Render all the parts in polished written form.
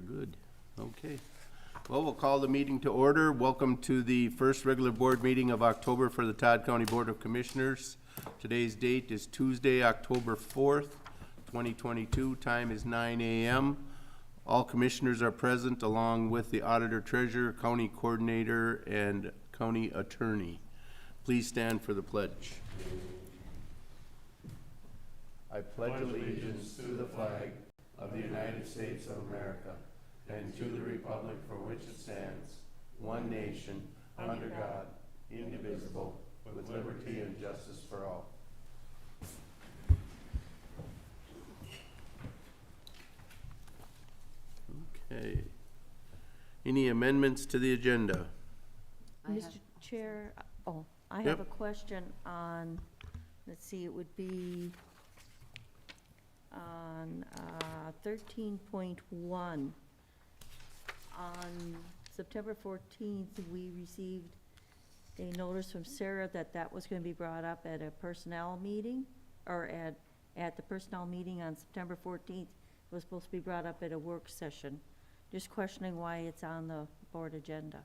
Good. Okay. Well, we'll call the meeting to order. Welcome to the first regular board meeting of October for the Todd County Board of Commissioners. Today's date is Tuesday, October 4th, 2022. Time is 9 a.m. All commissioners are present along with the auditor, treasurer, county coordinator, and county attorney. Please stand for the pledge. I pledge allegiance to the flag of the United States of America and to the republic for which it stands, one nation, under God, indivisible, with liberty and justice for all. Okay. Any amendments to the agenda? Mr. Chair, I Yep. have a question on, let's see, it would be on 13.1. On September 14th, we received a notice from Sarah that that was going to be brought up at a personnel meeting, or at the personnel meeting on September 14th. It was supposed to be brought up at a work session. Just questioning why it's on the board agenda.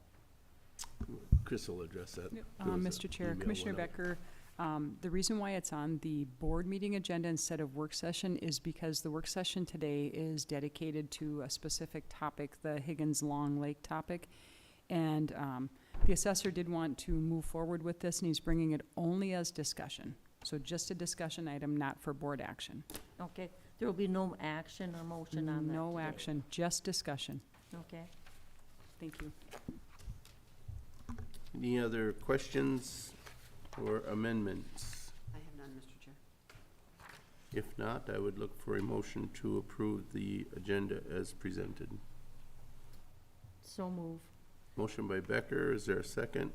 Chris will address that. There was Mr. an Chair, email Commissioner went out. Becker, the reason why it's on the board meeting agenda instead of work session is because the work session today is dedicated to a specific topic, the Higgins-Long Lake topic. And the assessor did want to move forward with this, and he's bringing it only as discussion. So just a discussion item, not for board action. Okay, there will be no action or motion on that No today. action, just discussion. Okay. Thank you. Any other questions or amendments? I have none, Mr. Chair. If not, I would look for a motion to approve the agenda as presented. So move. Motion by Becker, is there a second?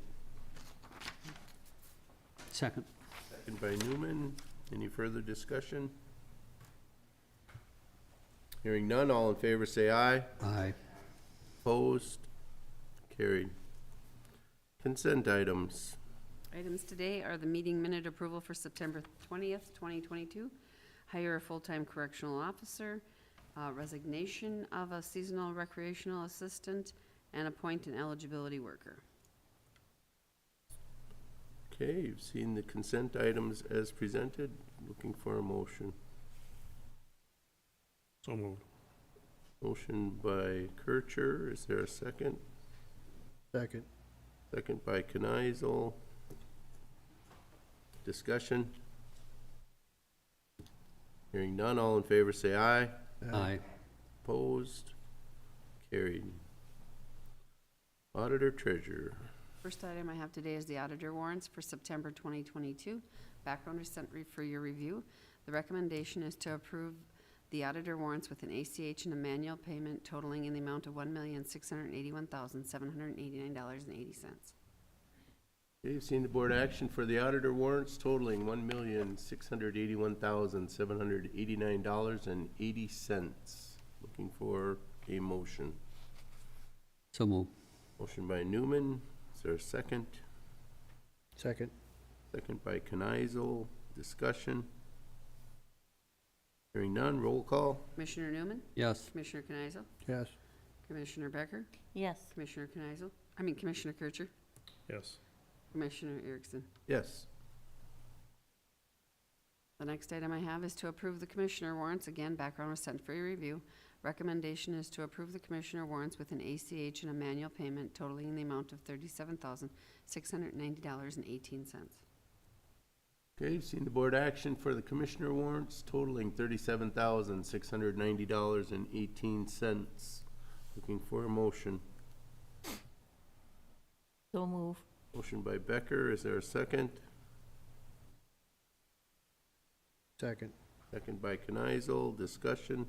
Second. Second by Newman. Any further discussion? Hearing none, all in favor say aye. Aye. Opposed? Carried. Consent items. Items today are the meeting minute approval for September 20th, 2022, hire a full-time correctional officer, resignation of a seasonal recreational assistant, and appoint an eligibility worker. Okay, you've seen the consent items as presented. Looking for a motion. So moved. Motion by Kircher, is there a second? Second. Second by Kneisel. Discussion? Hearing none, all in favor say aye. Aye. Opposed? Carried. Auditor Treasurer. First item I have today is the auditor warrants for September 2022. Background is sent for your review. The recommendation is to approve the auditor warrants with an ACH and a manual payment totaling in the amount of $1,681,789.80. Okay, you've seen the board action for the auditor warrants totaling $1,681,789.80. Looking for a motion. So move. Motion by Newman, is there a second? Second. Second by Kneisel. Discussion? Hearing none, roll call. Commissioner Newman? Yes. Commissioner Kneisel? Yes. Commissioner Becker? Yes. Commissioner Kircher? Yes. Commissioner Erickson? Yes. The next item I have is to approve the commissioner warrants. Again, background was sent for your review. Recommendation is to approve the commissioner warrants with an ACH and a manual payment totaling the amount of $37,690.18. Okay, you've seen the board action for the commissioner warrants totaling $37,690.18. Looking for a motion. So move. Motion by Becker, is there a second? Second. Second by Kneisel. Discussion?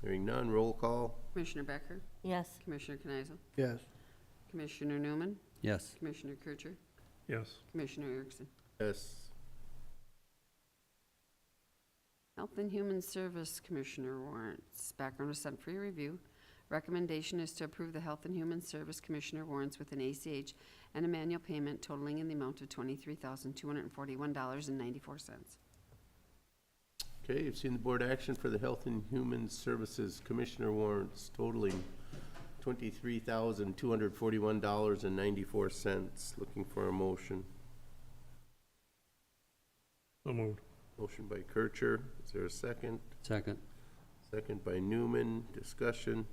Hearing none, roll call. Commissioner Becker? Yes. Commissioner Kneisel? Yes. Commissioner Newman? Yes. Commissioner Kircher? Yes. Commissioner Erickson? Yes. Health and Human Service Commissioner warrants. Background was sent for your review. Recommendation is to approve the Health and Human Service Commissioner warrants with an ACH and a manual payment totaling in the amount of $23,241.94. Okay, you've seen the board action for the Health and Human Services Commissioner warrants totaling $23,241.94. Looking for a motion. So moved. Motion by Kircher. Is there a second? Second. Second by Newman. Discussion.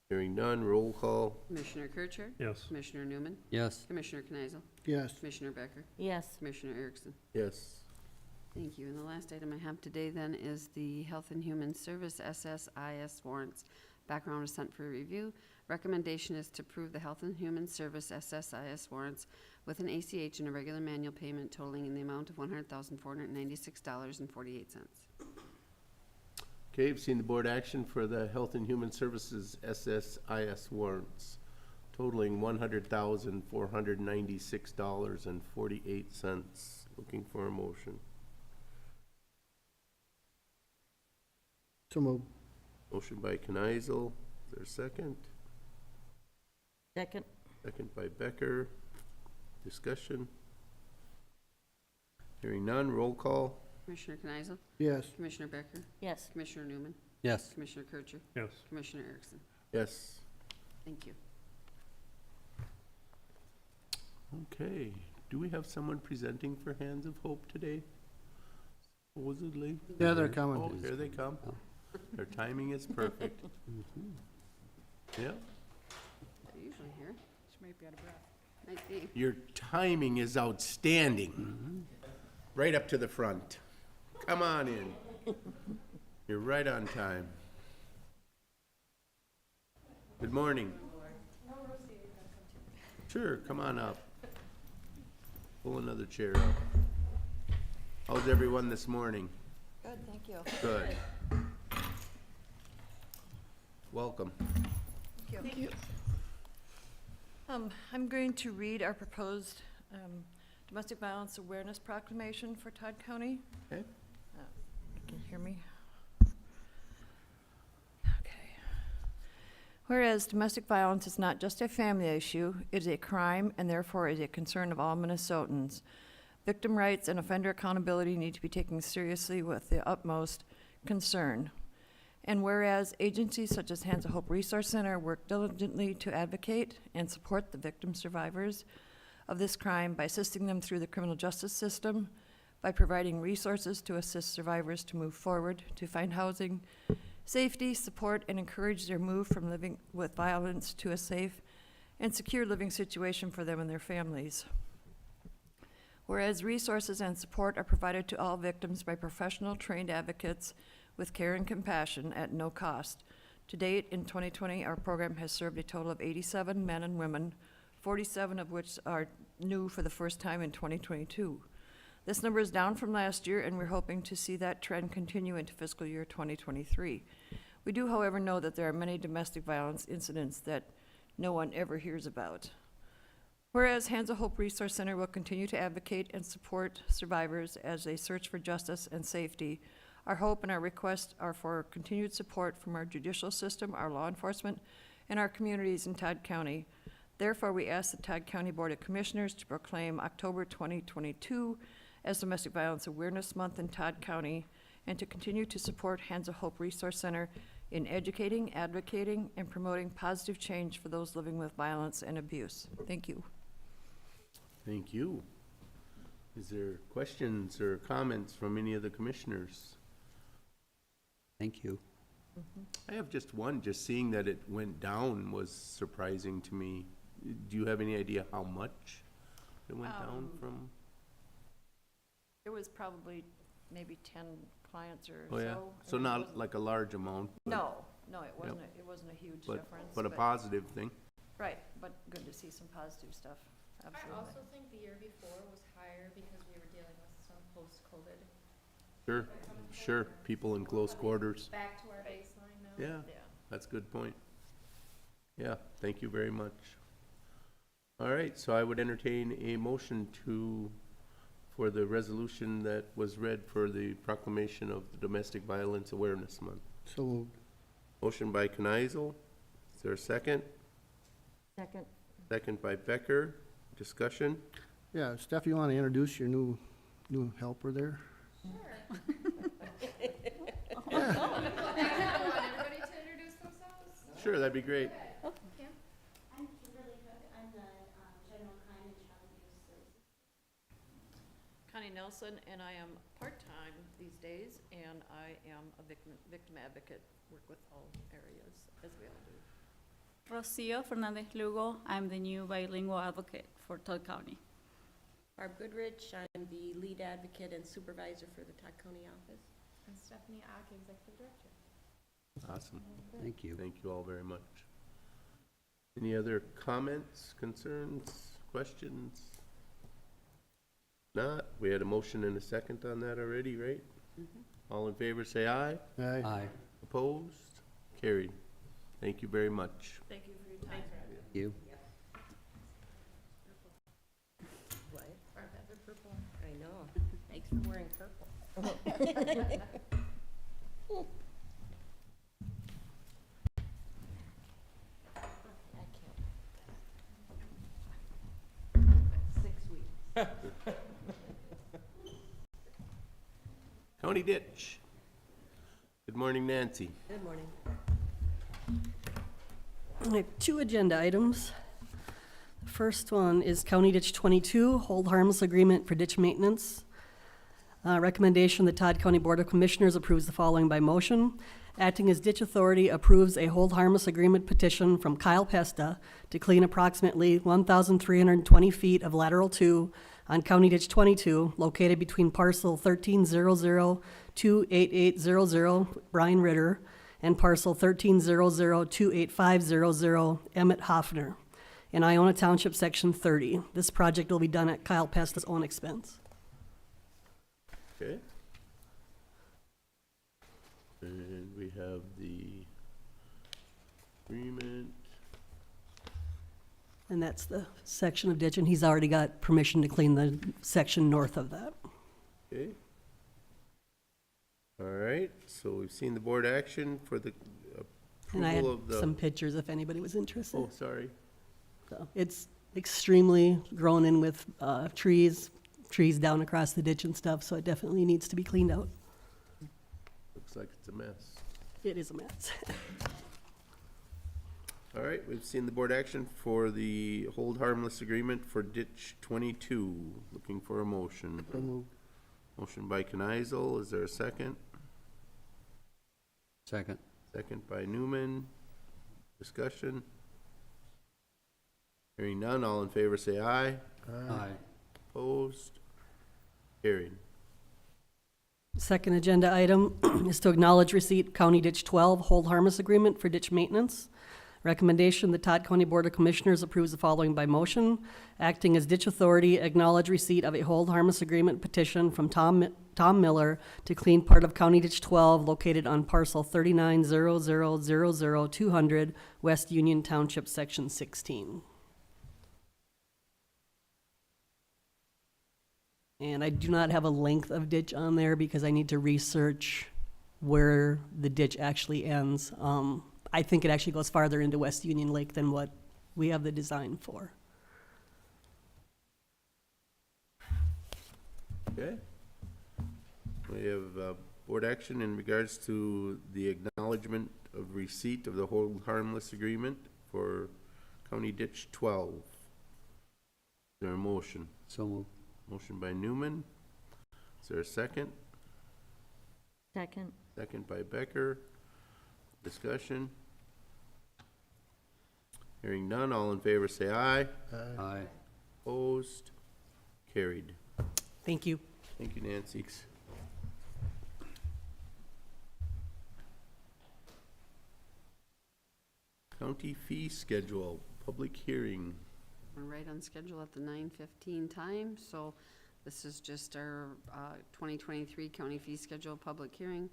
Hearing none. Roll call. Commissioner Kircher? Yes. Commissioner Newman? Yes. Commissioner Kneisel? Yes. Commissioner Becker? Yes. Commissioner Erickson? Yes. Thank you. And the last item I have today then is the Health and Human Service SSIS warrants. Background is sent for review. Recommendation is to approve the Health and Human Service SSIS warrants with an ACH and a regular manual payment totaling in the amount of $100,496.48. Okay, you've seen the board action for the Health and Human Services SSIS warrants totaling $100,496.48. Looking for a motion. So moved. Motion by Kneisel. Is there a second? Second. Second by Becker. Discussion. Hearing none. Roll call. Commissioner Kneisel? Yes. Commissioner Becker? Yes. Commissioner Newman? Yes. Commissioner Kircher? Yes. Commissioner Erickson? Yes. Thank you. Okay. Do we have someone presenting for Hands of Hope today? Supposedly. Yeah, they're Oh, coming. here they come. Their timing is perfect. Yeah. They're usually here. She might be out of breath. Might be. Your timing is outstanding. Right up to the front. Come on in. You're right on time. Good morning. Sure, come on up. Pull another chair up. How's everyone this morning? Good, thank you. Good. Welcome. Thank you. I'm going to read our proposed Domestic Violence Awareness Proclamation for Todd County. Okay. Can you hear me? Okay. Whereas domestic violence is not just a family issue, it is a crime and therefore is a concern of all Minnesotans. Victim rights and offender accountability need to be taken seriously with the utmost concern. And whereas agencies such as Hands of Hope Resource Center work diligently to advocate and support the victim survivors of this crime by assisting them through the criminal justice system, by providing resources to assist survivors to move forward, to find housing, safety, support, and encourage their move from living with violence to a safe and secure living situation for them and their families. Whereas resources and support are provided to all victims by professional trained advocates with care and compassion at no cost. To date, in 2020, our program has served a total of 87 men and women, 47 of which are new for the first time in 2022. This number is down from last year, and we're hoping to see that trend continue into fiscal year 2023. We do, however, know that there are many domestic violence incidents that no one ever hears about. Whereas Hands of Hope Resource Center will continue to advocate and support survivors as they search for justice and safety, our hope and our request are for continued support from our judicial system, our law enforcement, and our communities in Todd County. Therefore, we ask the Todd County Board of Commissioners to proclaim October 2022 as Domestic Violence Awareness Month in Todd County, and to continue to support Hands of Hope Resource Center in educating, advocating, and promoting positive change for those living with violence and abuse. Thank you. Thank you. Is there questions or comments from any of the commissioners? Thank you. I have just one. Just seeing that it went down was surprising to me. Do you have any idea how much it went down from? There was probably maybe 10 clients or Oh, yeah. so. So and it not wasn't- like a large amount? but- No, it wasn't a huge difference. But a positive thing. Right, but good to see some positive stuff, I absolutely. also think the year before was higher because we were dealing with some post-COVID. Sure, sure. People in close quarters. Back to our baseline now. Yeah, Yeah. that's a good point. Yeah, thank you very much. All right, so I would entertain a motion for the resolution that was read for the proclamation of the Domestic Violence Awareness Month. So moved. Motion by Kneisel. Is there a second? Second. Second by Becker. Discussion? Yeah, Steph, you want to introduce your new helper there? Want everybody to introduce themselves? Sure, that'd be great. I'm Kimberly Cook. I'm the General Crime and Child Abuse Services. Connie Nelson, and I am part-time these days, and I am a victim advocate, work with all areas, as we all do. Rocio Fernandez Lugo. I'm the new bilingual advocate for Todd County. Barb Goodrich, I'm the lead advocate and supervisor for the Todd County office. And Stephanie Ock, Executive Director. Awesome. Thank you. Thank you all very much. Any other comments, concerns, questions? Not, we had a motion and a second on that already, right? All in favor, say aye. Aye. Aye. Opposed? Carried. Thank you very much. Thank you for your time. Thank you. What? Barb has her purple. I know. Thanks for wearing purple. I can't. 6 weeks. County Ditch. Good morning, Nancy. Good morning. I have 2 agenda items. The first one is County Ditch 22, hold harmless agreement for ditch maintenance. Recommendation, the Todd County Board of Commissioners approves the following by motion. Acting as ditch authority approves a hold harmless agreement petition from Kyle Pesta to clean approximately 1,320 feet of lateral 2 on County Ditch 22, located between parcel 1300-28800 Brian Ritter and parcel 1300-28500 Emmett Hoffner in Iona Township, Section 30. This project will be done at Kyle Pesta's own expense. Okay. And we have the agreement. And that's the section of ditch, and he's already got permission to clean the section north of that. Okay. All right, so we've seen the board action for the And I had approval of the. some pictures if anybody was interested. Oh, sorry. So it's extremely grown in with trees down across the ditch and stuff, so it definitely needs to be cleaned out. Looks like it's a mess. It is a mess. All right, we've seen the board action for the hold harmless agreement for ditch 22. Looking for a motion. So moved. Motion by Kneisel, is there a second? Second. Second by Newman. Discussion? Hearing none, all in favor say aye. Aye. Opposed? Carried. Second agenda item is to acknowledge receipt County Ditch 12 hold harmless agreement for ditch maintenance. Recommendation, the Todd County Board of Commissioners approves the following by motion. Acting as ditch authority, acknowledge receipt of a hold harmless agreement petition from Tom Miller to clean part of County Ditch 12 located on parcel 3900000200 West Union Township, Section 16. And I do not have a length of ditch on there because I need to research where the ditch actually ends. I think it actually goes farther into West Union Lake than what we have the design for. Okay. We have board action in regards to the acknowledgement of receipt of the hold harmless agreement for County Ditch 12. Is there a motion? So moved. Motion by Newman. Is there a second? Second. Second by Becker. Discussion? Hearing none, all in favor say aye. Aye. Opposed? Carried. Thank you. Thank you, Nancy. County fee schedule, public hearing. We're right on schedule at the 9:15 time, so this is just our 2023 county fee schedule public hearing.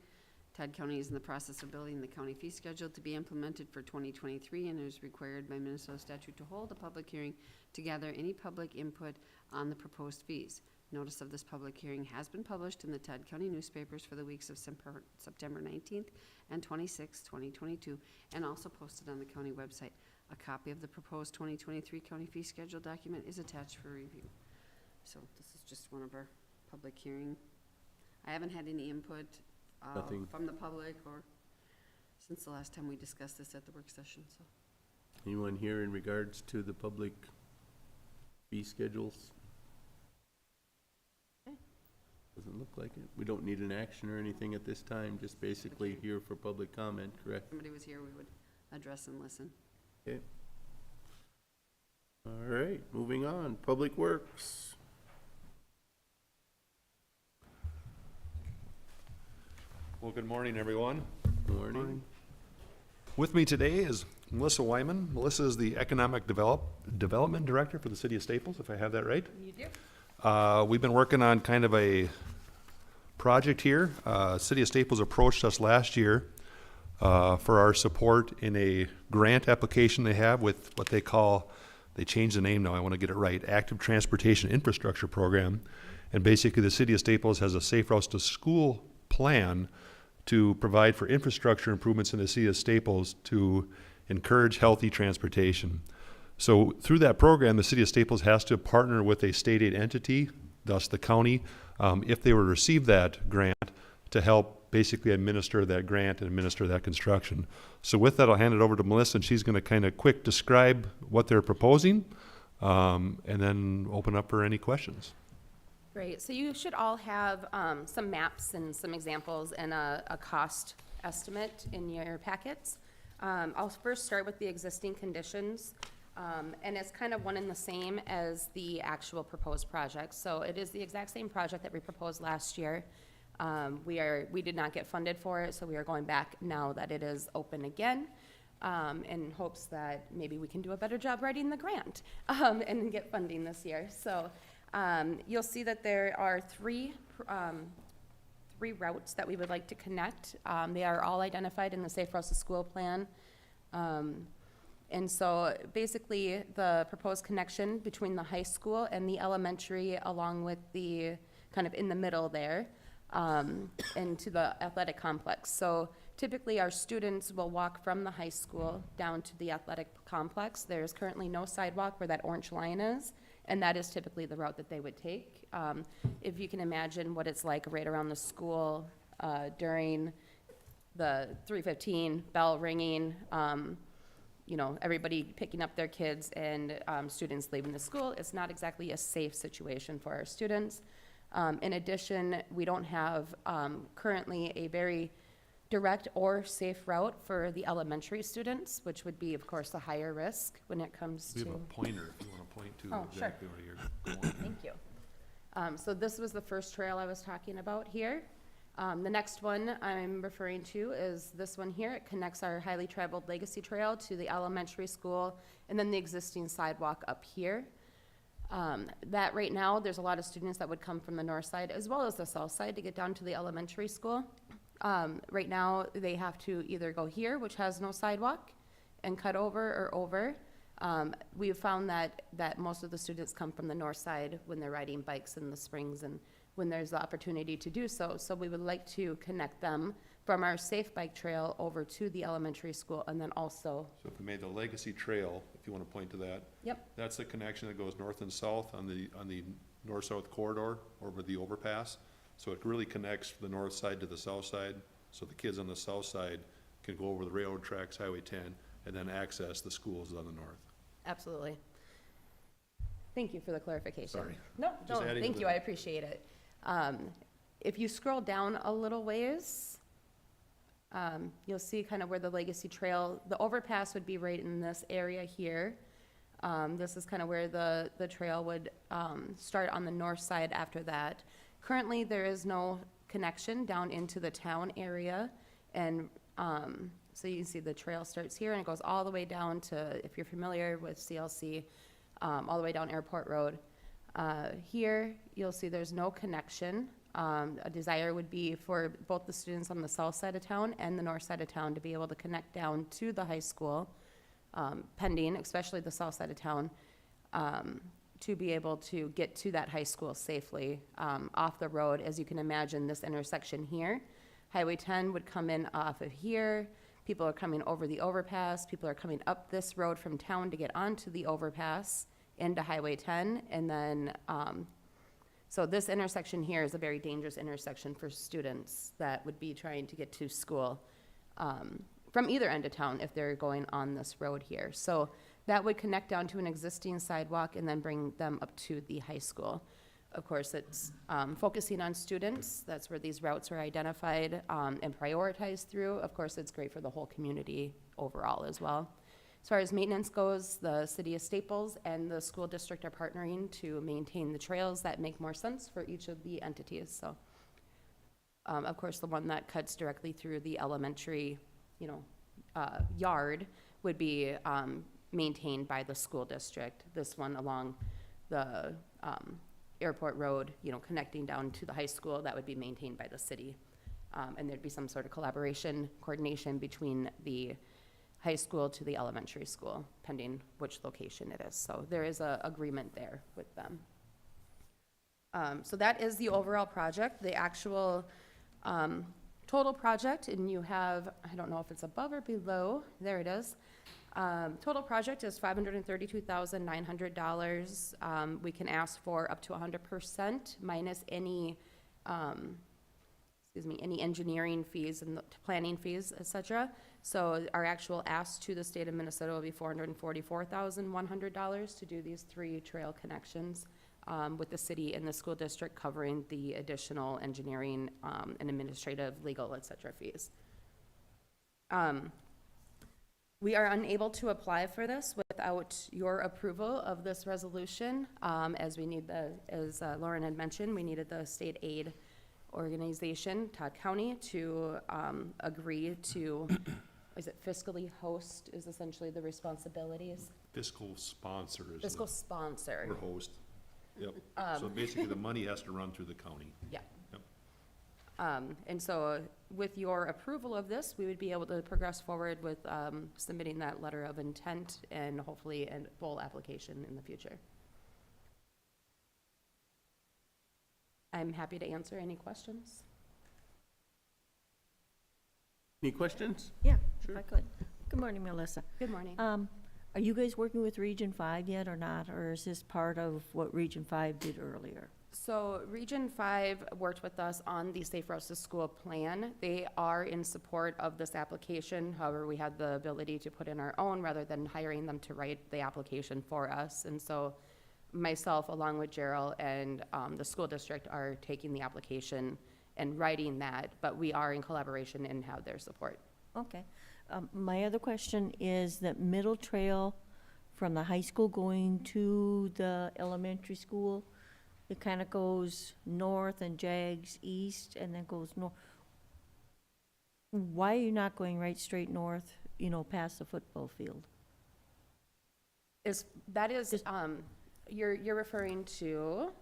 Todd County is in the process of building the county fee schedule to be implemented for 2023 and is required by Minnesota statute to hold a public hearing to gather any public input on the proposed fees. Notice of this public hearing has been published in the Todd County newspapers for the weeks of September 19th and 26th, 2022, and also posted on the county website. A copy of the proposed 2023 county fee schedule document is attached for review. So this is just one of our public hearing I haven't had any input Nothing. from the public or since the last time we discussed this at the work session, so. Anyone here in regards to the public fee schedules? Okay. Doesn't look like it. We don't need an action or anything at this time, just basically here for public comment, correct? If somebody was here, we would address and listen. Okay. All right, moving on. Public Works. Well, good morning, everyone. Morning. With me today is Melissa Wyman. Melissa is the Economic Development Director for the City of Staples, if I have that right. You do? We've been working on kind of a project here. City of Staples approached us last year for our support in a grant application they have with what they call, they changed the name now, I want to get it right, Active Transportation Infrastructure Program. And basically, the City of Staples has a Safe Routes to School plan to provide for infrastructure improvements in the city of Staples to encourage healthy transportation. So through that program, the city of Staples has to partner with a state aid entity, thus the county, if they were to receive that grant, to help basically administer that grant and administer that construction. So with that, I'll hand it over to Melissa, and she's going to kind of quick describe what they're proposing, and then open up for any questions. Great. So you should all have some maps and some examples and a cost estimate in your packets. I'll first start with the existing conditions, and it's kind of one and the same as the actual proposed project. So it is the exact same project that we proposed last year. We did not get funded for it, so we are going back now that it is open again, in hopes that maybe we can do a better job writing the grant and get funding this year. So you'll see that there are three routes that we would like to connect. They are all identified in the Safe Routes to School plan. And so basically the proposed connection between the high school and the elementary, along with the kind of in the middle there, into the athletic complex. So typically our students will walk from the high school down to the athletic complex. There's currently no sidewalk where that orange line is, and that is typically the route that they would take. If you can imagine what it's like right around the school during the 3:15 bell ringing, you know, everybody picking up their kids and students leaving the school, it's not exactly a safe situation for our students. In addition, we don't have currently a very direct or safe route for the elementary students, which would be, of course, the higher risk when it comes We to. have a pointer if you want to point to Oh, sure. exactly where you're going. Thank you. So this was the first trail I was talking about here. The next one I'm referring to is this one here. It connects our highly traveled Legacy Trail to the elementary school and then the existing sidewalk up here. That right now, there's a lot of students that would come from the north side as well as the south side to get down to the elementary school. Right now, they have to either go here, which has no sidewalk, and cut over or over. We've found that most of the students come from the north side when they're riding bikes in the springs and when there's the opportunity to do so. So we would like to connect them from our safe bike trail over to the elementary school and then also. So if we made the Legacy Trail, if you want to point to that. Yep. That's the connection that goes north and south on the north-south corridor over the overpass. So it really connects the north side to the south side. So the kids on the south side can go over the railroad tracks, Highway 10, and then access the schools on the north. Absolutely. Thank you for the clarification. Sorry. No, Just adding thank to you, the- I appreciate it. If you scroll down a little ways, you'll see kind of where the Legacy Trail, the overpass would be right in this area here. This is kind of where the trail would start on the north side after that. Currently, there is no connection down into the town area, and so you can see the trail starts here and it goes all the way down to, if you're familiar with CLC, all the way down Airport Road. Here, you'll see there's no connection. A desire would be for both the students on the south side of town and the north side of town to be able to connect down to the high school, pending, especially the south side of town, to be able to get to that high school safely off the road. As you can imagine, this intersection here, Highway 10 would come in off of here. People are coming over the overpass. People are coming up this road from town to get onto the overpass into Highway 10, and then So this intersection here is a very dangerous intersection for students that would be trying to get to school from either end of town if they're going on this road here. So that would connect down to an existing sidewalk and then bring them up to the high school. Of course, it's focusing on students. That's where these routes are identified and prioritized through. Of course, it's great for the whole community overall as well. As far as maintenance goes, the city of Staples and the school district are partnering to maintain the trails that make more sense for each of the entities. So, of course, the one that cuts directly through the elementary, yard would be maintained by the school district. This one along the Airport Road, connecting down to the high school, that would be maintained by the city. And there'd be some sort of coordination between the high school to the elementary school, pending which location it is. So there is a agreement there with them. So that is the overall project. The actual total project, and you have, I don't know if it's above or below, there it is. Total project is $532,900. We can ask for up to 100% minus any, any engineering fees and planning fees, et cetera. So our actual ask to the state of Minnesota will be $444,100 to do these 3 trail connections, with the city and the school district covering the additional engineering and administrative, legal, et cetera fees. We are unable to apply for this without your approval of this resolution, as we need as Lauren had mentioned, we needed the state aid organization, Todd County, to agree to, is it fiscally host is essentially the responsibilities? Fiscal sponsor is Fiscal sponsor. or host. Yep. So basically, the money has to run through the county. Yeah. Yep. And so with your approval of this, we would be able to progress forward with submitting that letter of intent and hopefully a full application in the future. I'm happy to answer any questions. Any questions? Yeah, Sure. if I could. Good morning, Melissa. Good morning. Are you guys working with Region 5 yet or not, or is this part of what Region 5 did earlier? So Region 5 worked with us on the Safe Routes to School plan. They are in support of this application. However, we had the ability to put in our own rather than hiring them to write the application for us. And so myself, along with Gerald and the school district, are taking the application and writing that, but we are in collaboration and have their support. Okay. My other question is that middle trail from the high school going to the elementary school, it kind of goes north and jags east and then goes north. Why are you not going right straight north, past the football field? You're referring to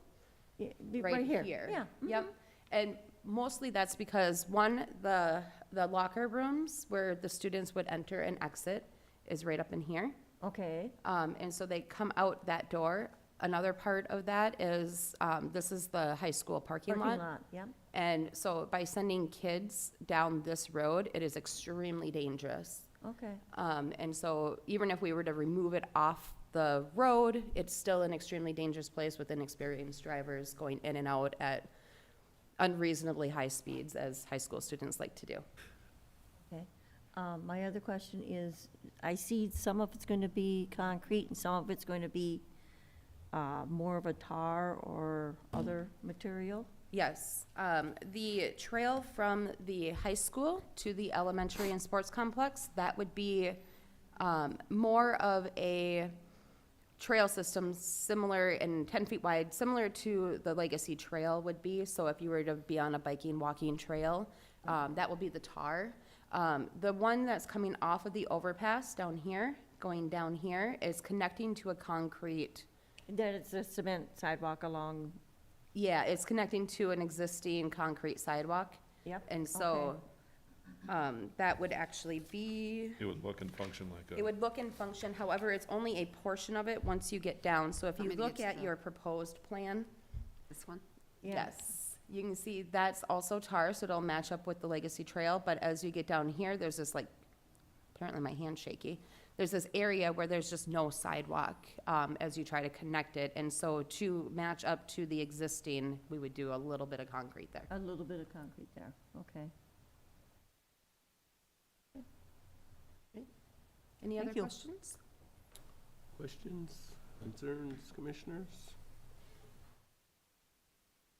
Yeah, right here. here. Yeah. Yep. And mostly that's because, one, the locker rooms where the students would enter and exit is right up in here. Okay. And so they come out that door. Another part of that is, this is the high school parking lot. Yeah. And so by sending kids down this road, it is extremely dangerous. Okay. And so even if we were to remove it off the road, it's still an extremely dangerous place with inexperienced drivers going in and out at unreasonably high speeds, as high school students like to do. Okay. My other question is, I see some of it's going to be concrete and some of it's going to be more of a tar or other material? Yes. The trail from the high school to the elementary and sports complex, that would be more of a trail system similar and 10 feet wide, similar to the Legacy Trail would be. So if you were to be on a biking, walking trail, that will be the tar. The one that's coming off of the overpass down here, going down here, is connecting to a concrete. Then it's a cement sidewalk along. Yeah, it's connecting to an existing concrete sidewalk. Yep. And so that would actually be, It would look and function like it would look and function, however, it's only a portion of it once you get down. So if you Want me to look get to at the- your proposed plan, This one? yes, you can see that's also tar, so it'll match up with the Legacy Trail. But as you get down here, there's this apparently my hand's shaky. there's this area where there's just no sidewalk, as you try to connect it. And so to match up to the existing, we would do a little bit of concrete there. A little bit of concrete there, okay. Any other Thank you. questions? Questions, concerns, commissioners?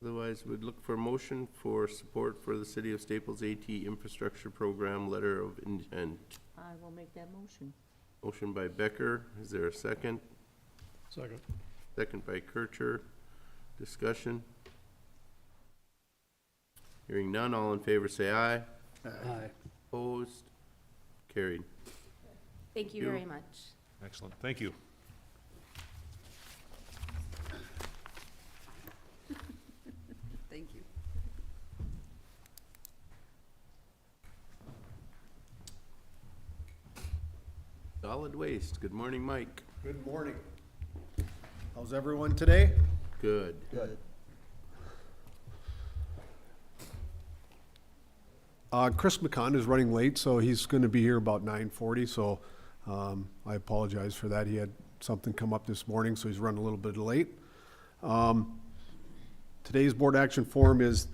Otherwise, we'd look for a motion for support for the City of Staples AT Infrastructure Program Letter of Intent. I will make that motion. Motion by Becker, is there a second? Second. Second by Kircher. Discussion? Hearing none, all in favor say aye. Aye. Opposed? Carried. Thank you you. very much. Excellent, thank you. Thank you. Solid Waste, good morning, Mike. Good morning. How's everyone today? Good. Good. Chris McCon is running late, so he's going to be here about 9:40, so I apologize for that. He had something come up this morning, so he's running a little bit late. Today's board action form is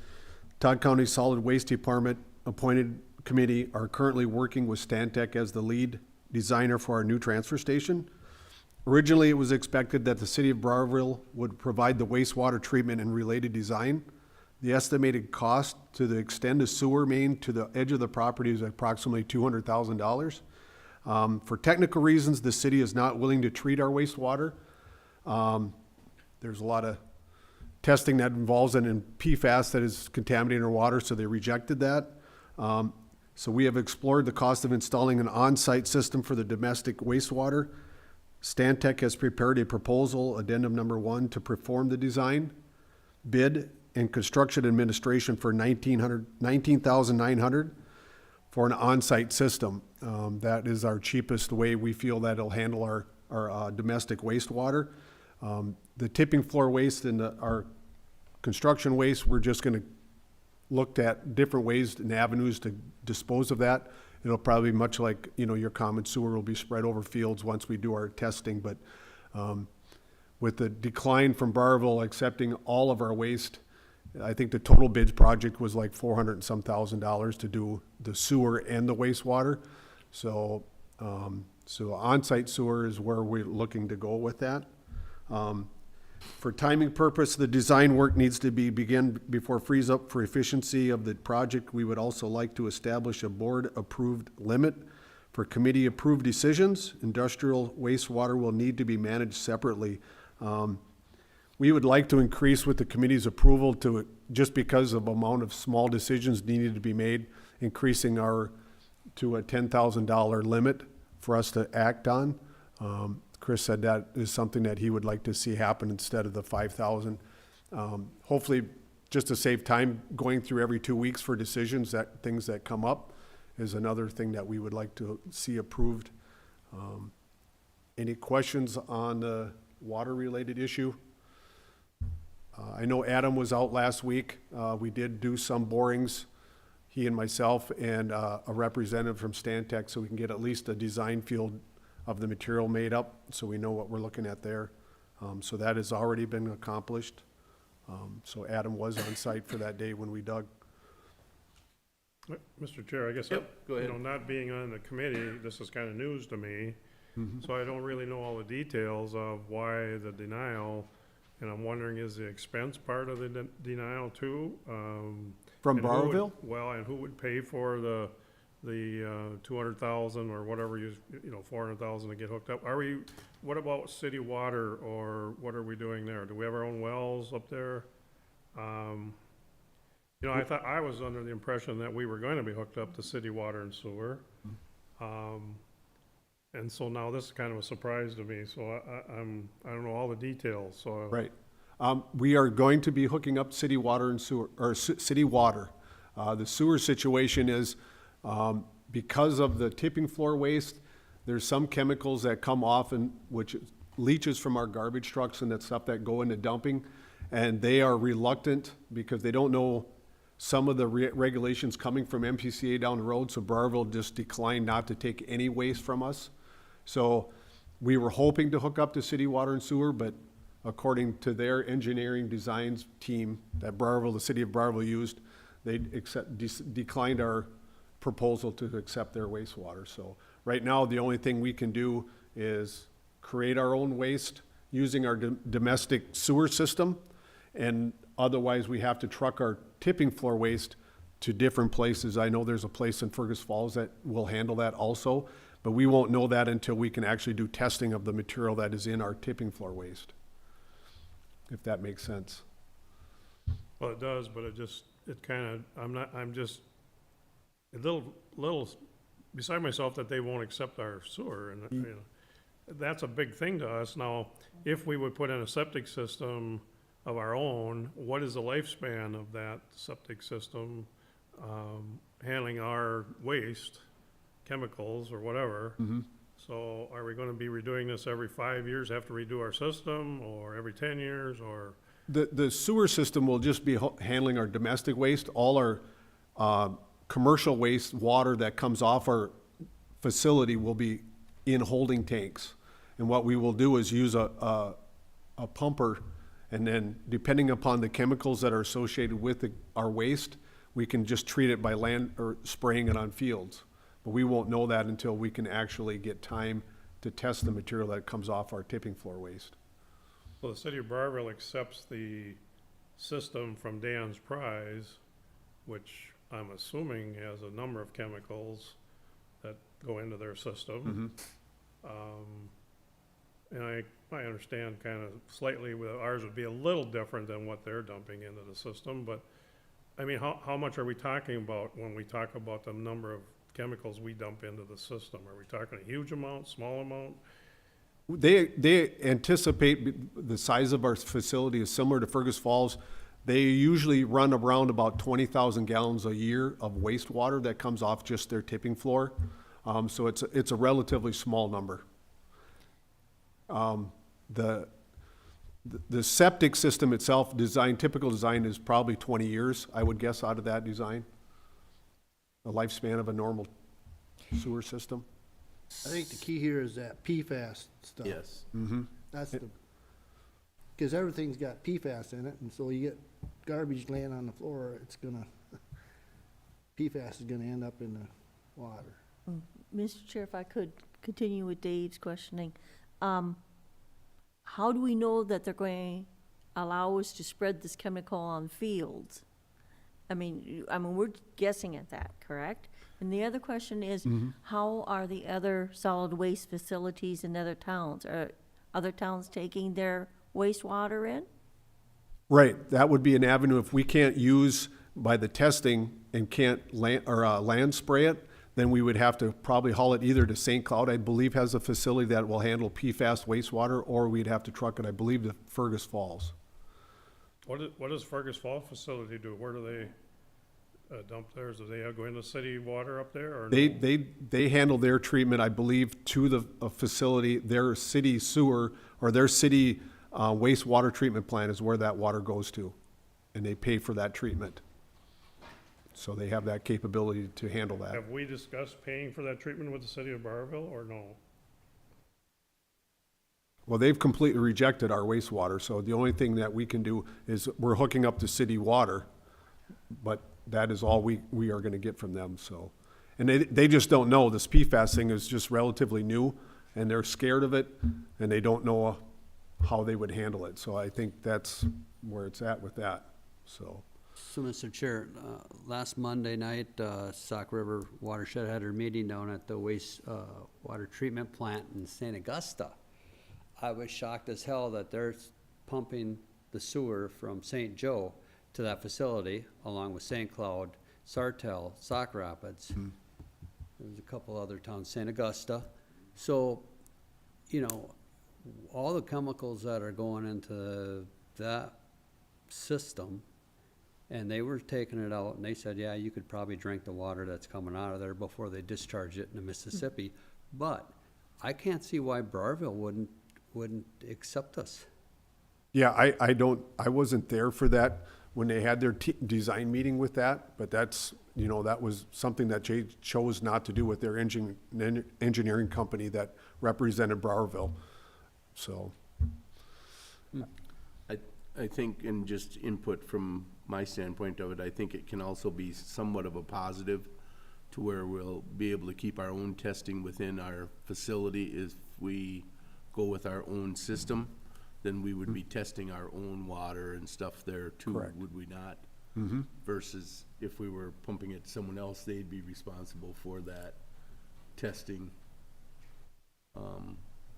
Todd County Solid Waste Department appointed committee are currently working with Stantec as the lead designer for our new transfer station. Originally, it was expected that the city of Browerville would provide the wastewater treatment and related design. The estimated cost to extend the sewer main to the edge of the property is approximately $200,000. For technical reasons, the city is not willing to treat our wastewater. There's a lot of testing that involves it in PFAS that is contaminating our water, so they rejected that. So we have explored the cost of installing an on-site system for the domestic wastewater. Stantec has prepared a proposal, addendum number 1, to perform the design, bid, and construction administration for $19,900 for an on-site system. That is our cheapest way. We feel that it'll handle our domestic wastewater. The tipping floor waste and our construction waste, we're just going to look at different ways and avenues to dispose of that. It'll probably be much like, your common sewer will be spread over fields once we do our testing. But with the decline from Barville accepting all of our waste, I think the total bids project was like $400 and some thousand to do the sewer and the wastewater. So on-site sewer is where we're looking to go with that. For timing purpose, the design work needs to begin before freeze up for efficiency of the project. We would also like to establish a board-approved limit for committee-approved decisions. Industrial wastewater will need to be managed separately. We would like to increase with the committee's approval to, just because of amount of small decisions needed to be made, increasing to a $10,000 limit for us to act on. Chris said that is something that he would like to see happen instead of the 5,000. Hopefully, just to save time going through every 2 weeks for decisions, things that come up is another thing that we would like to see approved. Any questions on the water-related issue? I know Adam was out last week. We did do some borings, he and myself, and a representative from Stantec, so we can get at least a design field of the material made up, so we know what we're looking at there. So that has already been accomplished. So Adam was on site for that day when we dug. Mr. Chair, I guess, Yep, go ahead. not being on the committee, this is kind of news to me. So I don't really know all the details of why the denial, and I'm wondering, is the expense part of the denial too? From And who would- Barville? Well, and who would pay for the 200,000 or whatever, 400,000 to get hooked up? What about city water, or what are we doing there? Do we have our own wells up there? I thought, I was under the impression that we were going to be hooked up to city water and sewer. And so now this is kind of a surprise to me, so I don't know all the details, so. Right. We are going to be hooking up city water and sewer, or city water. The sewer situation is, because of the tipping floor waste, there's some chemicals that come off and which leaches from our garbage trucks and that stuff that go into dumping. And they are reluctant because they don't know some of the regulations coming from MPCA down the road. So Barville just declined not to take any waste from us. So we were hoping to hook up to city water and sewer, but according to their engineering designs team that the city of Broward used, they declined our proposal to accept their wastewater. So right now, the only thing we can do is create our own waste using our domestic sewer system. And otherwise, we have to truck our tipping floor waste to different places. I know there's a place in Fergus Falls that will handle that also, but we won't know that until we can actually do testing of the material that is in our tipping floor waste, if that makes sense. Well, it does, but it kind of, I'm just a little beside myself that they won't accept our sewer, and, you know, that's a big thing to us. Now, if we would put in a septic system of our own, what is the lifespan of that septic system, handling our waste, chemicals or whatever? So are we gonna be redoing this every 5 years, have to redo our system, or every 10 years, or? The sewer system will just be handling our domestic waste. All our commercial waste water that comes off our facility will be in holding tanks. And what we will do is use a pumper, and then depending upon the chemicals that are associated with our waste, we can just treat it by land or spraying it on fields. But we won't know that until we can actually get time to test the material that comes off our tipping floor waste. Well, the city of Barville accepts the system from Dan's Prize, which I'm assuming has a number of chemicals that go into their system. And I understand kind of slightly, ours would be a little different than what they're dumping into the system, but I mean, how much are we talking about when we talk about the number of chemicals we dump into the system? Are we talking a huge amount, small amount? They anticipate the size of our facility is similar to Fergus Falls. They usually run around about 20,000 gallons a year of wastewater that comes off just their tipping floor. So it's a relatively small number. The septic system itself, typical design is probably 20 years, I would guess, out of that design. The lifespan of a normal sewer system. I think the key here is that PFAS stuff. Yes. That's because everything's got PFAS in it, and so you get garbage laying on the floor, PFAS is gonna end up in the water. Mr. Chair, if I could continue with Dave's questioning. How do we know that they're going to allow us to spread this chemical on fields? I mean, we're guessing at that, correct? And the other question is, how are the other solid waste facilities in other towns? Are other towns taking their wastewater in? Right, that would be an avenue. If we can't use by the testing and can't land spray it, then we would have to probably haul it either to St. Cloud, I believe has a facility that will handle PFAS wastewater, or we'd have to truck it, I believe, to Fergus Falls. What does Fergus Falls facility do? Where do they dump theirs? Do they go into city water up there, or no? They handle their treatment, I believe, to the facility. Their city sewer or their city wastewater treatment plant is where that water goes to, and they pay for that treatment. So they have that capability to handle that. Have we discussed paying for that treatment with the city of Barville, or no? Well, they've completely rejected our wastewater, so the only thing that we can do is we're hooking up to city water, but that is all we are gonna get from them, so. And they just don't know. This PFAS thing is just relatively new, and they're scared of it, and they don't know how they would handle it. So I think that's where it's at with that, so. So, Mr. Chair, last Monday night, Sauk River Watershed had their meeting down at the water treatment plant in St. Augusta. I was shocked as hell that they're pumping the sewer from St. Joe to that facility, along with St. Cloud, Sartell, Sauk Rapids. There's a couple other towns, St. Augusta. So, you know, all the chemicals that are going into that system, and they were taking it out, and they said, yeah, you could probably drink the water that's coming out of there before they discharge it into Mississippi. But I can't see why Barville wouldn't accept us. Yeah, I wasn't there for that when they had their design meeting with that, but that's you know, that was something that they chose not to do with their engineering company that represented Browerville. So, I think, and just input from my standpoint of it, I think it can also be somewhat of a positive to where we'll be able to keep our own testing within our facility. If we go with our own system, then we would be testing our own water and stuff there too, Correct. would we not? Versus if we were pumping it to someone else, they'd be responsible for that testing,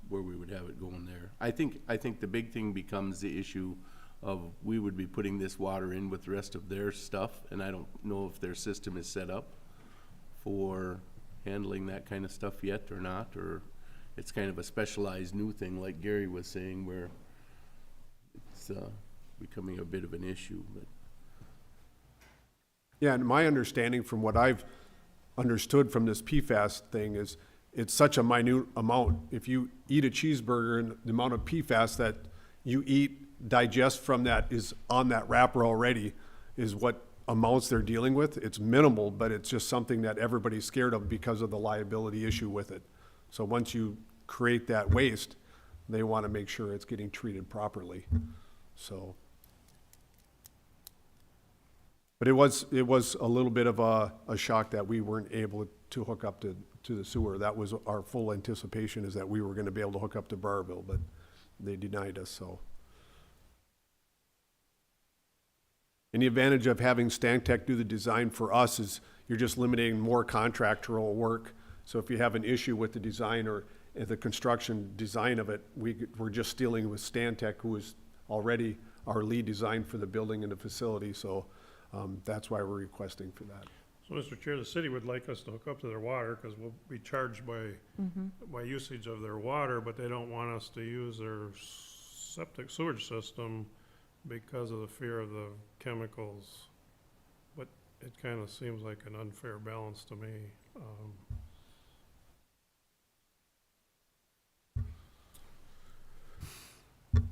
where we would have it going there. I think the big thing becomes the issue of we would be putting this water in with the rest of their stuff, and I don't know if their system is set up for handling that kind of stuff yet or not, or it's kind of a specialized new thing, like Gary was saying, where it's becoming a bit of an issue, but. yeah, and my understanding from what I've understood from this PFAS thing is it's such a minute amount. If you eat a cheeseburger and the amount of PFAS that you eat, digest from that is on that wrapper already, is what amounts they're dealing with. It's minimal, but it's just something that everybody's scared of because of the liability issue with it. So once you create that waste, they want to make sure it's getting treated properly, so. But it was a little bit of a shock that we weren't able to hook up to the sewer. That was our full anticipation, is that we were gonna be able to hook up to Browerville, but they denied us, so. And the advantage of having Stantec do the design for us is you're just limiting more contractual work. So if you have an issue with the design or the construction design of it, we're just dealing with Stantec, who is already our lead design for the building and the facility, so that's why we're requesting for that. So, Mr. Chair, the city would like us to hook up to their water, because we'll be charged by usage of their water, but they don't want us to use their septic sewage system because of the fear of the chemicals. But it kind of seems like an unfair balance to me.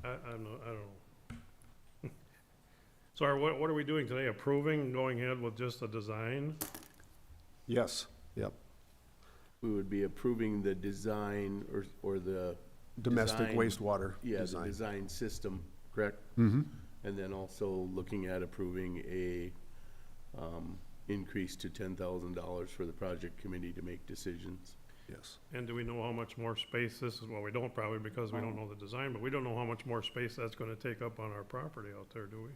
I don't know. So what are we doing today? Approving, going ahead with just the design? Yes, yep. We would be approving the design or the. Domestic design- wastewater Yeah, the design. design system, correct? Mm-hmm. And then also looking at approving a, increase to $10,000 for the project committee to make decisions. Yes. And do we know how much more space this is? Well, we don't probably, because we don't know the design, but we don't know how much more space that's gonna take up on our property out there, do we?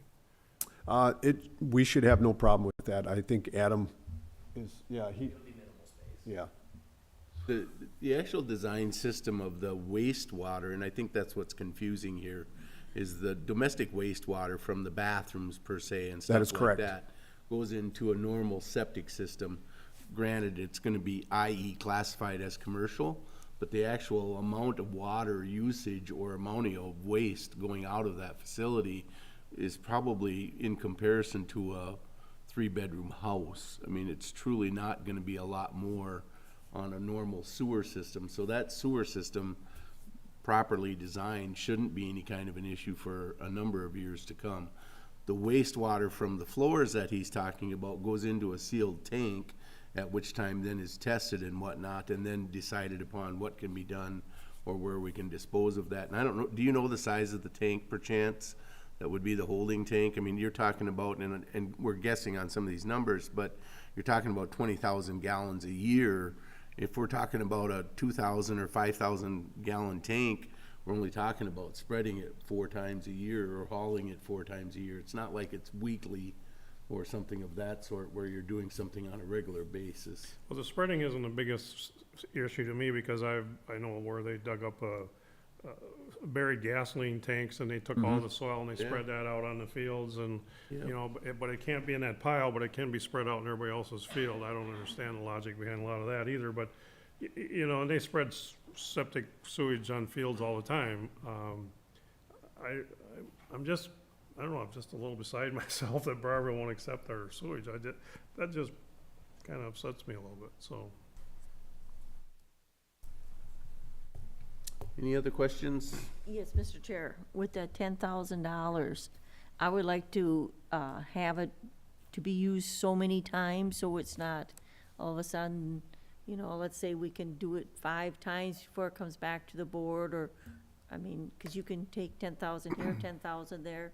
We should have no problem with that. I think Adam is, yeah, yeah. The actual design system of the wastewater, and I think that's what's confusing here, is the domestic wastewater from the bathrooms per se and That is stuff like correct. that goes into a normal septic system. Granted, it's gonna be IE classified as commercial, but the actual amount of water usage or amount of waste going out of that facility is probably in comparison to a 3-bedroom house. I mean, it's truly not gonna be a lot more on a normal sewer system. So that sewer system, properly designed, shouldn't be any kind of an issue for a number of years to come. The wastewater from the floors that he's talking about goes into a sealed tank, at which time then is tested and whatnot, and then decided upon what can be done or where we can dispose of that. And I don't know, do you know the size of the tank perchance? That would be the holding tank? I mean, you're talking about, and we're guessing on some of these numbers, but you're talking about 20,000 gallons a year. If we're talking about a 2,000 or 5,000 gallon tank, we're only talking about spreading it 4 times a year or hauling it 4 times a year. It's not like it's weekly or something of that sort where you're doing something on a regular basis. Well, the spreading isn't the biggest issue to me, because I know where they dug up buried gasoline tanks, and they took all the soil and they Yeah. spread that out on the fields, and, Yeah. you know, but it can't be in that pile, but it can be spread out in everybody else's field. I don't understand the logic behind a lot of that either, but, you know, and they spread septic sewage on fields all the time. I'm just, I don't know, I'm just a little beside myself that Barbara won't accept our sewage. That just kind of upsets me a little bit, so. Any other questions? Yes, Mr. Chair, with that $10,000, I would like to have it to be used so many times, so it's not all of a sudden, you know, let's say we can do it 5 times before it comes back to the board, or, I mean, because you can take 10,000 here, 10,000 there,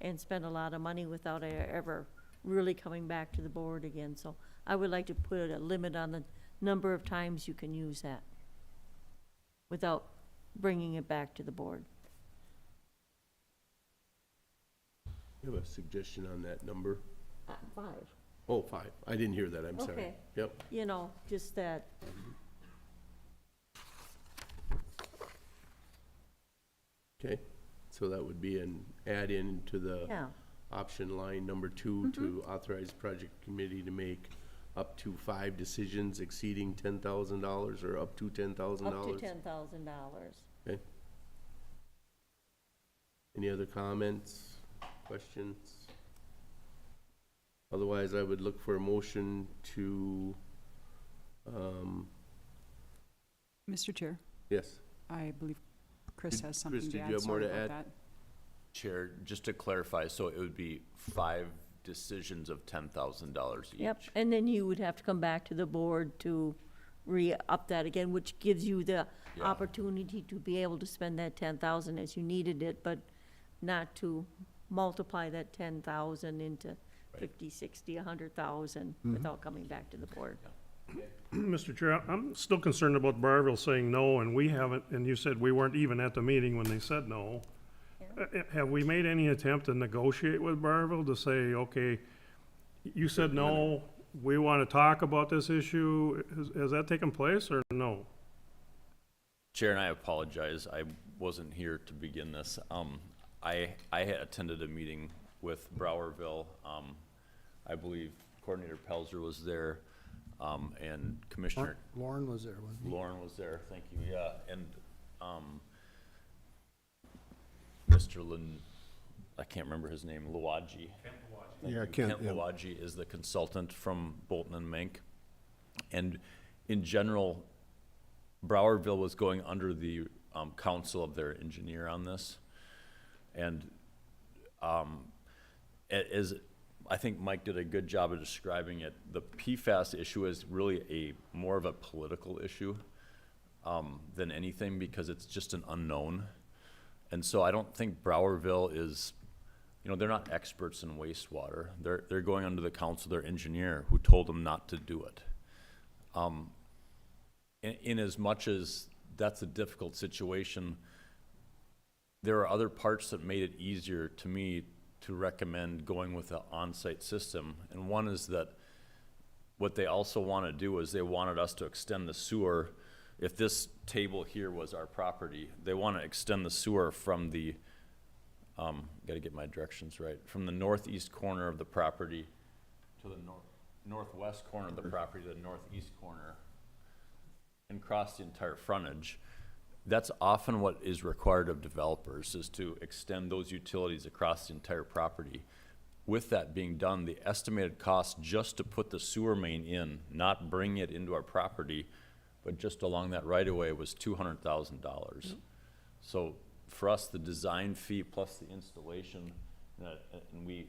and spend a lot of money without ever really coming back to the board again. So I would like to put a limit on the number of times you can use that without bringing it back to the board. You have a suggestion on that number? 5. Oh, 5. I didn't hear that, I'm sorry. Okay. Yep. You know, just that, Okay, so that would be an add-in to the yeah. option line number 2 to authorize project committee to make up to 5 decisions exceeding $10,000 or up to $10,000. Up to $10,000. Okay. Any other comments, questions? Otherwise, I would look for a motion to, Mr. Chair, yes. I believe Chris Did- has something Chris, to did add. you have more Sorry to about add? that. Chair, just to clarify, so it would be 5 decisions of $10,000 each? Yep, and then you would have to come back to the board to re-up that again, which gives you the Yeah. opportunity to be able to spend that 10,000 as you needed it, but not to multiply that 10,000 into 50, 60, 100,000 without coming back to the board. Mr. Chair, I'm still concerned about Barville saying no, and we haven't, and you said we weren't even at the meeting when they said no. Have we made any attempt to negotiate with Barville to say, okay, you said no, we want to talk about this issue? Has that taken place or no? Chair, and I apologize, I wasn't here to begin this. I had attended a meeting with Browerville. I believe Coordinator Pelzer was there, and Commissioner Lauren was there, wasn't he? Lauren was there, thank you, yeah, and, Mr. Lin, I can't remember his name, Luwaji. Yeah, Kent, yeah. Luwaji is the consultant from Bolton and Mink. And in general, Browerville was going under the, counsel of their engineer on this. And, as, I think Mike did a good job of describing it, the PFAS issue is really more of a political issue, than anything, because it's just an unknown. And so I don't think Browerville is, you know, they're not experts in wastewater. They're going under the counsel of their engineer, who told them not to do it. In as much as that's a difficult situation, there are other parts that made it easier to me to recommend going with the on-site system. And one is that what they also want to do is they wanted us to extend the sewer. If this table here was our property, they want to extend the sewer from the, gotta get my directions right, from the northeast corner of the property to the northwest corner of the property to the northeast corner and cross the entire frontage. That's often what is required of developers, is to extend those utilities across the entire property. With that being done, the estimated cost just to put the sewer main in, not bring it into our property, but just along that right-of-way, was $200,000. So for us, the design fee plus the installation, and we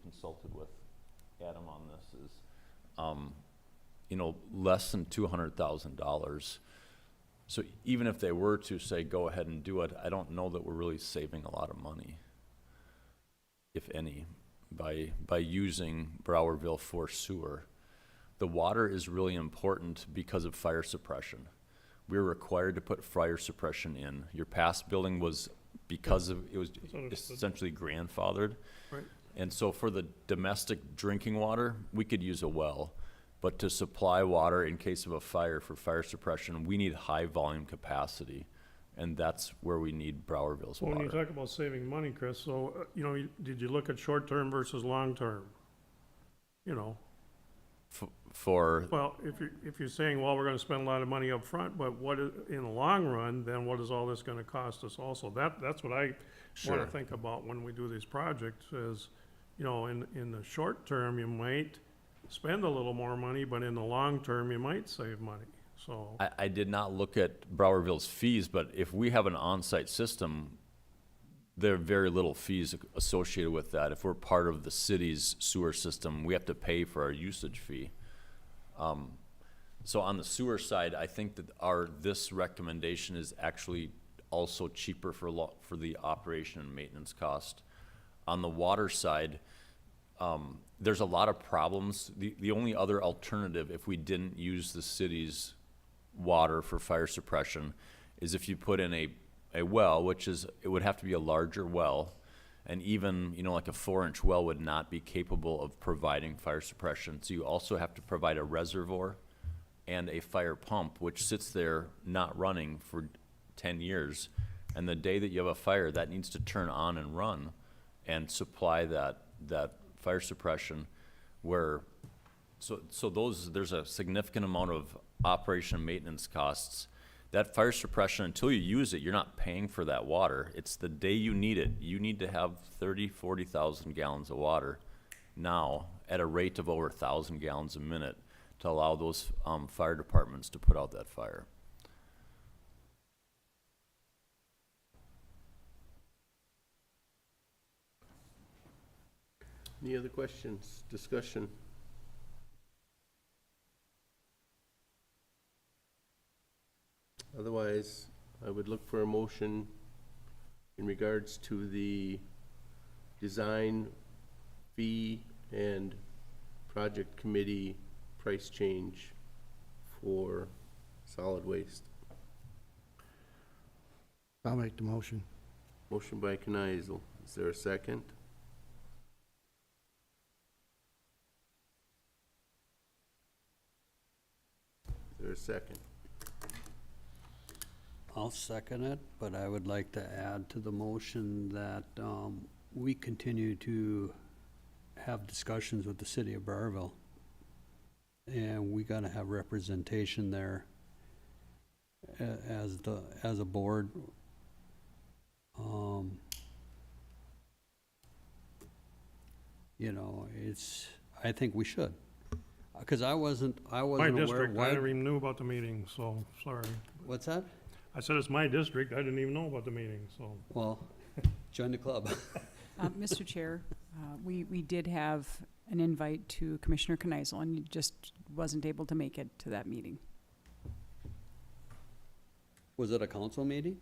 consulted with Adam on this, is, you know, less than $200,000. So even if they were to say, go ahead and do it, I don't know that we're really saving a lot of money, if any, by using Browerville for sewer. The water is really important because of fire suppression. We're required to put fire suppression in. Your past building was, because of, it was essentially grandfathered. Right. And so for the domestic drinking water, we could use a well. But to supply water in case of a fire for fire suppression, we need high volume capacity. And that's where we need Browerville's Well, when you water. talk about saving money, Chris, so, you know, did you look at short-term versus long-term? You know, For, well, if you're saying, well, we're gonna spend a lot of money up front, but in the long run, then what is all this gonna cost us also? That's what I Sure. wanna think about when we do these projects, is, you know, in the short term, you might spend a little more money, but in the long term, you might save money, so. I did not look at Browerville's fees, but if we have an on-site system, there are very little fees associated with that. If we're part of the city's sewer system, we have to pay for our usage fee. So on the sewer side, I think that this recommendation is actually also cheaper for the operation and maintenance cost. On the water side, there's a lot of problems. The only other alternative, if we didn't use the city's water for fire suppression, is if you put in a well, which is, it would have to be a larger well, and even, you know, like a 4-inch well would not be capable of providing fire suppression. So you also have to provide a reservoir and a fire pump, which sits there not running for 10 years. And the day that you have a fire, that needs to turn on and run and supply that fire suppression, where, there's a significant amount of operation and maintenance costs. That fire suppression, until you use it, you're not paying for that water. It's the day you need it. You need to have 40,000 gallons of water now at a rate of over 1,000 gallons a minute to allow those fire departments to put out that fire. Any other questions, discussion? Otherwise, I would look for a motion in regards to the design fee and project committee price change for solid waste. I'll make the motion. Motion by Kneisel. Is there a second? Is there a second? I'll second it, but I would like to add to the motion that we continue to have discussions with the city of Barrville. And we gotta have representation there as a board. You know, I think we should. Cause I wasn't My aware district, I why. never even knew about the meeting, so, sorry. What's that? I said it's my district, I didn't even know about the meeting, so. Well, join the club. Mr. Chair, we did have an invite to Commissioner Kneisel, and he just wasn't able to make it to that meeting. Was it a council meeting?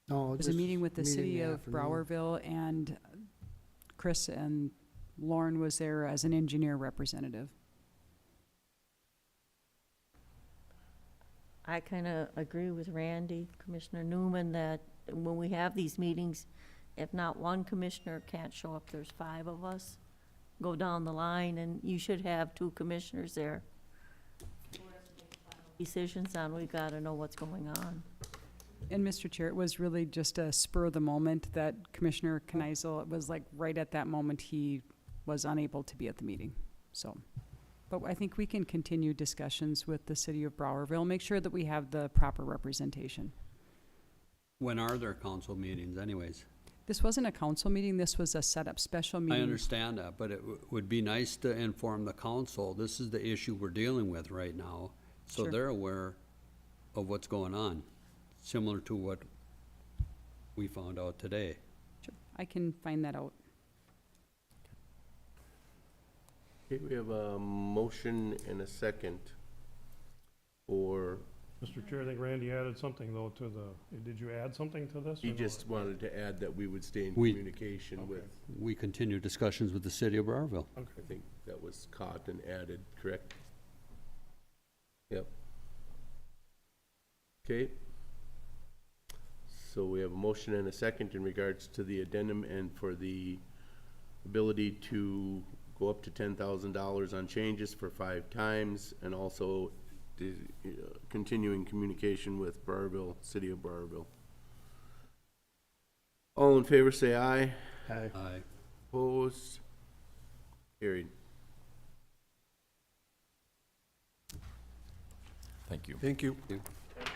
No, It was a just meeting with the meeting in city of afternoon. Browerville, and Chris and Lauren was there as an engineer representative. I kind of agree with Randy, Commissioner Newman, that when we have these meetings, if not one commissioner can't show up, there's 5 of us. Go down the line, and you should have 2 commissioners there. Decisions on, we gotta know what's going on. And Mr. Chair, it was really just a spur of the moment that Commissioner Kneisel, it was like right at that moment he was unable to be at the meeting, so. But I think we can continue discussions with the city of Browerville, make sure that we have the proper representation. When are there council meetings anyways? This wasn't a council meeting, this was a set-up special meeting. I understand that, but it would be nice to inform the council, this is the issue we're dealing with right now, so Sure. they're aware of what's going on, similar to what we found out today. Sure, I can find that out. Okay, we have a motion and a second for, Mr. Chair, I think Randy added something though to the, did you add something to this? or he no? just wanted to add that we would stay in We- communication with, We continue discussions with the city of Barrville. I think that was caught and added, correct? Yep. Okay. So we have a motion and a second in regards to the addendum and for the ability to go up to $10,000 on changes for 5 times, and also the continuing communication with Barrville, city of Barrville. All in favor, say aye. Aye. Aye. Opposed? Carried. Thank you. Thank you.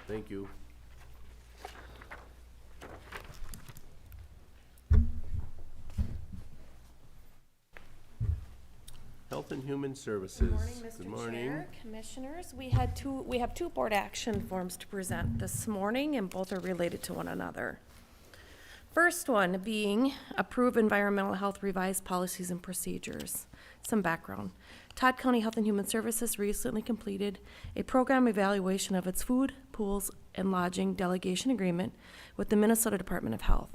Thank you. Health and Human Services. Good morning, Good Mr. morning. Chair, Commissioners. We have 2 board action forms to present this morning, and both are related to one another. First one being approve environmental health revised policies and procedures. Some background. Todd County Health and Human Services recently completed a program evaluation of its food, pools, and lodging delegation agreement with the Minnesota Department of Health.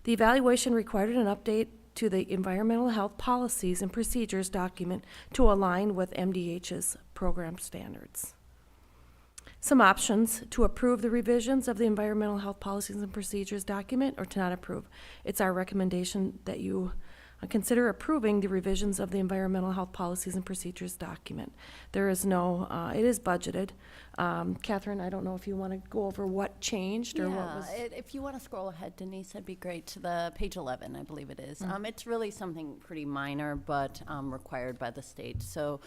The evaluation required an update to the environmental health policies and procedures document to align with MDH's program standards. Some options: to approve the revisions of the environmental health policies and procedures document or to not approve. It's our recommendation that you consider approving the revisions of the environmental health policies and procedures document. There is no, it is budgeted. Catherine, I don't know if you want to go over what changed or what was. If you want to scroll ahead, Denise, that'd be great, to the page 11, I believe it is. It's really something pretty minor, but required by the state. So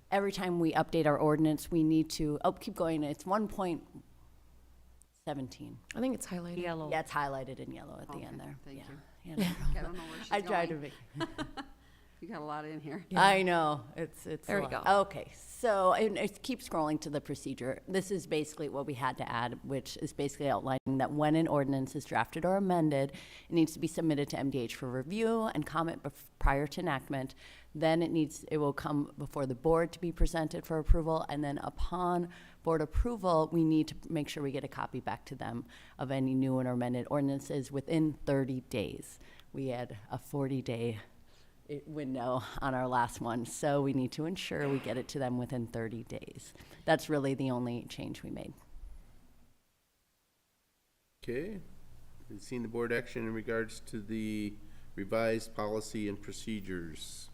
every time we update our ordinance, we need to, keep going, it's 1.17. I think it's highlighted. Yellow. Yeah, it's highlighted in yellow at the end there. Thank Yeah, you. you know. I don't know where she's I tried to going. make. You got a lot in here. I know, it's There a we lot. go. Okay, so, and keep scrolling to the procedure. This is basically what we had to add, which is basically outlining that when an ordinance is drafted or amended, it needs to be submitted to MDH for review and comment prior to enactment. Then it will come before the board to be presented for approval, and then upon board approval, we need to make sure we get a copy back to them of any new and amended ordinances within 30 days. We had a 40-day window on our last one, so we need to ensure we get it to them within 30 days. That's really the only change we made. Okay. We've seen the board action in regards to the revised policy and procedures.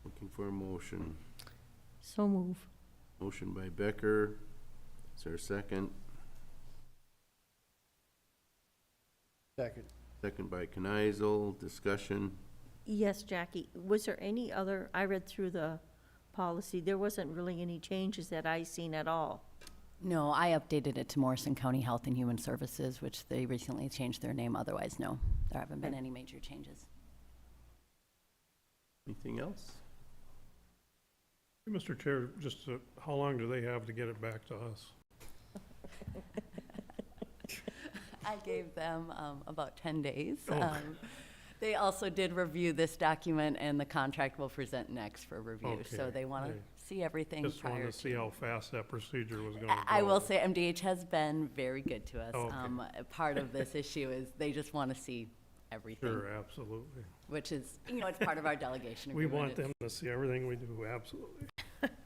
Looking for a motion. So move. Motion by Becker. Is there a second? Second. Second by Kneisel. Discussion. Yes, Jackie, was there any other, I read through the policy, there wasn't really any changes that I seen at all. No, I updated it to Morrison County Health and Human Services, which they recently changed their name. Otherwise, no, there haven't been any major changes. Anything else? Mr. Chair, just, how long do they have to get it back to us? I gave them about 10 days. Oh. They also did review this document, and the contract will present next for review. So Okay, they want to okay. see everything Just wanted prior to see how fast that procedure was gonna go. I will say MDH has been very good to us. Okay. Part of this issue is they just want to see everything, Sure, absolutely. which is, it's part of our delegation We agreement. want them to see everything we do, absolutely.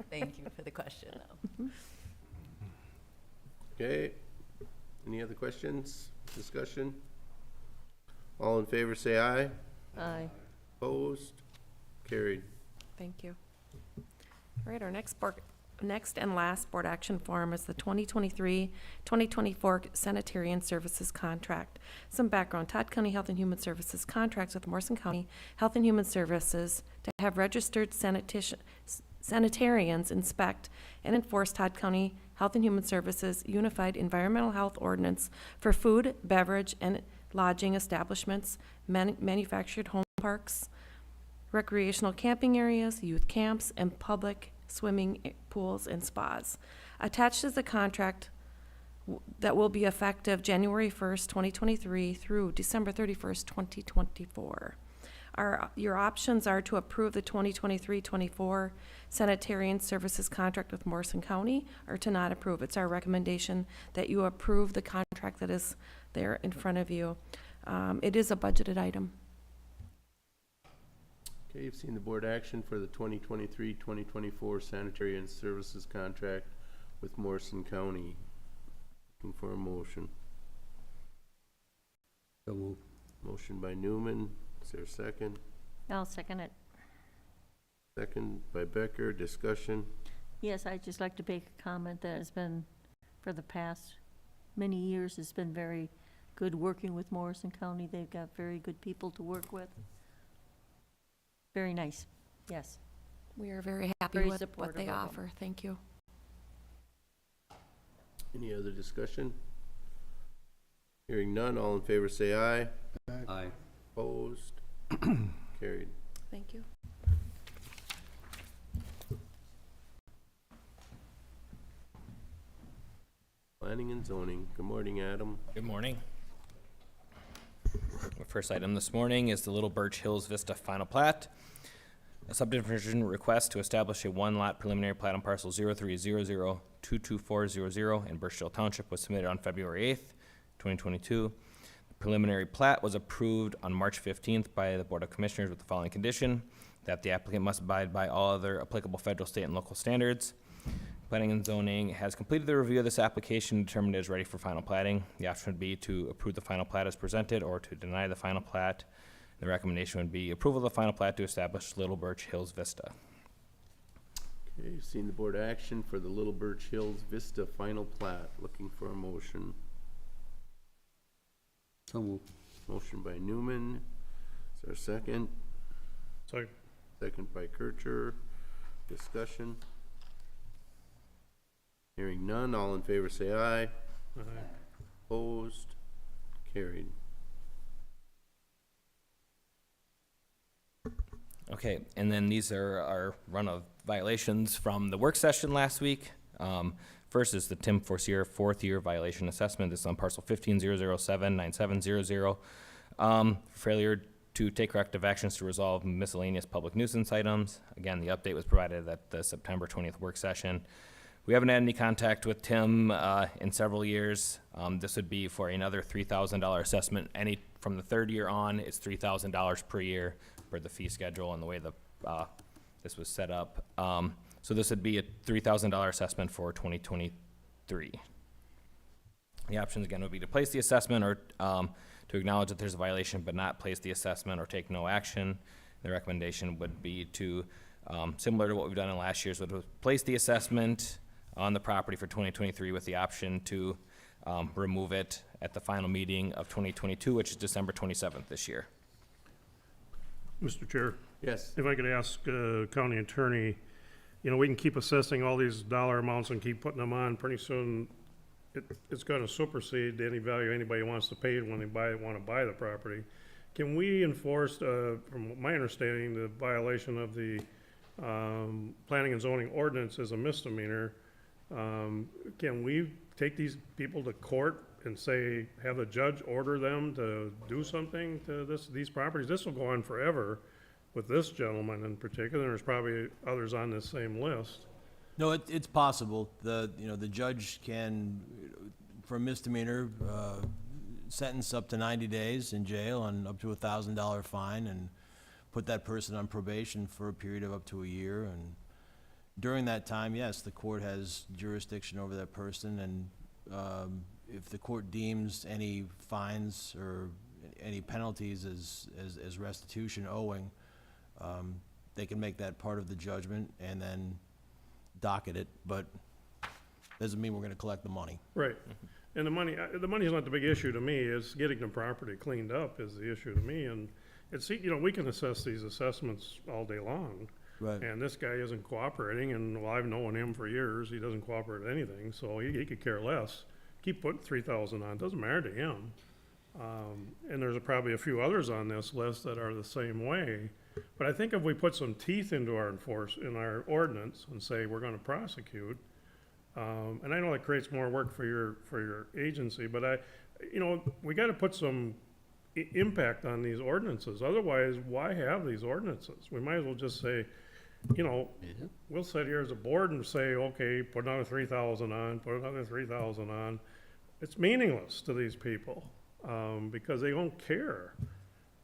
Thank you for the question, though. Okay. Any other questions? Discussion? All in favor, say aye. Aye. Opposed? Carried. Thank you. All right, our next and last board action form is the 2023-2024 Sanitarian Services Contract. Some background: Todd County Health and Human Services contracts with Morrison County Health and Human Services to have registered sanitarians inspect and enforce Todd County Health and Human Services Unified Environmental Health Ordinance for food, beverage, and lodging establishments, manufactured home parks, recreational camping areas, youth camps, and public swimming pools and spas. Attached is the contract that will be effective January 1st, 2023 through December 31st, 2024. Your options are to approve the 2023-24 Sanitarian Services Contract with Morrison County or to not approve. It's our recommendation that you approve the contract that is there in front of you. It is a budgeted item. Okay, you've seen the board action for the 2023-2024 sanitary and services contract with Morrison County. Looking for a motion. So move. Motion by Newman. Is there a second? I'll second it. Second by Becker. Discussion. Yes, I'd just like to make a comment that has been, for the past many years, it's been very good working with Morrison County. They've got very good people to work with. Very nice, yes. We are very happy Very with what supportive they of them. offer. Thank you. Any other discussion? Hearing none, all in favor say aye. Aye. Opposed? Carried. Thank you. Planning and zoning. Good morning, Adam. Good morning. First item this morning is the Little Birch Hills Vista final plat. A subdivision request to establish a one-lot preliminary plat on parcel 0300-22400 in Birchdale Township was submitted on February 8th, 2022. The preliminary plat was approved on March 15th by the Board of Commissioners with the following condition: that the applicant must abide by all other applicable federal, state, and local standards. Planning and Zoning has completed the review of this application and determined it is ready for final platting. The option would be to approve the final plat as presented or to deny the final plat. The recommendation would be approval of the final plat to establish Little Birch Hills Vista. Okay, seen the board action for the Little Birch Hills Vista final plat. Looking for a motion. So moved. Motion by Newman. Is there a second? Second. Second by Kircher. Discussion. Hearing none, all in favor say aye. Aye. Opposed? Carried. Okay, and then these are our run of violations from the work session last week. First is the Tim Forcier fourth year violation assessment. This is on parcel 150079700. Failure to take corrective actions to resolve miscellaneous public nuisance items. Again, the update was provided at the September 20th work session. We haven't had any contact with Tim in several years. This would be for another $3,000 assessment. From the third year on, it's $3,000 per year for the fee schedule and the way this was set up. So this would be a $3,000 assessment for 2023. The options again would be to place the assessment or to acknowledge that there's a violation but not place the assessment or take no action. The recommendation would be to, similar to what we've done in last year's, would place the assessment on the property for 2023 with the option to remove it at the final meeting of 2022, which is December 27th this year. Mr. Chair, Yes. if I could ask county attorney, you know, we can keep assessing all these dollar amounts and keep putting them on. Pretty soon, it's gonna supersede any value anybody wants to pay when they wanna buy the property. Can we enforce, from my understanding, the violation of the planning and zoning ordinance is a misdemeanor? Can we take these people to court and say, have the judge order them to do something to these properties? This will go on forever with this gentleman in particular. There's probably others on this same list. No, it's possible. The judge can, for a misdemeanor, sentence up to 90 days in jail and up to $1,000 fine, and put that person on probation for a period of up to a year. And during that time, yes, the court has jurisdiction over that person, and if the court deems any fines or any penalties as restitution owing, they can make that part of the judgment and then docket it, but doesn't mean we're gonna collect the money. Right. And the money is not the big issue to me. It's getting the property cleaned up is the issue to me. And it's, we can assess these assessments all day long. Right. And this guy isn't cooperating, and well, I've known him for years. He doesn't cooperate with anything, so he could care less. Keep putting 3,000 on, doesn't matter to him. And there's probably a few others on this list that are the same way. But I think if we put some teeth into our our ordinance and say we're gonna prosecute, and I know that creates more work for your agency, but we gotta put some impact on these ordinances. Otherwise, why have these ordinances? We might as well just say, we'll sit here as a board and say, okay, put another 3,000 on, put another 3,000 on. It's meaningless to these people, because they don't care.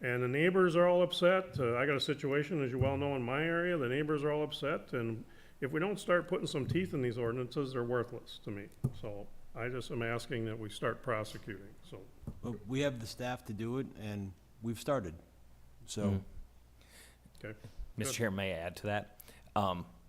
And the neighbors are all upset. I got a situation, as you well know, in my area, the neighbors are all upset, and if we don't start putting some teeth in these ordinances, they're worthless to me. So I just am asking that we start prosecuting, so. Well, we have the staff to do it, and we've started, so. Okay. Mr. Chair, may I add to that?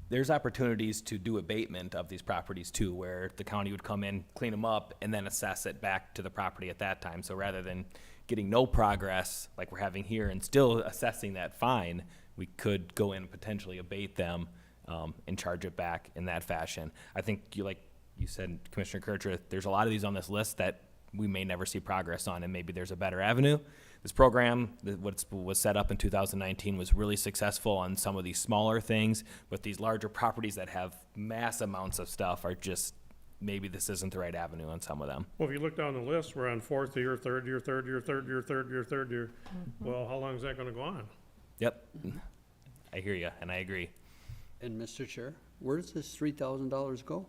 There's opportunities to do abatement of these properties too, where the county would come in, clean them up, and then assess it back to the property at that time. So rather than getting no progress like we're having here and still assessing that fine, we could go in and potentially abate them and charge it back in that fashion. I think like you said, Commissioner Kircher, there's a lot of these on this list that we may never see progress on, and maybe there's a better avenue. This program, what was set up in 2019, was really successful on some of these smaller things, but these larger properties that have mass amounts of stuff are just maybe this isn't the right avenue on some of them. Well, if you look down the list, we're on fourth year, third year, third year, third year, third year, third year. Well, how long is that gonna go on? Yep, I hear you, and I agree. And Mr. Chair, where does this $3,000 go?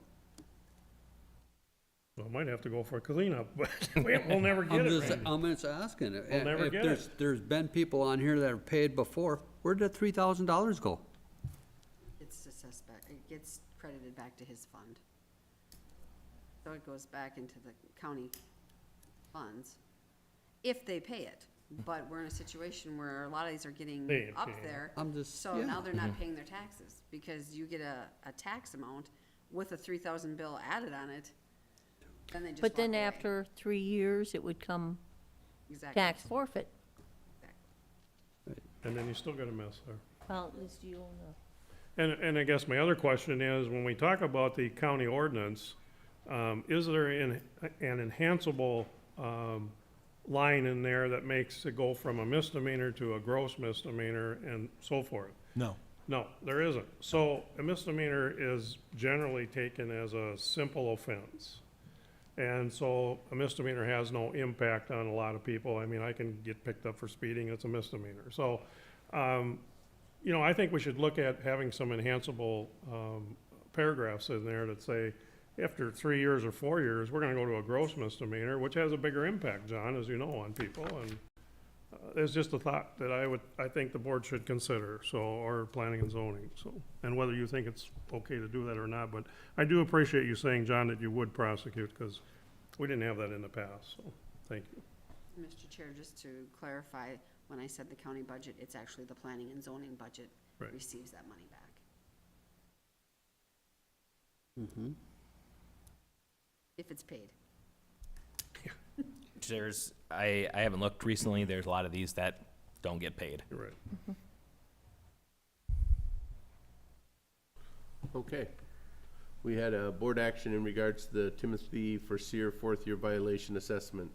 Well, might have to go for a cleanup, but we'll never get it, Randy. I'm just asking. We'll never If get there's- it. There's been people on here that have paid before, where did that $3,000 go? It's assessed back, it gets credited back to his fund. So it goes back into the county funds, if they pay it. But we're in a situation where a lot of these are getting They ain't up paying it. there. I'm just, So now yeah. they're not paying their taxes, because you get a tax amount with a 3,000 bill added on it, then they just But then walk away. after 3 years, it would come Exactly. tax forfeit. And then you still got a mess there. Well, at least you own the. And I guess my other question is, when we talk about the county ordinance, is there an enhanceable, line in there that makes it go from a misdemeanor to a gross misdemeanor and so forth? No. No, there isn't. So a misdemeanor is generally taken as a simple offense. And so a misdemeanor has no impact on a lot of people. I mean, I can get picked up for speeding, it's a misdemeanor. So, you know, I think we should look at having some enhanceable, paragraphs in there that say, after 3 years or 4 years, we're gonna go to a gross misdemeanor, which has a bigger impact, John, as you know, on people. And it's just a thought that I think the board should consider, so, or planning and zoning, so. And whether you think it's okay to do that or not, but I do appreciate you saying, John, that you would prosecute, because we didn't have that in the past, so, thank you. Mr. Chair, just to clarify, when I said the county budget, it's actually the planning and zoning budget Right. receives that money back. Mm-hmm. If it's paid. I haven't looked recently, there's a lot of these that don't get paid. You're right. Okay. We had a board action in regards to the Timothy Forseer fourth year violation assessment.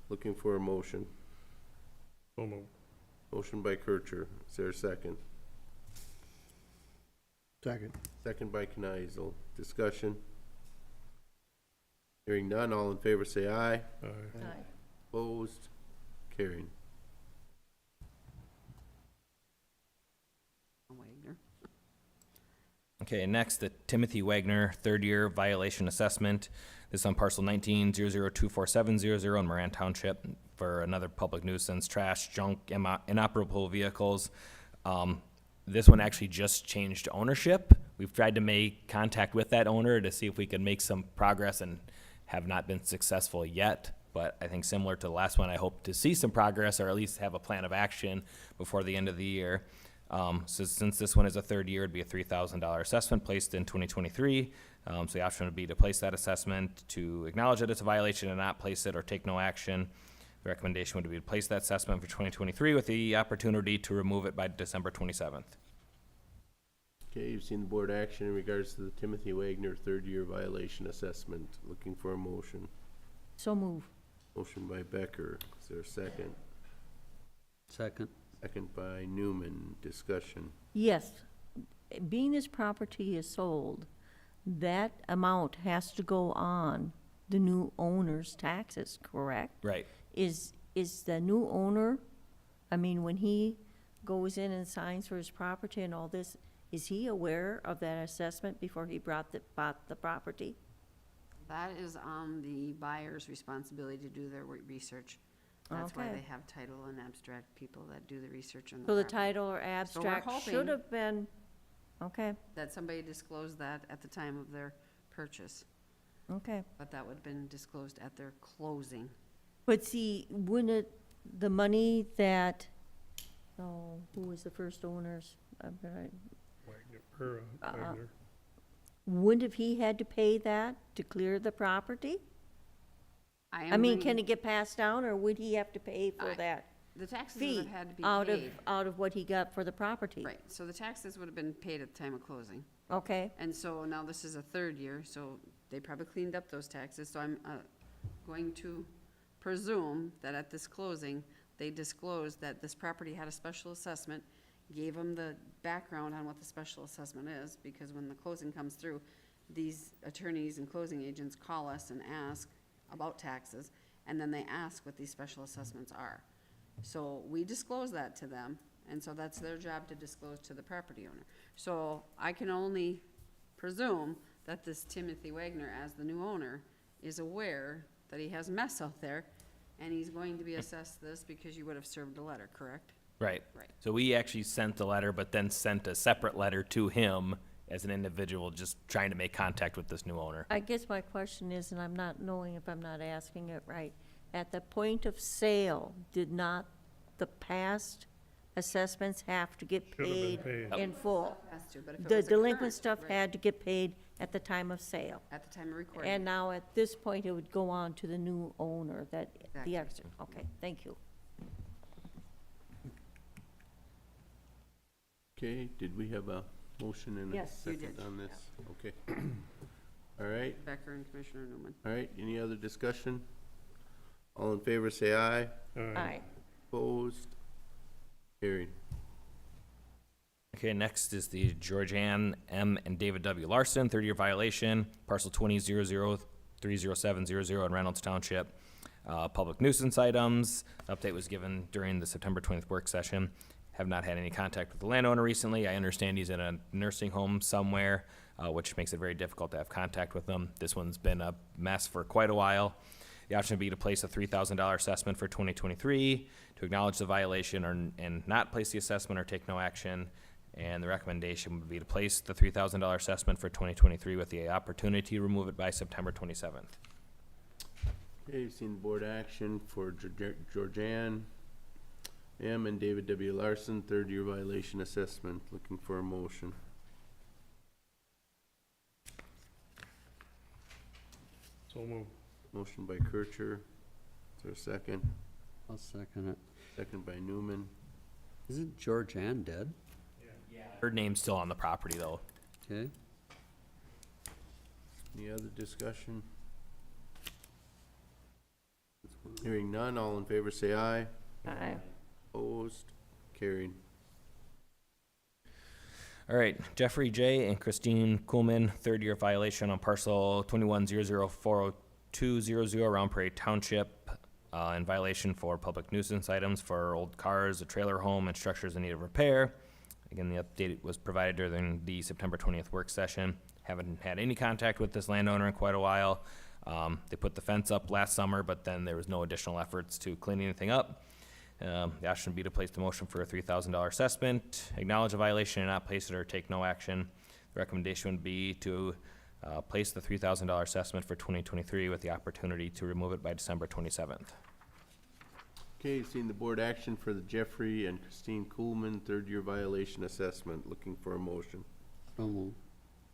Looking for a motion. So moved. Motion by Kircher. Is there a second? Second. Second by Kneisel. Discussion. Hearing none, all in favor say aye. Aye. Aye. Opposed? Carried. Wagner. Okay, next, the Timothy Wagner third-year violation assessment. This is on parcel 19-002470 in Moran Township for another public nuisance, trash, junk, inoperable vehicles. This one actually just changed ownership. We've tried to make contact with that owner to see if we could make some progress and have not been successful yet. But I think similar to the last one, I hope to see some progress or at least have a plan of action before the end of the year. So since this one is a third year, it'd be a $3,000 assessment placed in 2023. So the option would be to place that assessment, to acknowledge that it's a violation and not place it or take no action. The recommendation would be to place that assessment for 2023 with the opportunity to remove it by December 27th. Okay, you've seen the board action in regards to the Timothy Wagner third year violation assessment. Looking for a motion. So move. Motion by Becker. Is there a second? Second. Second by Newman. Discussion. Yes, being this property is sold, that amount has to go on the new owner's taxes, correct? Right. Is the new owner, I mean, when he goes in and signs for his property and all this, is he aware of that assessment before he bought the property? That is on the buyer's responsibility to do their research. That's why Okay. they have title and abstract people that do the research on the So the property. title or abstract should hoping- have been, okay, That somebody disclosed that at the time of their purchase, okay. but that would have been disclosed at their closing. But see, wouldn't it, the money that, oh, who was the first owners? Wagner. Wouldn't have he had to pay that to clear the property? I mean, can it get passed down, or would he have to pay for that The taxes would fee have had to be out paid. of what he got for the property? Right, so the taxes would have been paid at the time of closing. Okay, And so now this is a third year, so they probably cleaned up those taxes, so I'm going to presume that at this closing, they disclosed that this property had a special assessment, gave them the background on what the special assessment is, because when the closing comes through, these attorneys and closing agents call us and ask about taxes, and then they ask what these special assessments are. So we disclose that to them, and so that's their job to disclose to the property owner. So I can only presume that this Timothy Wagner, as the new owner, is aware that he has mess out there, and he's going to be assessed this because you would have served a letter, correct? Right. Right. So we actually sent the letter, but then sent a separate letter to him as an individual, just trying to make contact with this new owner. I guess my question is, and I'm not knowing if I'm not asking it right, at the point of sale, did not the past assessments have to get Should have been paid paid. in full? Has to, but if it The was a delinquent current, stuff right, had to get paid at the time of sale. at the time of recording. And now at this point, it would go on to the new owner, that, Exactly. the extra, okay, thank you. Okay, did we have a motion and a Yes, you second did, on this? Okay. All right, Becker and Commissioner Newman. all right, any other discussion? All in favor, say aye. Aye. Opposed? Carried. Okay, next is the Georgianne M. and David W. Larson, 30-year violation, parcel 2000300700 in Reynolds Township. Public nuisance items. Update was given during the September 20th work session. Have not had any contact with the landowner recently. I understand he's in a nursing home somewhere, which makes it very difficult to have contact with him. This one's been a mess for quite a while. The option would be to place a $3,000 assessment for 2023, to acknowledge the violation and not place the assessment or take no action. And the recommendation would be to place the $3,000 assessment for 2023 with the opportunity to remove it by September 27th. Okay, you've seen the board action for Georgianne M. and David W. Larson, third-year violation assessment. Looking for a motion. So move. Motion by Kircher. Is there a second? I'll second it. Second by Newman. Isn't Georgianne dead? Her name's still on the property, though. Okay. Any other discussion? Hearing none, all in favor say aye. Aye. Opposed? Carried. All right, Jeffrey J. and Christine Kuhlman, third-year violation on parcel 2100400200 Round Prairie Township, in violation for public nuisance items for old cars, a trailer home, and structures in need of repair. Again, the update was provided during the September 20th work session. Haven't had any contact with this landowner in quite a while. They put the fence up last summer, but then there was no additional efforts to clean anything up. The option would be to place the motion for a $3,000 assessment, acknowledge a violation and not place it or take no action. The recommendation would be to place the $3,000 assessment for 2023 with the opportunity to remove it by December 27th. Okay, you've seen the board action for the Jeffrey and Christine Kuhlman, third-year violation assessment. Looking for a motion. So move.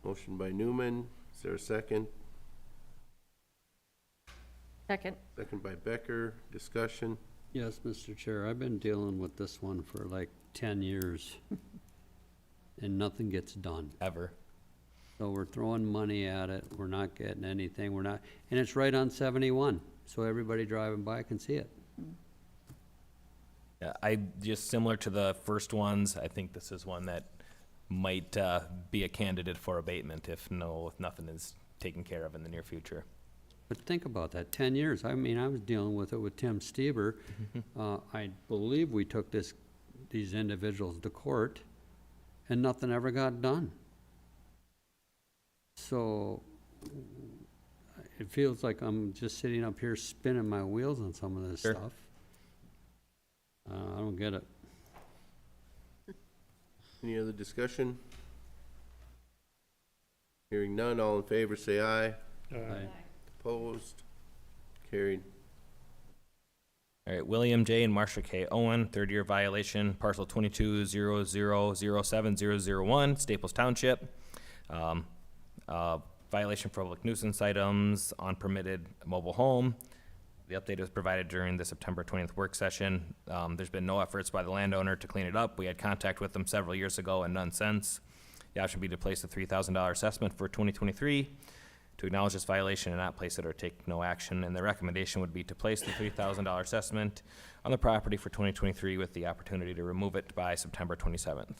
Motion by Newman. Is there a second? Second. Second by Becker. Discussion. Yes, Mr. Chair, I've been dealing with this one for like 10 years, and nothing gets done. Ever. So we're throwing money at it, we're not getting anything, we're not, and it's right on 71, so everybody driving by can see it. Yeah, I just similar to the first ones, I think this is one that might be a candidate for abatement if nothing is taken care of in the near future. But think about that, 10 years, I mean, I was dealing with it with Tim Stieber. I believe we took these individuals to court, and nothing ever got done. So, it feels like I'm just sitting up here spinning my wheels on some of this Sure. stuff. I don't get it. Any other discussion? Hearing none, all in favor say aye. Aye. Opposed? Carried. All right, William J. and Marsha K. Owen, third-year violation, parcel 2200070001, Staples Township. Violation for public nuisance items on permitted mobile home. The update was provided during the September 20th work session. There's been no efforts by the landowner to clean it up. We had contact with them several years ago and none since. The option would be to place a $3,000 assessment for 2023, to acknowledge this violation and not place it or take no action. And the recommendation would be to place the $3,000 assessment on the property for 2023 with the opportunity to remove it by September 27th.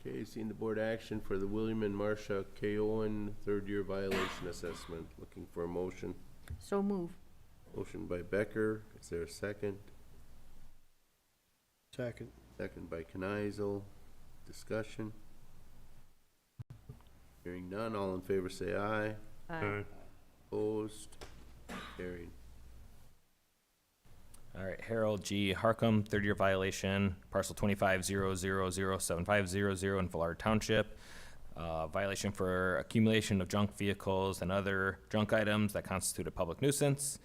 Okay, seen the board action for the William and Marcia K. Owen third-year violation assessment. Looking for a motion. So move. Motion by Becker. Is there a second? Second. Second by Kneisel. Discussion. Hearing none, all in favor say aye. Aye. Opposed? Carried. All right, Harold G. Harcum, third-year violation, parcel 25007500 in Fuller Township. Violation for accumulation of junk vehicles and other junk items that constitute a public nuisance.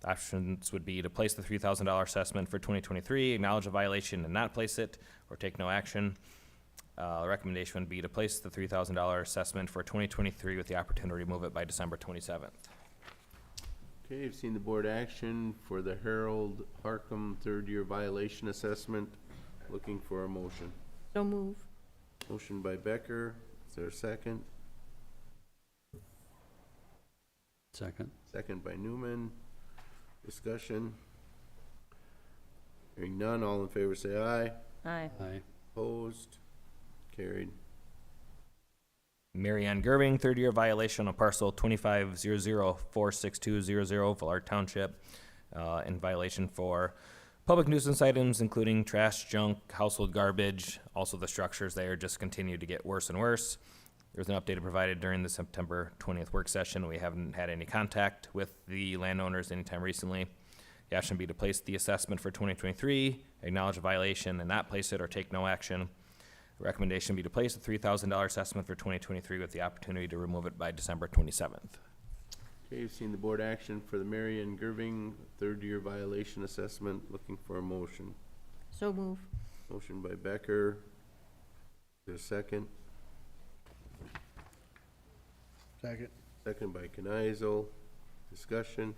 Options would be to place the $3,000 assessment for 2023, acknowledge a violation and not place it, or take no action. The recommendation would be to place the $3,000 assessment for 2023 with the opportunity to remove it by December 27th. Okay, you've seen the board action for the Harold Harcum third-year violation assessment. Looking for a motion. So move. Motion by Becker. Is there a second? Second. Second by Newman. Discussion. Hearing none, all in favor say aye. Aye. Aye. Opposed? Carried. Marianne Gerving, third-year violation on parcel 2500462000, Fuller Township, in violation for public nuisance items, including trash, junk, household garbage. Also, the structures there just continue to get worse and worse. There was an update provided during the September 20th work session. We haven't had any contact with the landowners anytime recently. The action would be to place the assessment for 2023, acknowledge a violation and not place it or take no action. The recommendation would be to place a $3,000 assessment for 2023 with the opportunity to remove it by December 27th. Okay, you've seen the board action for the Marion Gerving third-year violation assessment. Looking for a motion. So move. Motion by Becker. Is there a second? Second. Second by Kneisel. Discussion.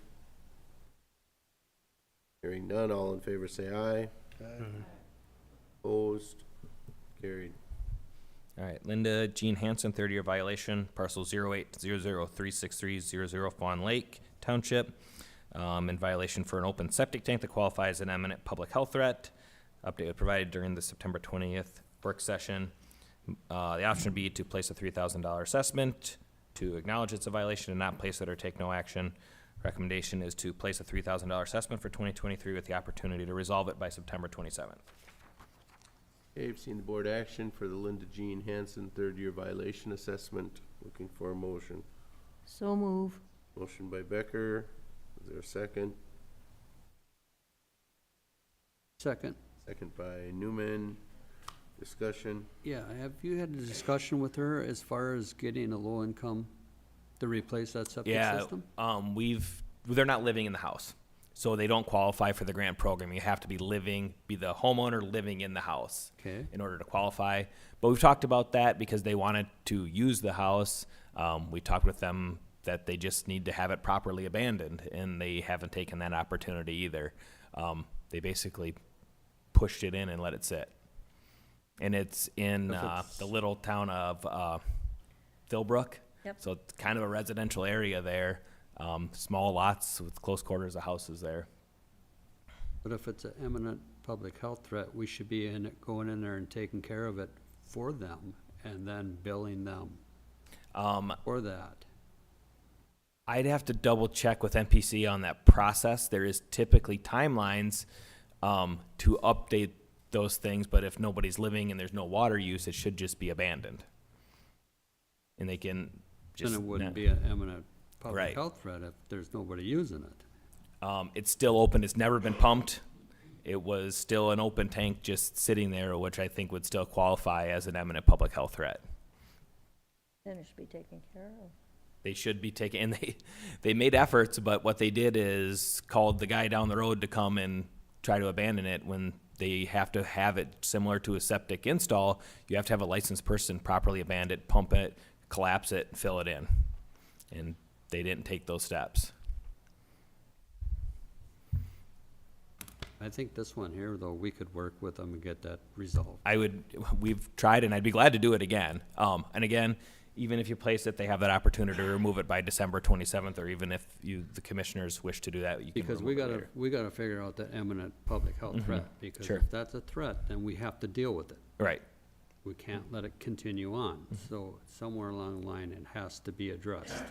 Hearing none, all in favor say aye. Opposed? Carried. All right, Linda Jean Hansen, third-year violation, parcel 080036300 Fawn Lake Township, in violation for an open septic tank that qualifies as an eminent public health threat. Update was provided during the September 20th work session. The option would be to place a $3,000 assessment, to acknowledge it's a violation and not place it or take no action. Recommendation is to place a $3,000 assessment for 2023 with the opportunity to resolve it by September 27th. Okay, you've seen the board action for the Linda Jean Hansen third-year violation assessment. Looking for a motion. So move. Motion by Becker. Is there a second? Second. Second by Newman. Discussion. Yeah, have you had a discussion with her as far as getting a low income to replace that septic system? They're not living in the house, so they don't qualify for the grant program. You have to be the homeowner living in the house in order to qualify. But we've talked about that because they wanted to use the house. We talked with them that they just need to have it properly abandoned, and they haven't taken that opportunity either. They basically pushed it in and let it sit. And it's in the little town of Philbrook. Yep. So it's kind of a residential area there. Small lots with close quarters of houses there. But if it's an eminent public health threat, we should be going in there and taking care of it for them and then billing them for that. I'd have to double check with NPC on that process. There is typically timelines to update those things, but if nobody's living and there's no water use, it should just be abandoned. And they can just... Then it wouldn't be an eminent public Right. health threat if there's nobody using it. It's still open. It's never been pumped. It was still an open tank just sitting there, which I think would still qualify as an eminent public health threat. Then it should be taken care of. They should be taken, and they made efforts, but what they did is called the guy down the road to come and try to abandon it. When they have to have it similar to a septic install, you have to have a licensed person properly abandon it, pump it, collapse it, and fill it in. And they didn't take those steps. I think this one here, though, we could work with them and get that resolved. We've tried, and I'd be glad to do it again. And again, even if you place it, they have that opportunity to remove it by December 27th, or even if the commissioners wish to do that, you can Because remove it later. we gotta figure out that eminent public health threat, because Sure. if that's a threat, then we have to deal with it. Right. We can't let it continue on. So somewhere along the line, it has to be addressed.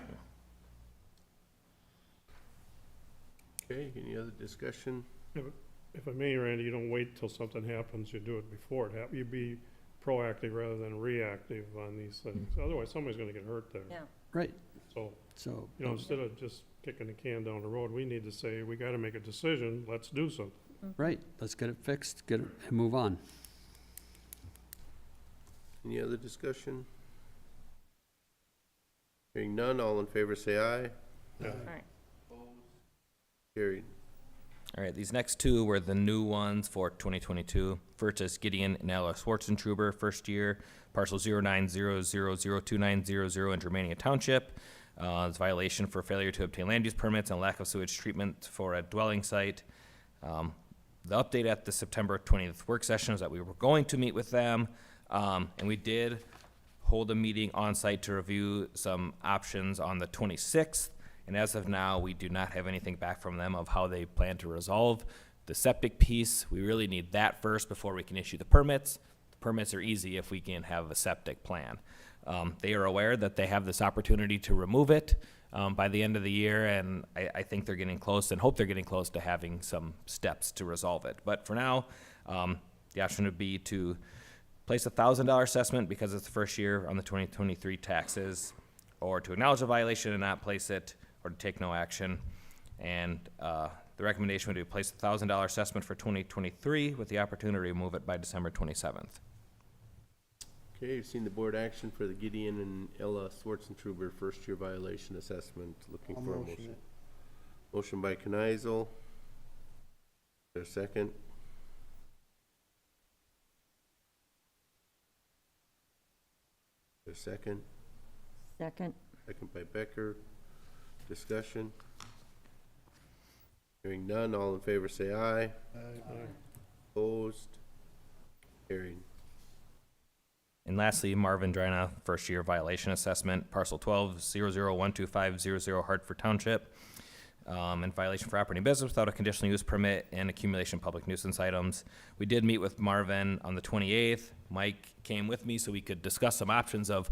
Okay, any other discussion? If I may, Randy, you don't wait till something happens, you do it before it happens. You be proactive rather than reactive on these things. Otherwise, somebody's gonna get hurt there. Yeah. Right. So, So, you know, instead of just kicking the can down the road, we need to say, we gotta make a decision, let's do something. right, let's get it fixed, get it, and move on. Any other discussion? Hearing none, all in favor say aye. Yeah. All right. Carried. All right, these next two were the new ones for 2022. First is Gideon and Ella Schwartzentruber, first year, parcel 0900029000 in Germania Township. It's violation for failure to obtain land use permits and lack of sewage treatment for a dwelling site. The update at the September 20th work session is that we were going to meet with them, and we did hold a meeting on site to review some options on the 26th. And as of now, we do not have anything back from them of how they plan to resolve the septic piece. We really need that first before we can issue the permits. The permits are easy if we can have a septic plan. They are aware that they have this opportunity to remove it by the end of the year, and I think they're getting close and hope they're getting close to having some steps to resolve it. But for now, the option would be to place a $1,000 assessment because it's the first year on the 2023 taxes, or to acknowledge the violation and not place it, or to take no action. And the recommendation would be to place a $1,000 assessment for 2023 with the opportunity to remove it by December 27th. Okay, you've seen the board action for the Gideon and Ella Schwartzentruber first year violation assessment. Looking I'll for a motion motion. it. Motion by Kneisel. Is there a second? Is there a second? Second. Second by Becker. Discussion. Hearing none, all in favor say aye. Opposed? Carried. And lastly, Marvin Drina, first year violation assessment, parcel 1200125000 Hartford Township. In violation for operating business without a conditional use permit and accumulation of public nuisance items. We did meet with Marvin on the 28th. Mike came with me so we could discuss some options of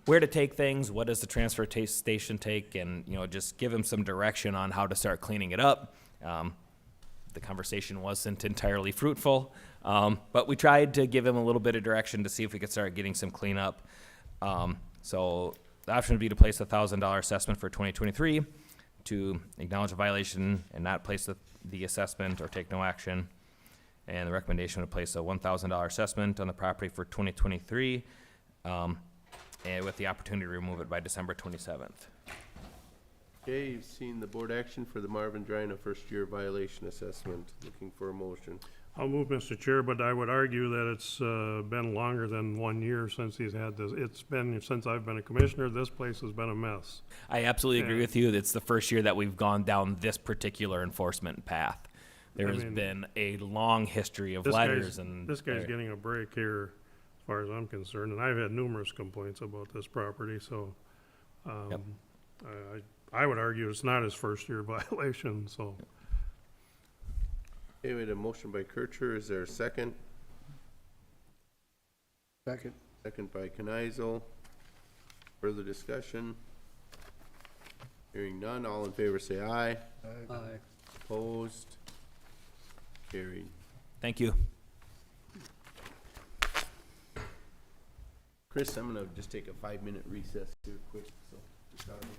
where to take things, what does the transfer station take, and, you know, just give him some direction on how to start cleaning it up. The conversation wasn't entirely fruitful, but we tried to give him a little bit of direction to see if we could start getting some cleanup. So the option would be to place a $1,000 assessment for 2023, to acknowledge a violation and not place the assessment or take no action. And the recommendation would place a $1,000 assessment on the property for 2023, and with the opportunity to remove it by December 27th. Okay, you've seen the board action for the Marvin Drina first year violation assessment. Looking for a motion. I'll move, Mr. Chair, but I would argue that it's been longer than 1 year since he's had this. It's been, since I've been a commissioner, this place has been a mess. I absolutely agree Yeah. with you. It's the first year that we've gone down this particular enforcement path. There has been a long history of letters and. This guy's getting a break here, as far as I'm concerned, and I've had numerous complaints about this property, so, Yep. I would argue it's not his first year violation, so. Okay, we had a motion by Kircher. Is there a second? Second. Second by Kneisel. Further discussion? Hearing none, all in favor say aye. Aye. Opposed? Carried. Thank you. Chris, I'm gonna just take a 5-minute recess here quick, so. just out of it.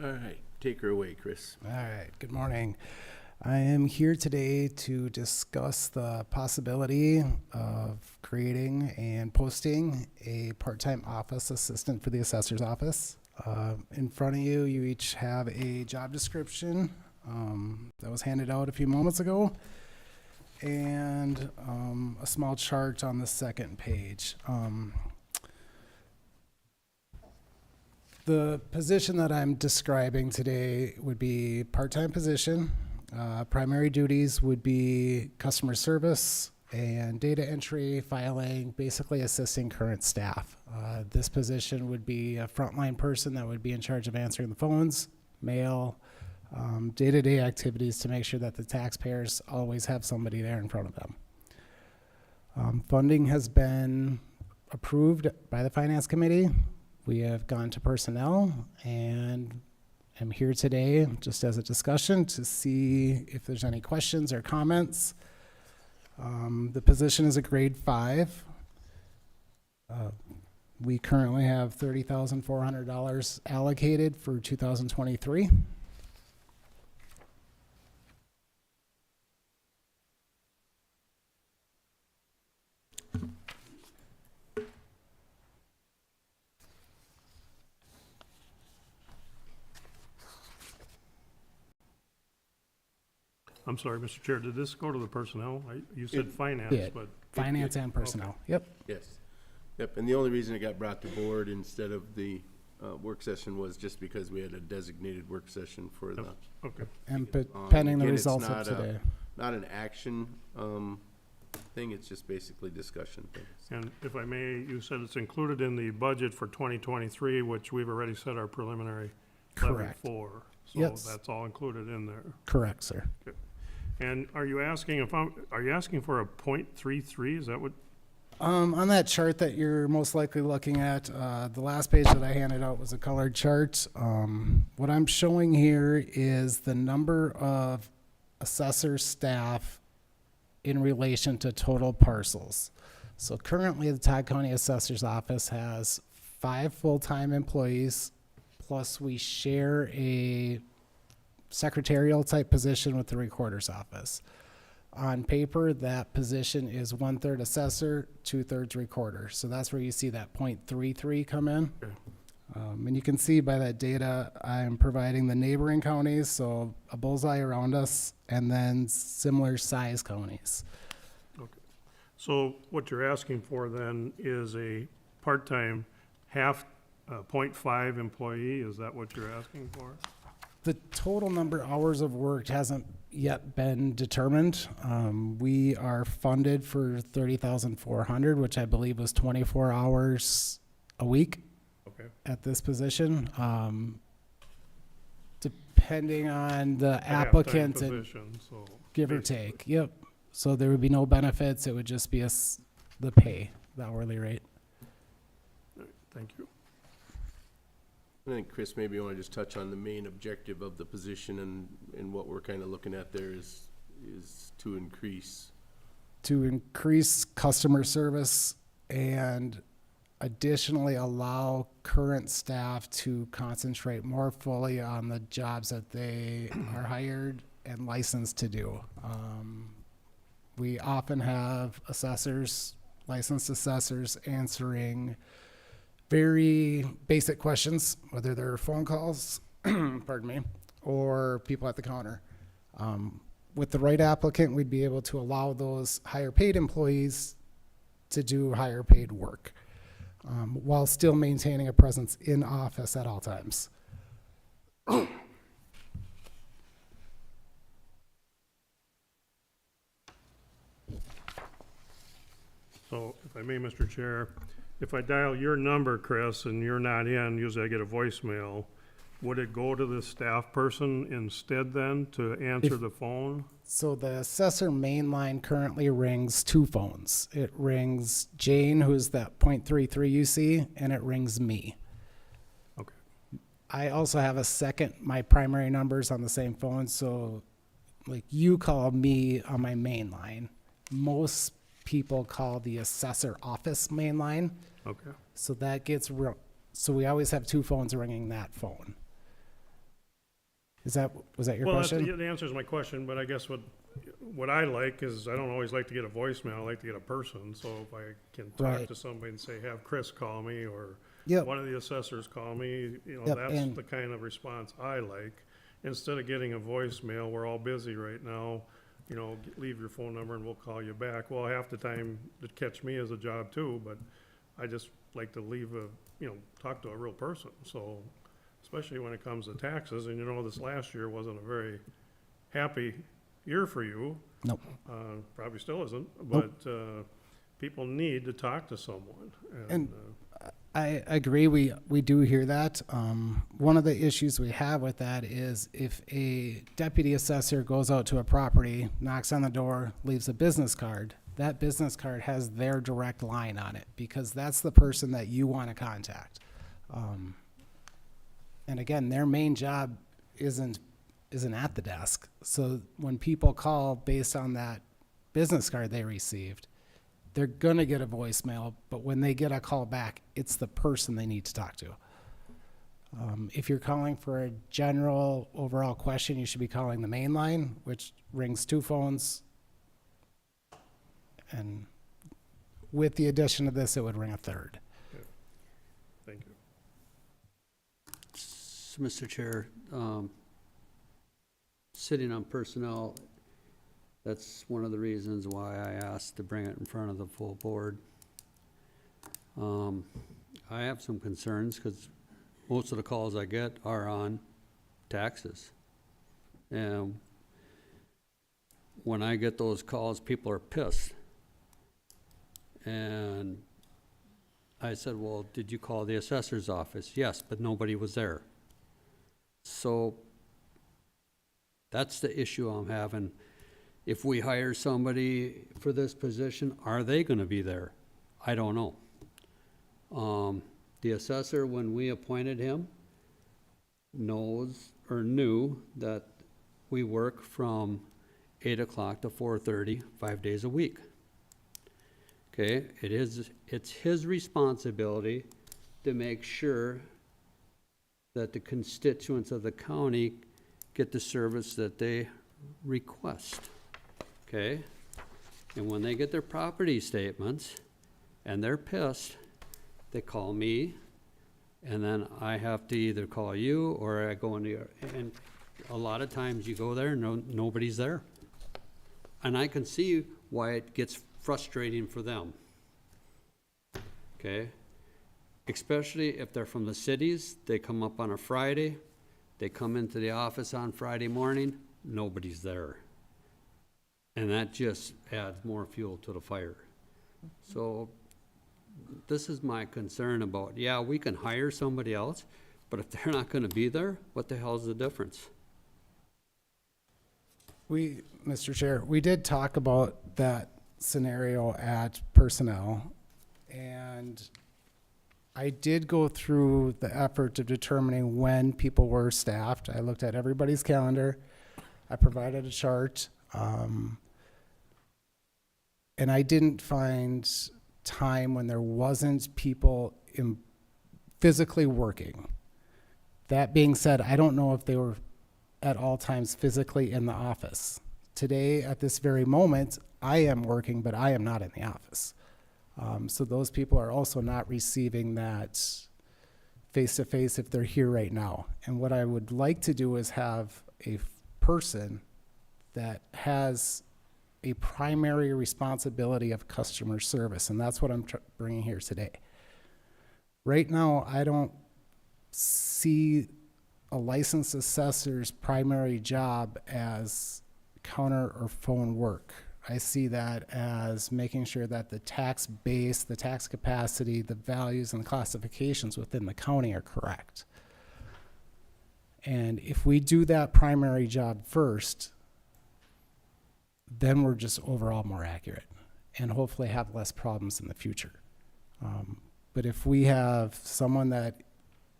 All right, take her away, Chris. All right, good morning. I am here today to discuss the possibility of creating and posting a part-time office assistant for the assessor's office. In front of you, you each have a job description that was handed out a few moments ago, and a small chart on the second page. The position that I'm describing today would be part-time position. Primary duties would be customer service and data entry, filing, basically assisting current staff. This position would be a frontline person that would be in charge of answering the phones, mail, day-to-day activities to make sure that the taxpayers always have somebody there in front of them. Funding has been approved by the Finance Committee. We have gone to personnel, and I'm here today just as a discussion to see if there's any questions or comments. The position is a grade 5. We currently have $30,400 allocated for 2023. I'm sorry, Mr. Chair, did this go to the personnel? You said finance, Yeah, but. finance and personnel. Yep. Yes. Yep, and the only reason it got brought to board instead of the work session was just because we had a designated work session for the. Okay. And pending the Again, it's results of not today. Not an action thing, it's just basically discussion things. And if I may, you said it's included in the budget for 2023, which we've already set our preliminary levy Correct. for. Yes. So that's all included in there. Correct, sir. Okay. And are you asking for a .33? Is that what? On that chart that you're most likely looking at, the last page that I handed out was a colored chart. What I'm showing here is the number of assessor staff in relation to total parcels. So currently the Todd County Assessor's Office has 5 full-time employees, plus we share a secretarial type position with the recorder's office. On paper, that position is 1/3 assessor, 2/3 recorder. So that's where you see that .33 come in. Okay. And you can see by that data, I'm providing the neighboring counties, so a bullseye around us, and then similar size counties. Okay. So what you're asking for then is a part-time half, .5 employee? Is that what you're asking for? The total number of hours of work hasn't yet been determined. We are funded for $30,400, which I believe was 24 hours a week. Okay. At this position. Depending on the A half-time applicant, and position, so give or basically. take. Yep. So there would be no benefits. It would just be the pay, the hourly rate. All right, thank you. I think, Chris, maybe you want to just touch on the main objective of the position and what we're kind of looking at there is to increase. To increase customer service and additionally allow current staff to concentrate more fully on the jobs that they are hired and licensed to do. We often have assessors, licensed assessors, answering very basic questions, whether they're phone calls, pardon me, or people at the counter. With the right applicant, we'd be able to allow those higher paid employees to do higher paid work, while still maintaining a presence in office at all times. So if I may, Mr. Chair, if I dial your number, Chris, and you're not in, usually I get a voicemail, would it go to the staff person instead then to answer the phone? So the assessor main line currently rings 2 phones. It rings Jane, who's that .33 you see, and it rings me. Okay. I also have a second, my primary number's on the same phone, so like you call me on my main line. Most people call the assessor office main line. Okay. So that gets so we always have 2 phones ringing that phone. Was that your Well, question? the answer is my question, but I guess what I like is, I don't always like to get a voicemail, I like to get a person. So if I can talk Right. to somebody and say, have Chris call me, or Yep. one of the assessors call me, Yep, that's and- the kind of response I like. Instead of getting a voicemail, we're all busy right now, leave your phone number and we'll call you back. Well, half the time, to catch me is a job too, but I just like to talk to a real person. So, especially when it comes to taxes, and this last year wasn't a very happy year for you. Nope. Probably still isn't, but people need to talk to someone. And I agree, we do hear that. One of the issues we have with that is if a deputy assessor goes out to a property, knocks on the door, leaves a business card, that business card has their direct line on it, because that's the person that you want to contact. And again, their main job isn't at the desk. So when people call based on that business card they received, they're going to get a voicemail, but when they get a call back, it's the person they need to talk to. If you're calling for a general overall question, you should be calling the main line, which rings 2 phones. And with the addition of this, it would ring a 3rd. Thank you. So, Mr. Chair, sitting on personnel, that's one of the reasons why I asked to bring it in front of the full board. I have some concerns because most of the calls I get are on taxes. And when I get those calls, people are pissed. And I said, well, did you call the assessor's office? Yes, but nobody was there. So that's the issue I'm having. If we hire somebody for this position, are they gonna be there? I don't know. The assessor, when we appointed him, knew that we work from 8 o'clock to 4:30, 5 days a week. Okay, it's his responsibility to make sure that the constituents of the county get the service that they request. Okay? And when they get their property statements and they're pissed, they call me, and then I have to either call you or I go into and a lot of times you go there, nobody's there. And I can see why it gets frustrating for them. Okay? Especially if they're from the cities, they come up on a Friday, they come into the office on Friday morning, nobody's there. And that just adds more fuel to the fire. So this is my concern about, yeah, we can hire somebody else, but if they're not gonna be there, what the hell's the difference? Mr. Chair, we did talk about that scenario at personnel, and I did go through the effort of determining when people were staffed. I looked at everybody's calendar. I provided a chart. And I didn't find time when there wasn't people physically working. That being said, I don't know if they were at all times physically in the office. Today, at this very moment, I am working, but I am not in the office. So those people are also not receiving that face-to-face if they're here right now. And what I would like to do is have a person that has a primary responsibility of customer service, and that's what I'm bringing here today. Right now, I don't see a licensed assessor's primary job as counter or phone work. I see that as making sure that the tax base, the tax capacity, the values and the classifications within the county are correct. And if we do that primary job first, then we're just overall more accurate and hopefully have less problems in the future. But if we have someone that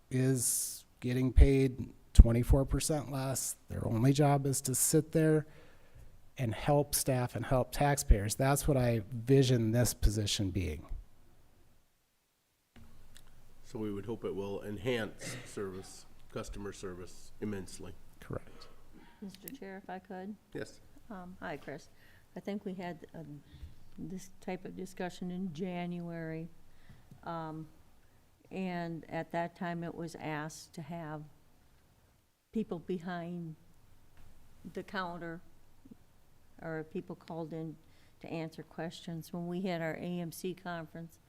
is getting paid 24% less, their only job is to sit there and help staff and help taxpayers, that's what I vision this position being. So we would hope it will enhance service, customer service immensely. Correct. Mr. Chair, if I could? Yes. Hi, Chris. I think we had this type of discussion in January. And at that time, it was asked to have people behind the counter, or people called in to answer questions. When we had our AMC conference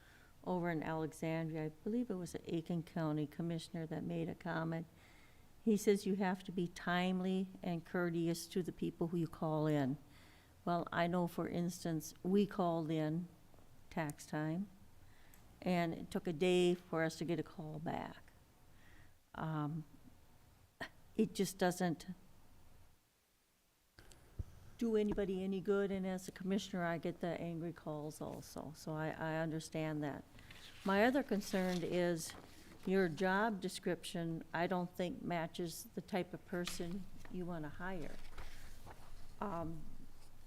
over in Alexandria, I believe it was an Aiken County Commissioner that made a comment. He says you have to be timely and courteous to the people who you call in. Well, I know, for instance, we called in tax time, and it took a day for us to get a call back. It just doesn't do anybody any good, and as a commissioner, I get the angry calls also, so I understand that. My other concern is your job description, I don't think matches the type of person you want to hire.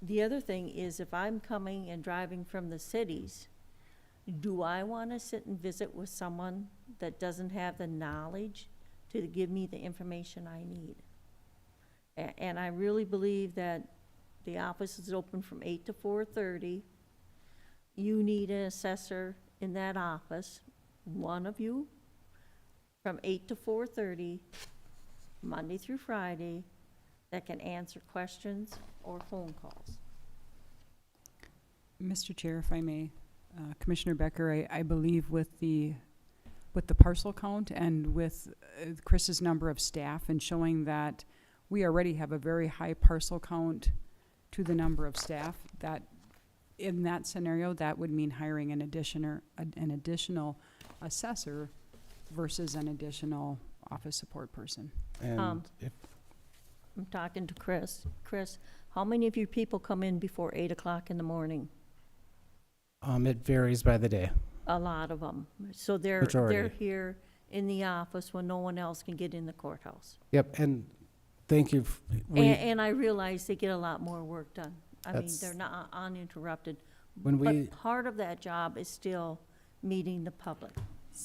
The other thing is, if I'm coming and driving from the cities, do I want to sit and visit with someone that doesn't have the knowledge to give me the information I need? And I really believe that the office is open from 8 to 4:30. You need an assessor in that office, one of you, from 8 to 4:30, Monday through Friday, that can answer questions or phone calls. Mr. Chair, if I may, Commissioner Becker, I believe with the parcel count and with Chris's number of staff and showing that we already have a very high parcel count to the number of staff, that in that scenario, that would mean hiring an additional assessor versus an additional office support person. And if, I'm talking to Chris. Chris, how many of your people come in before 8 o'clock in the morning? it varies by the day. A lot of them. So they're Majority. here in the office when no one else can get in the courthouse. Yep, and thank you. And I realize they get a lot more work done. I mean, That's- they're not uninterrupted. When we- But part of that job is still meeting the public.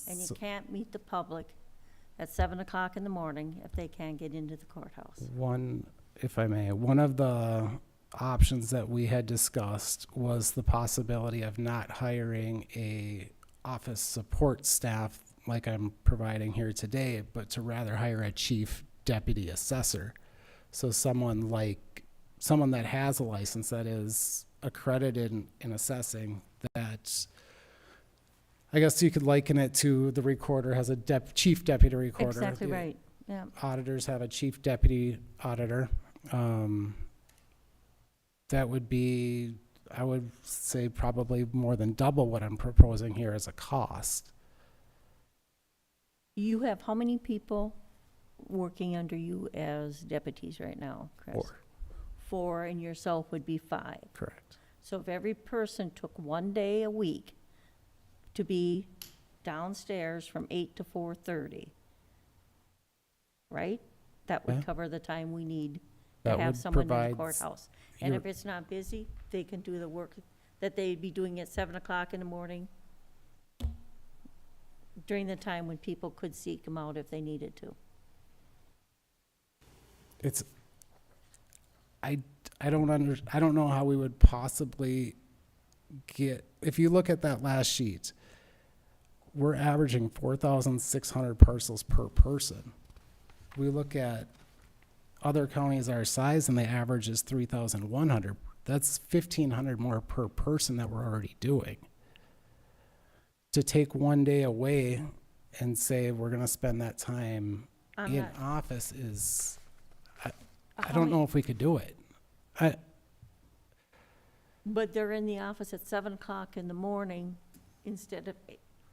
And you So- can't meet the public at 7 o'clock in the morning if they can't get into the courthouse. If I may, one of the options that we had discussed was the possibility of not hiring a office support staff like I'm providing here today, but to rather hire a chief deputy assessor. So someone that has a license, that is accredited in assessing, that I guess you could liken it to the recorder has a chief deputy recorder. Exactly The right, yeah. Auditors have a chief deputy auditor. That would be, I would say, probably more than double what I'm proposing here as a cost. You have how many people working under you as deputies right now, Chris? 4. 4, and yourself would be 5. Correct. So if every person took 1 day a week to be downstairs from 8 to 4:30, right? That would Yeah. cover the time we need to That have would someone in the provide courthouse. And your- if it's not busy, they can do the work that they'd be doing at 7 o'clock in the morning during the time when people could seek them out if they needed to. It's, I don't know how we would possibly get, if you look at that last sheet, we're averaging 4,600 parcels per person. We look at other counties our size and the average is 3,100. That's 1,500 more per person that we're already doing. To take 1 day away and say we're gonna spend that time I'm in not- office is, I How don't many- know if we could do it. But they're in the office at 7 o'clock in the morning instead of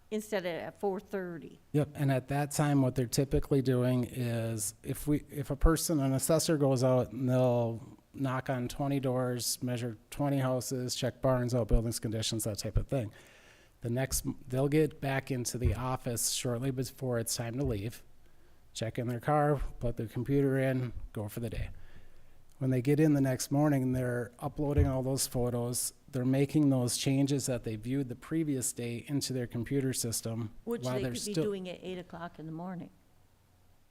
at 4:30. Yep, and at that time, what they're typically doing is if an assessor goes out and they'll knock on 20 doors, measure 20 houses, check barns, outbuildings, conditions, that type of thing. They'll get back into the office shortly before it's time to leave, check in their car, plug their computer in, go for the day. When they get in the next morning, they're uploading all those photos, they're making those changes that they viewed the previous day into their computer system. Which while they they're could be still- doing at 8 o'clock in the morning.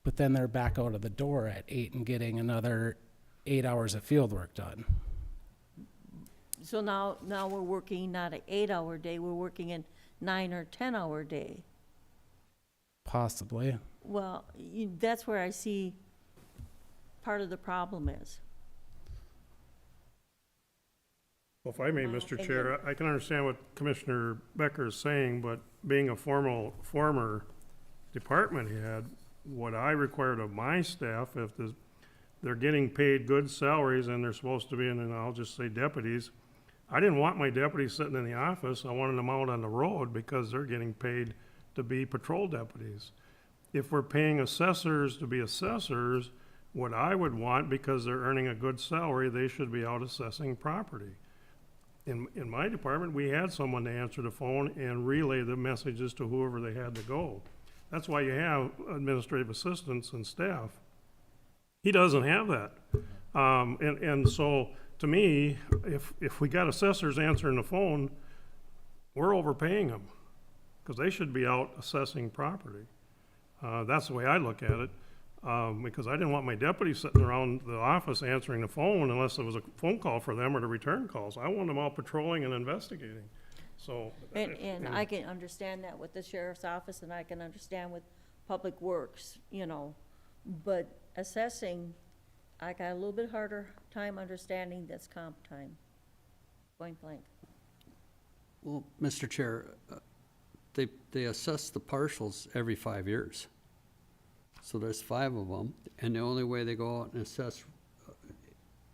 but then they're back out of the door at 8 and getting another 8 hours of field work done. So now we're working not an 8-hour day, we're working a 9 or 10-hour day. Possibly. Well, that's where I see part of the problem is. Well, if I may, Wow. Mr. Chair, I can understand what Commissioner Becker is saying, but being a former department head, what I required of my staff, if they're getting paid good salaries and they're supposed to be, and I'll just say deputies, I didn't want my deputies sitting in the office. I wanted them out on the road because they're getting paid to be patrol deputies. If we're paying assessors to be assessors, what I would want, because they're earning a good salary, they should be out assessing property. In my department, we had someone to answer the phone and relay the messages to whoever they had to go. That's why you have administrative assistants and staff. He doesn't have that. And so, to me, if we got assessors answering the phone, we're overpaying them, because they should be out assessing property. That's the way I look at it. Because I didn't want my deputies sitting around the office answering the phone unless there was a phone call for them or to return calls. I want them out patrolling and investigating, so. And I can understand that with the sheriff's office, and I can understand with Public Works, but assessing, I got a little bit harder time understanding that's comp time, point blank. Well, Mr. Chair, they assess the partials every 5 years. So there's 5 of them, and the only way they go out and assess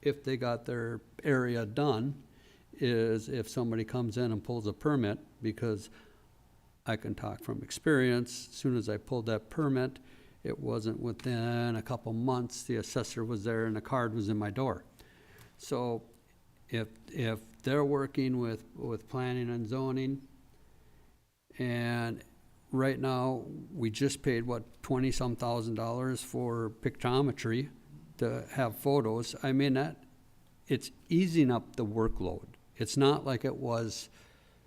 if they got their area done is if somebody comes in and pulls a permit, because I can talk from experience. As soon as I pulled that permit, it wasn't within a couple months, the assessor was there and the card was in my door. So if they're working with planning and zoning, and right now, we just paid, $20-some thousand for pictometry to have photos. I mean, it's easing up the workload. It's not like it was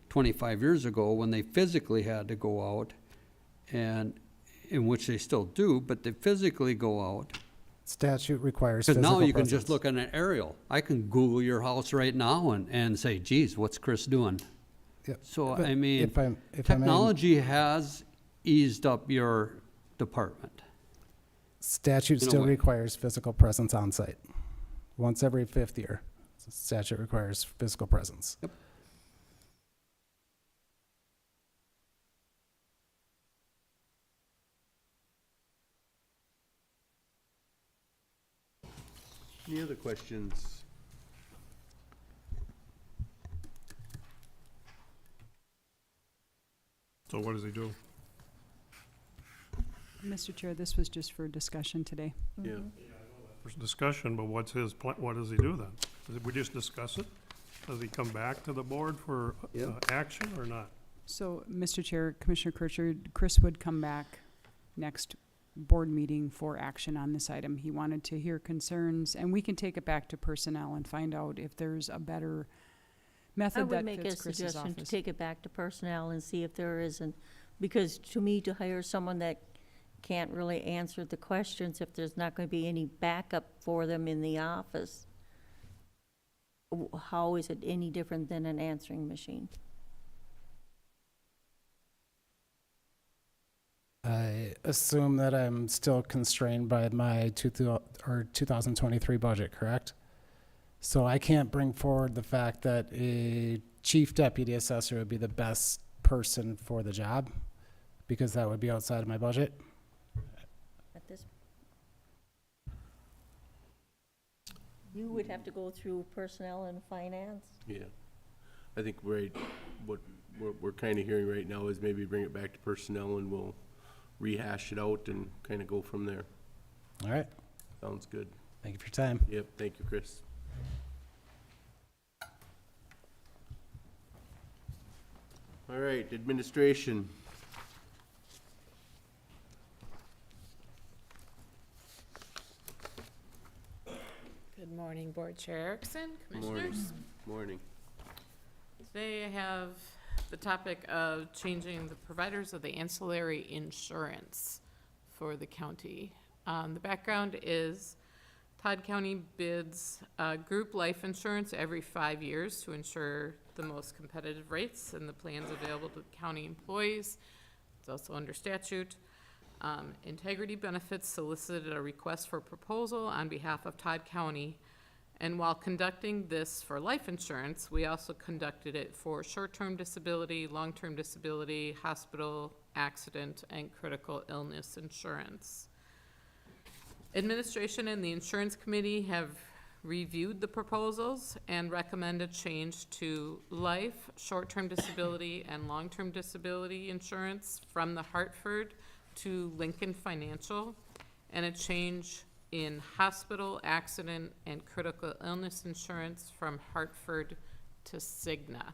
25 years ago when they physically had to go out, and in which they still do, but they physically go out. Statute requires Because physical now you presence. can just look at an aerial. I can Google your house right now and say, geez, what's Chris doing? Yep. So, But I mean, if I may- technology has eased up your department. Statute in a still way. requires physical presence on site. Once every 5th year, statute requires physical presence. Yep. Any other questions? So what does he do? Mr. Chair, this was just for discussion today. Yeah. There's discussion, but what's his plan, what does he do then? Does we just discuss it? Does he come back to the board for action or not? So, Mr. Chair, Commissioner Kircher, Chris would come back next board meeting for action on this item. He wanted to hear concerns, and we can take it back to personnel and find out if there's a better I method would that make a fits Chris's suggestion to office. take it back to personnel and see if there isn't, because to me, to hire someone that can't really answer the questions, if there's not going to be any backup for them in the office, how is it any different than an answering machine? I assume that I'm still constrained by my 2023 budget, correct? So I can't bring forward the fact that a chief deputy assessor would be the best person for the job, because that would be outside of my budget. At this, you would have to go through personnel and finance. Yeah. I think what we're kind of hearing right now is maybe bring it back to personnel and we'll rehash it out and kind of go from there. All right. Sounds good. Thank you for your time. Yep, thank you, Chris. All right, administration. Good morning, Board Chair Erickson, Commissioners. Morning. Today I have the topic of changing the providers of the ancillary insurance for the county. The background is Todd County bids group life insurance every 5 years to ensure the most competitive rates and the plans available to county employees. It's also under statute. Integrity Benefits solicited a request for proposal on behalf of Todd County. And while conducting this for life insurance, we also conducted it for short-term disability, long-term disability, hospital, accident, and critical illness insurance. Administration and the insurance committee have reviewed the proposals and recommend a change to life, short-term disability, and long-term disability insurance from the Hartford to Lincoln Financial, and a change in hospital, accident, and critical illness insurance from Hartford to Cigna.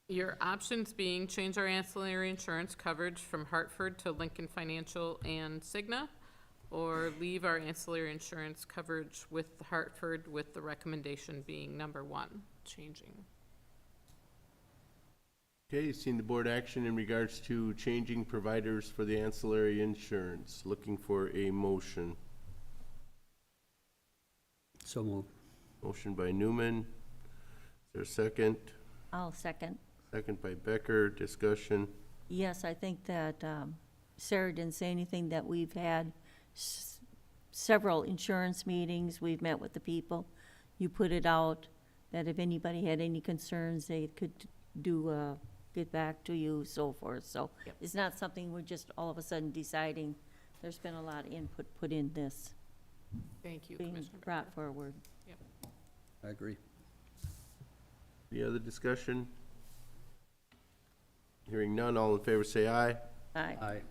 Your options being change our ancillary insurance coverage from Hartford to Lincoln Financial and Cigna, or leave our ancillary insurance coverage with Hartford, with the recommendation being number 1, changing. Okay, seen the board action in regards to changing providers for the ancillary insurance. Looking for a motion. So moved. Motion by Newman. Is there a second? I'll second. Second by Becker. Discussion. Yes, I think that Sarah didn't say anything, that we've had several insurance meetings. We've met with the people. You put it out that if anybody had any concerns, they could do get back to you, so forth. So it's not something we're just all of a sudden deciding. There's been a lot of input put in this. Thank you, being Commissioner brought Becker. forward. Yep. I agree. Any other discussion? Hearing none, all in favor say aye. Aye. Aye.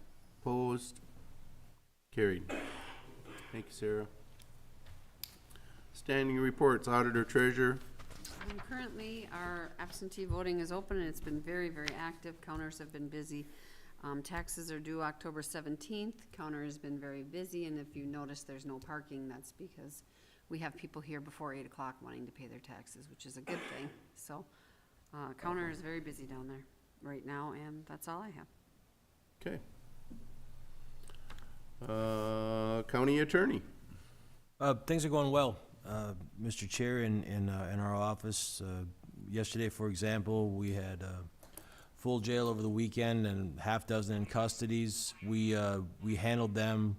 Opposed? Carried. Thank you, Sarah. Standing reports, auditor, treasurer. Currently, our absentee voting is open, and it's been very, very active. Counters have been busy. Taxes are due October 17th. Counter has been very busy, and if you notice there's no parking, that's because we have people here before 8 o'clock wanting to pay their taxes, which is a good thing. So, counter is very busy down there right now, and that's all I have. Okay. County attorney. Things are going well, Mr. Chair, in our office. Yesterday, for example, we had full jail over the weekend and half dozen in custodies. We handled them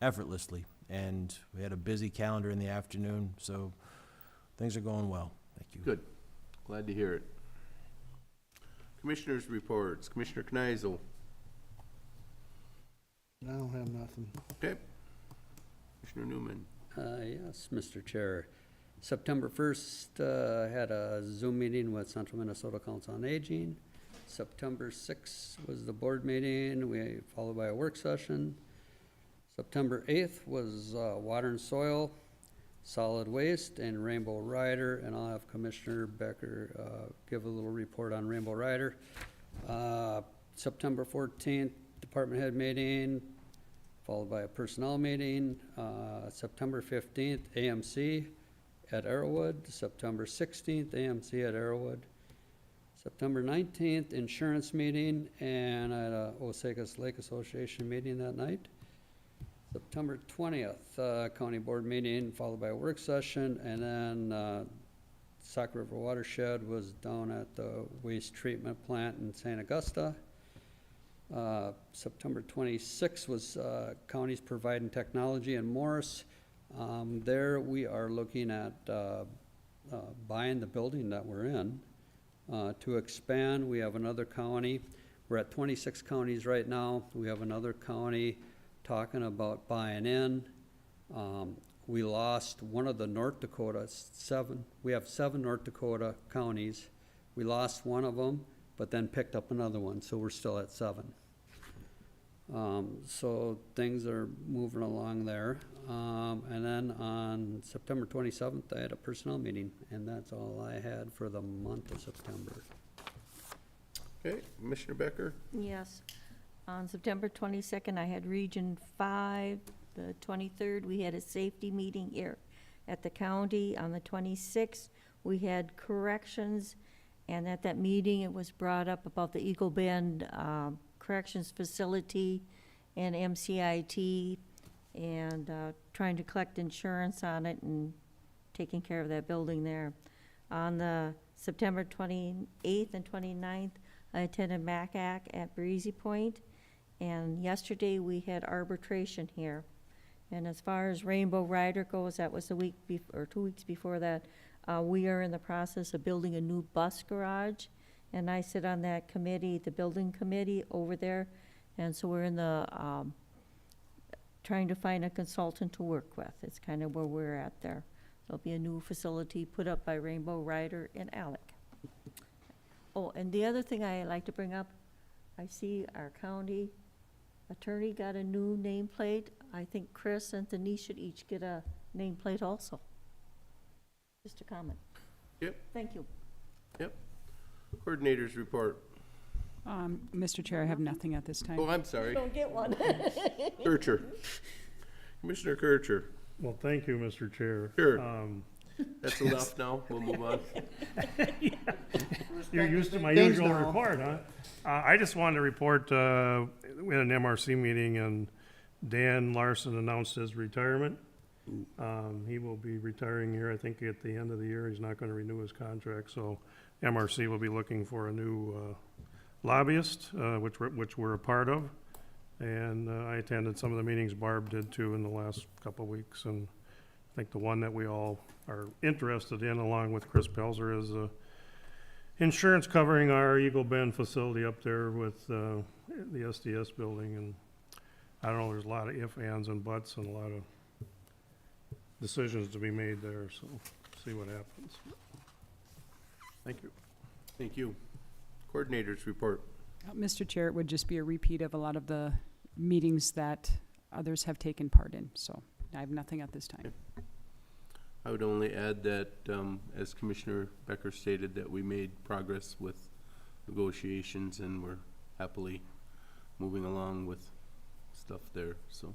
effortlessly, and we had a busy calendar in the afternoon, so things are going well. Thank you. Good. Glad to hear it. Commissioners' reports. Commissioner Kneisel. I don't have nothing. Okay. Commissioner Newman. Yes, Mr. Chair. September 1st, had a Zoom meeting with Central Minnesota Council on Aging. September 6th was the board meeting, followed by a work session. September 8th was water and soil, solid waste, and Rainbow Rider, and I'll have Commissioner Becker give a little report on Rainbow Rider. September 14th, department head meeting, followed by a personnel meeting. September 15th, AMC at Arrowwood. September 16th, AMC at Arrowwood. September 19th, insurance meeting, and I had a Osakis Lake Association meeting that night. September 20th, county board meeting, followed by a work session, and then Sauk River Watershed was down at the waste treatment plant in St. Augusta. September 26th was counties providing technology in Morris. There we are looking at buying the building that we're in to expand. We have another county. We're at 26 counties right now. We have another county talking about buying in. We lost one of the North Dakota, we have 7 North Dakota counties. We lost one of them, but then picked up another one, so we're still at 7. So things are moving along there. And then on September 27th, I had a personnel meeting, and that's all I had for the month of September. Okay, Commissioner Becker. Yes. On September 22nd, I had Region 5. The 23rd, we had a safety meeting here at the county. On the 26th, we had corrections, and at that meeting, it was brought up about the Eagle Bend corrections facility and MCIT, and trying to collect insurance on it and taking care of that building there. On the September 28th and 29th, I attended MACAC at Breezy Point, and yesterday we had arbitration here. And as far as Rainbow Rider goes, that was a week or 2 weeks before that. We are in the process of building a new bus garage, and I sit on that committee, the building committee over there. And so we're in the, trying to find a consultant to work with. It's kind of where we're at there. There'll be a new facility put up by Rainbow Rider and Alec. Oh, and the other thing I like to bring up, I see our county attorney got a new nameplate. I think Chris and Denise should each get a nameplate also. Just a comment. Yep, Thank you. yep. Coordinators report. Mr. Chair, I have nothing at this time. Oh, I'm sorry. Don't get one. Kircher. Commissioner Kircher. Well, thank you, Mr. Chair. Sure. That's enough now. We'll move on. You're used to my Things usual now. report, huh? I just wanted to report, we had an MRC meeting and Dan Larson announced his retirement. He will be retiring here, I think, at the end of the year. He's not gonna renew his contract, so MRC will be looking for a new lobbyist, which we're a part of. And I attended some of the meetings, Barb did too, in the last couple of weeks. And I think the one that we all are interested in, along with Chris Pelzer, is insurance covering our Eagle Bend facility up there with the SDS building. And I don't know, there's a lot of ifs, ands, and buts, and a lot of decisions to be made there, so see what happens. Thank you. Thank you. Coordinators report. Mr. Chair, it would just be a repeat of a lot of the meetings that others have taken part in, so I have nothing at this time. I would only add that, as Commissioner Becker stated, that we made progress with negotiations and we're happily moving along with stuff there. So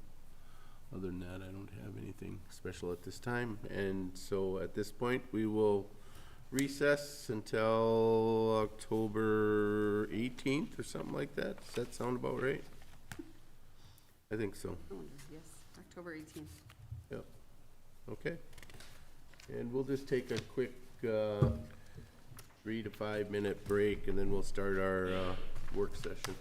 other than that, I don't have anything special at this time. And so at this point, we will recess until October 18th or something like that. Does that sound about right? I think so. Yes, October 18th. Yep. Okay. And we'll just take a quick 3 to 5 minute break and then we'll start our work session.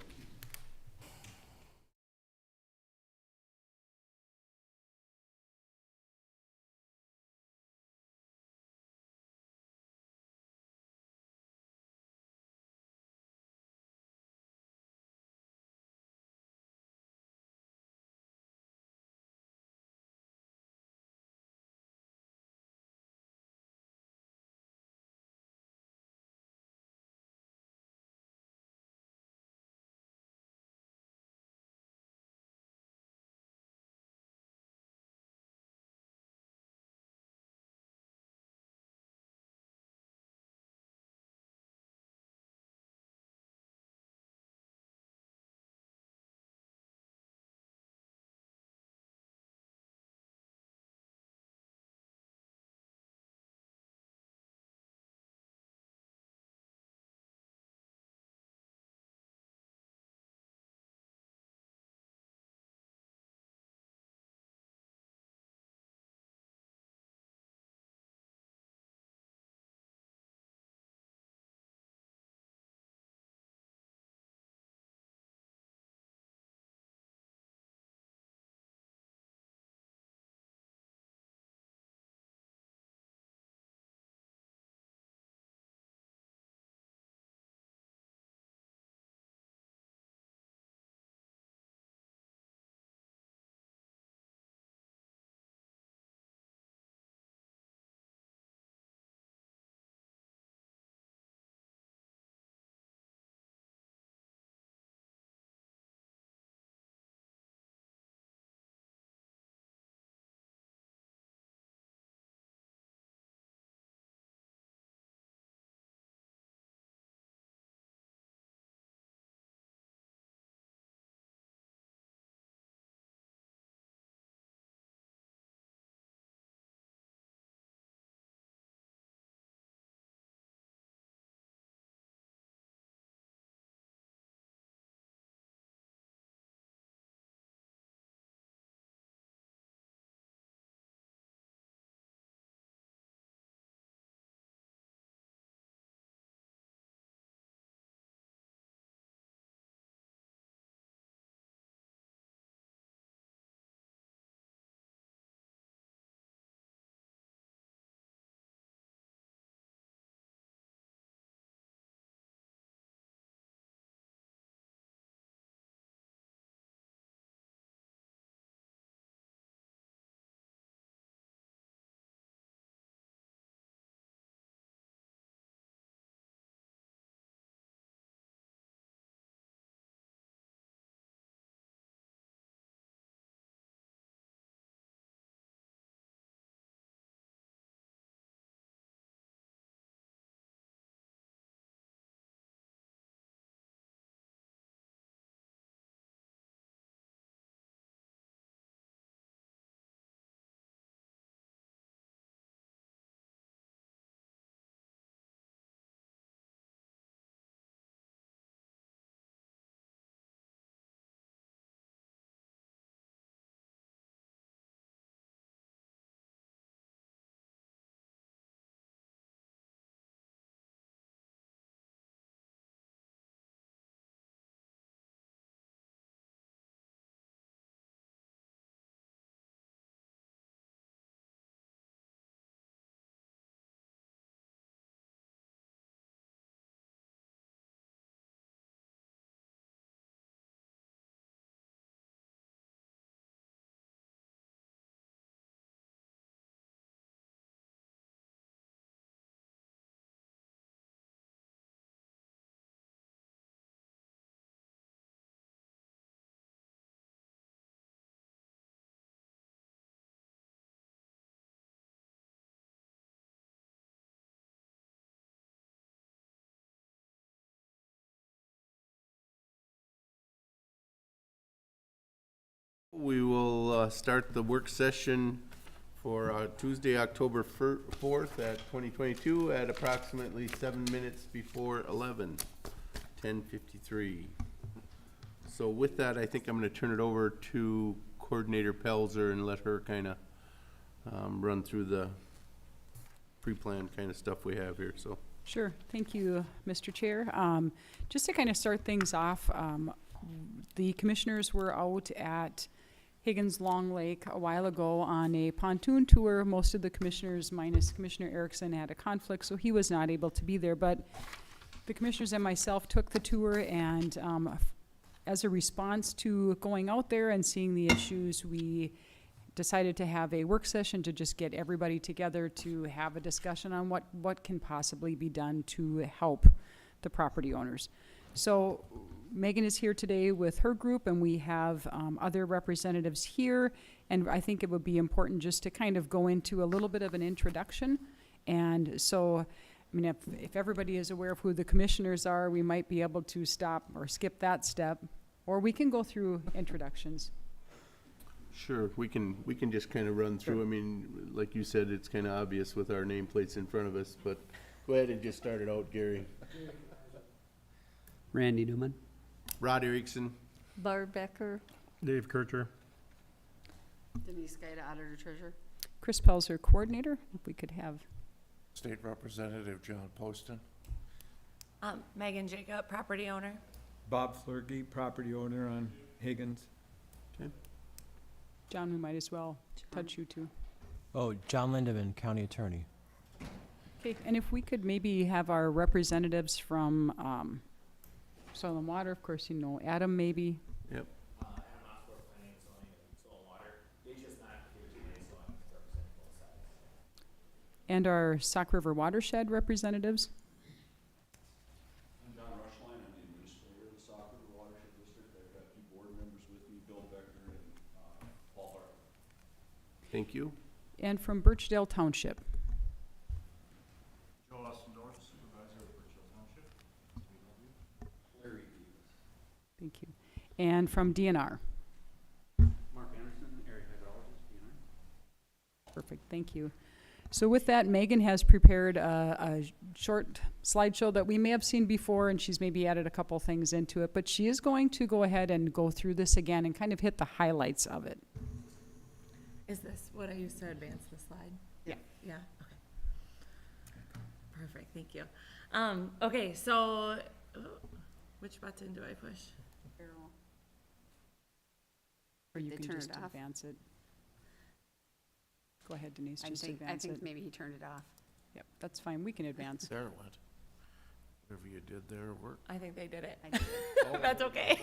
We will start the work session for Tuesday, October 4th at 2022 at approximately 7 minutes before 11, 10:53. So with that, I think I'm going to turn it over to Coordinator Pelzer and let her kind of run through the pre-planned kind of stuff we have here, so. Sure, thank you, Mr. Chair. Just to kind of start things off, the commissioners were out at Higgins Long Lake a while ago on a pontoon tour. Most of the commissioners, minus Commissioner Erickson, had a conflict, so he was not able to be there. But the commissioners and myself took the tour, and as a response to going out there and seeing the issues, we decided to have a work session to just get everybody together to have a discussion on what can possibly be done to help the property owners. So Megan is here today with her group, and we have other representatives here, and I think it would be important just to kind of go into a little bit of an introduction. And so, I mean, if everybody is aware of who the commissioners are, we might be able to stop or skip that step, or we can go through introductions. Sure, we can just kind of run through. I mean, like you said, it's kind of obvious with our nameplates in front of us, but go ahead and just start it out, Gary. Randy Newman. Rod Erickson. Barb Becker. Dave Kircher. Denise Guida, Auditor Treasurer. Chris Pelzer, Coordinator, if we could have. State Representative John Poston. Megan Jacob, property owner. Bob Flerkey, property owner on Higgins. Okay. John, we might as well touch you too. Oh, John Lindeman, County Attorney. Okay, and if we could maybe have our representatives from Soil and Water, of course, you know, Adam maybe. Yep. And our Sauk River Watershed representatives. I'm Don Rushline, I'm the administrator of the Sauk River Watershed District. I've got 2 board members with me, Bill Beckner and Paul Hart. Thank you. And from Birchdale Township. Joe Austin North, Supervisor of Birchville Township. Larry Davis. Thank you. And from DNR. Mark Anderson, area hydrologist, DNR. Perfect, thank you. So with that, Megan has prepared a short slideshow that we may have seen before, and she's maybe added a couple things into it, but she is going to go ahead and go through this again and kind of hit the highlights of it. Is this what I used to advance the slide? Yeah. Yeah, okay. Perfect, thank you. Okay, so, which button do I push? Or you They can turn just it off. advance it. Go ahead, Denise, I just think advance it. maybe he turned it off. Yep, that's fine, we can advance. There it went. Whatever you did there worked. I think they did it. I did it. That's okay.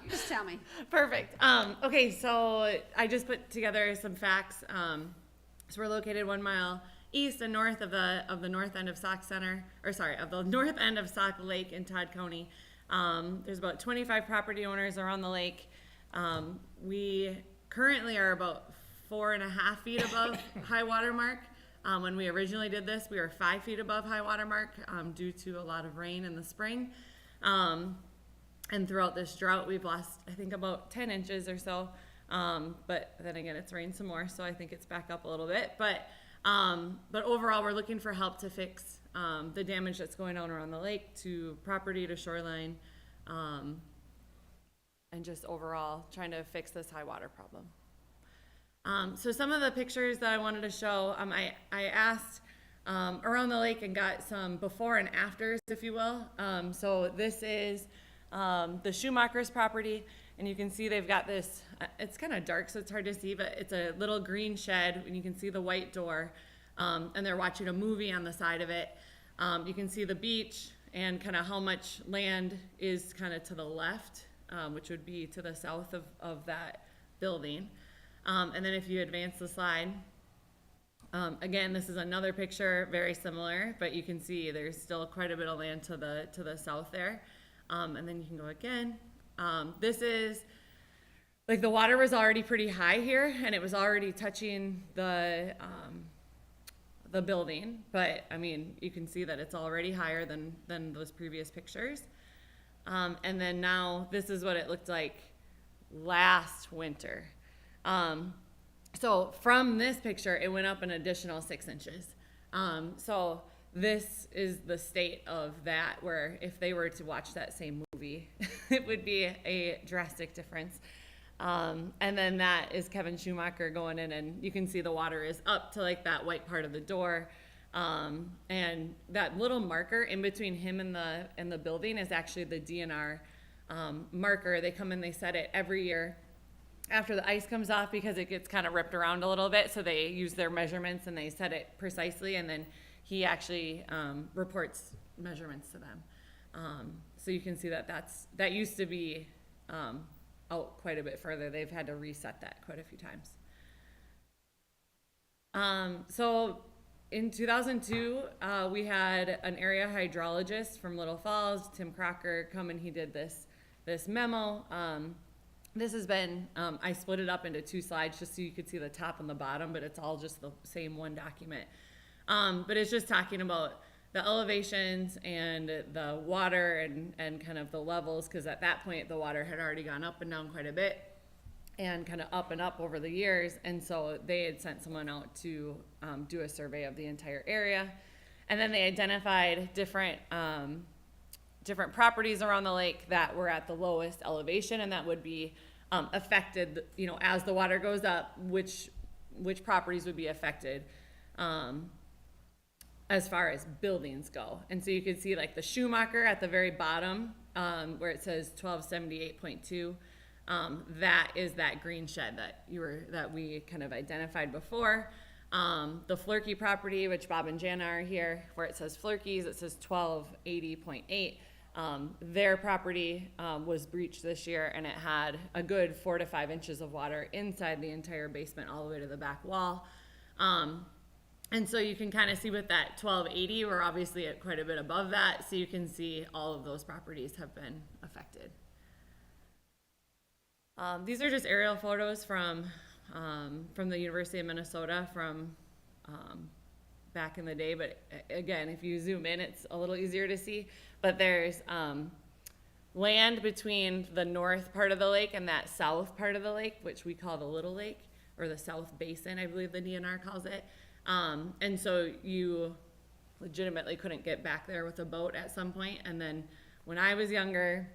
You just tell me. Perfect. Okay, so I just put together some facts. So we're located 1 mile east and north of the north end of Sauk Center, or sorry, of the north end of Sauk Lake in Todd County. There's about 25 property owners around the lake. We currently are about 4.5 feet above high water mark. When we originally did this, we were 5 feet above high water mark due to a lot of rain in the spring. And throughout this drought, we've lost, I think, about 10 inches or so. But then again, it's rained some more, so I think it's back up a little bit. But overall, we're looking for help to fix the damage that's going on around the lake, to property, to shoreline, and just overall trying to fix this high water problem. So some of the pictures that I wanted to show, I asked around the lake and got some before and afters, if you will. So this is the Schumacher's property, and you can see they've got this, it's kind of dark so it's hard to see, but it's a little green shed, and you can see the white door, and they're watching a movie on the side of it. You can see the beach and kind of how much land is kind of to the left, which would be to the south of that building. And then if you advance the slide, again, this is another picture, very similar, but you can see there's still quite a bit of land to the south there. And then you can go again. This is, like, the water was already pretty high here, and it was already touching the building. But, I mean, you can see that it's already higher than those previous pictures. And then now, this is what it looked like last winter. So from this picture, it went up an additional 6 inches. So this is the state of that, where if they were to watch that same movie, it would be a drastic difference. And then that is Kevin Schumacher going in, and you can see the water is up to like that white part of the door. And that little marker in between him and the building is actually the DNR marker. They come in, they set it every year after the ice comes off because it gets kind of ripped around a little bit. So they use their measurements and they set it precisely, and then he actually reports measurements to them. So you can see that used to be out quite a bit further. They've had to reset that quite a few times. So in 2002, we had an area hydrologist from Little Falls, Tim Crocker, come and he did this memo. This has been, I split it up into 2 slides just so you could see the top and the bottom, but it's all just the same one document. But it's just talking about the elevations and the water and kind of the levels, because at that point the water had already gone up and down quite a bit and kind of up and up over the years. And so they had sent someone out to do a survey of the entire area. And then they identified different properties around the lake that were at the lowest elevation, and that would be affected, as the water goes up, which properties would be affected as far as buildings go. And so you can see like the Schumacher at the very bottom, where it says 1278.2. That is that green shed that we kind of identified before. The Flurkey property, which Bob and Jana are here, where it says Flurkeys, it says 1280.8. Their property was breached this year, and it had a good 4 to 5 inches of water inside the entire basement all the way to the back wall. And so you can kind of see with that 1280, we're obviously at quite a bit above that, so you can see all of those properties have been affected. These are just aerial photos from the University of Minnesota from back in the day, but again, if you zoom in, it's a little easier to see. But there's land between the north part of the lake and that south part of the lake, which we call the Little Lake, or the South Basin, I believe the DNR calls it. And so you legitimately couldn't get back there with a boat at some point. And then when I was younger,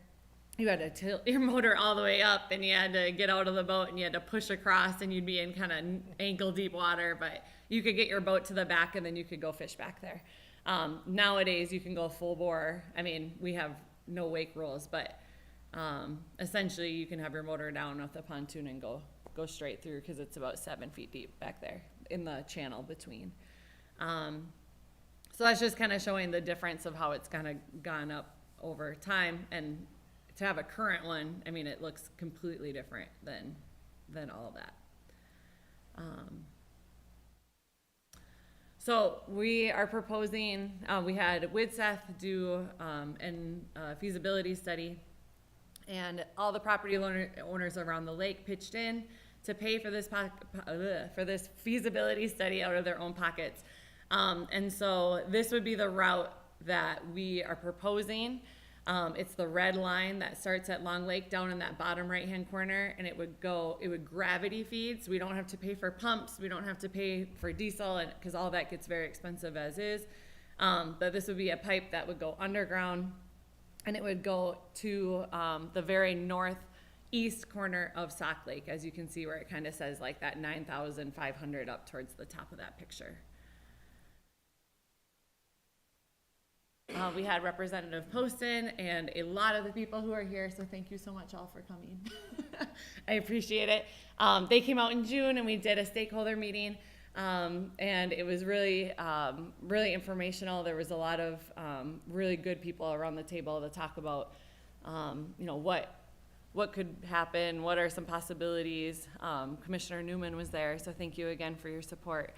you had to tilt your motor all the way up, and you had to get out of the boat and you had to push across, and you'd be in kind of ankle deep water, but you could get your boat to the back and then you could go fish back there. Nowadays you can go full bore. I mean, we have no wake rules, but essentially you can have your motor down with a pontoon and go straight through, because it's about 7 feet deep back there in the channel between. So that's just kind of showing the difference of how it's kind of gone up over time. And to have a current one, I mean, it looks completely different than all of that. So we are proposing, we had WIDSEF do a feasibility study, and all the property owners around the lake pitched in to pay for this feasibility study out of their own pockets. And so this would be the route that we are proposing. It's the red line that starts at Long Lake down in that bottom right-hand corner, and it would gravity feed, so we don't have to pay for pumps, we don't have to pay for diesel, and because all that gets very expensive as is. But this would be a pipe that would go underground, and it would go to the very northeast corner of Sauk Lake, as you can see where it kind of says like that 9,500 up towards the top of that picture. We had Representative Poston and a lot of the people who are here, so thank you so much all for coming. I appreciate it. They came out in June and we did a stakeholder meeting, and it was really, really informational. There was a lot of really good people around the table to talk about, what could happen, what are some possibilities. Commissioner Newman was there, so thank you again for your support.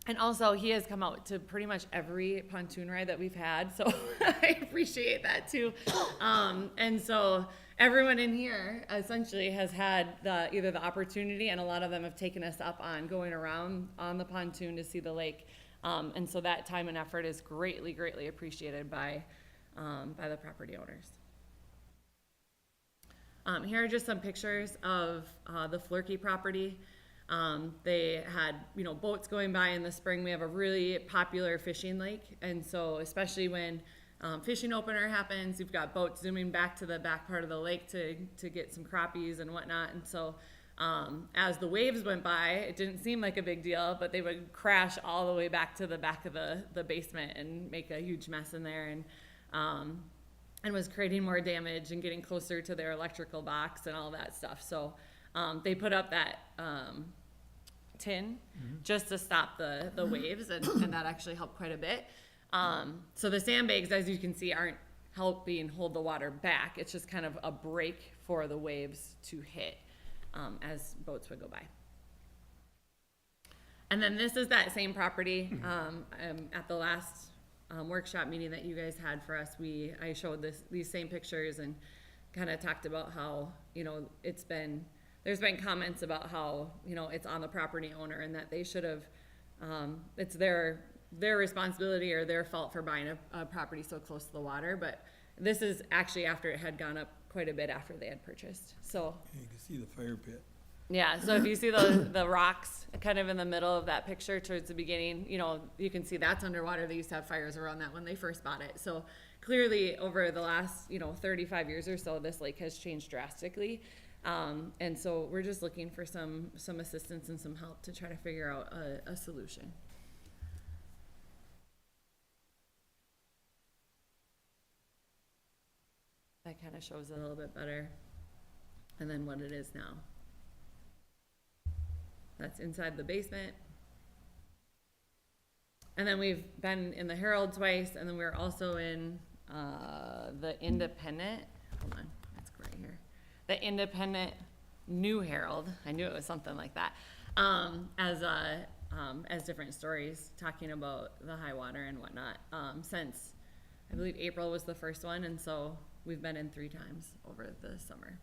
And also, he has come out to pretty much every pontoon ride that we've had, so I appreciate that too. And so everyone in here essentially has had either the opportunity, and a lot of them have taken us up on going around on the pontoon to see the lake. And so that time and effort is greatly, greatly appreciated by the property owners. Here are just some pictures of the Flurkey property. They had, you know, boats going by in the spring. We have a really popular fishing lake, and so especially when fishing opener happens, you've got boats zooming back to the back part of the lake to get some crappies and whatnot. And so as the waves went by, it didn't seem like a big deal, but they would crash all the way back to the back of the basement and make a huge mess in there, and was creating more damage and getting closer to their electrical box and all that stuff. So they put up that tin just to stop the waves, and that actually helped quite a bit. So the sandbags, as you can see, aren't helping hold the water back. It's just kind of a break for the waves to hit as boats would go by. And then this is that same property. At the last workshop meeting that you guys had for us, I showed these same pictures and kind of talked about how, you know, there's been comments about how, you know, it's on the property owner and that they should have, it's their responsibility or their fault for buying a property so close to the water. But this is actually after it had gone up quite a bit after they had purchased. So You can see the fire pit. yeah, so if you see the rocks kind of in the middle of that picture towards the beginning, you know, you can see that's underwater. They used to have fires around that when they first bought it. So clearly over the last, 35 years or so, this lake has changed drastically. And so we're just looking for some assistance and some help to try to figure out a solution. That kind of shows it a little bit better, and then what it is now. That's inside the basement. And then we've been in the Herald twice, and then we're also in the Independent. Hold on, that's right here. The Independent New Herald. I knew it was something like that. As different stories talking about the high water and whatnot. Since I believe April was the first one, and so we've been in 3 times over the summer.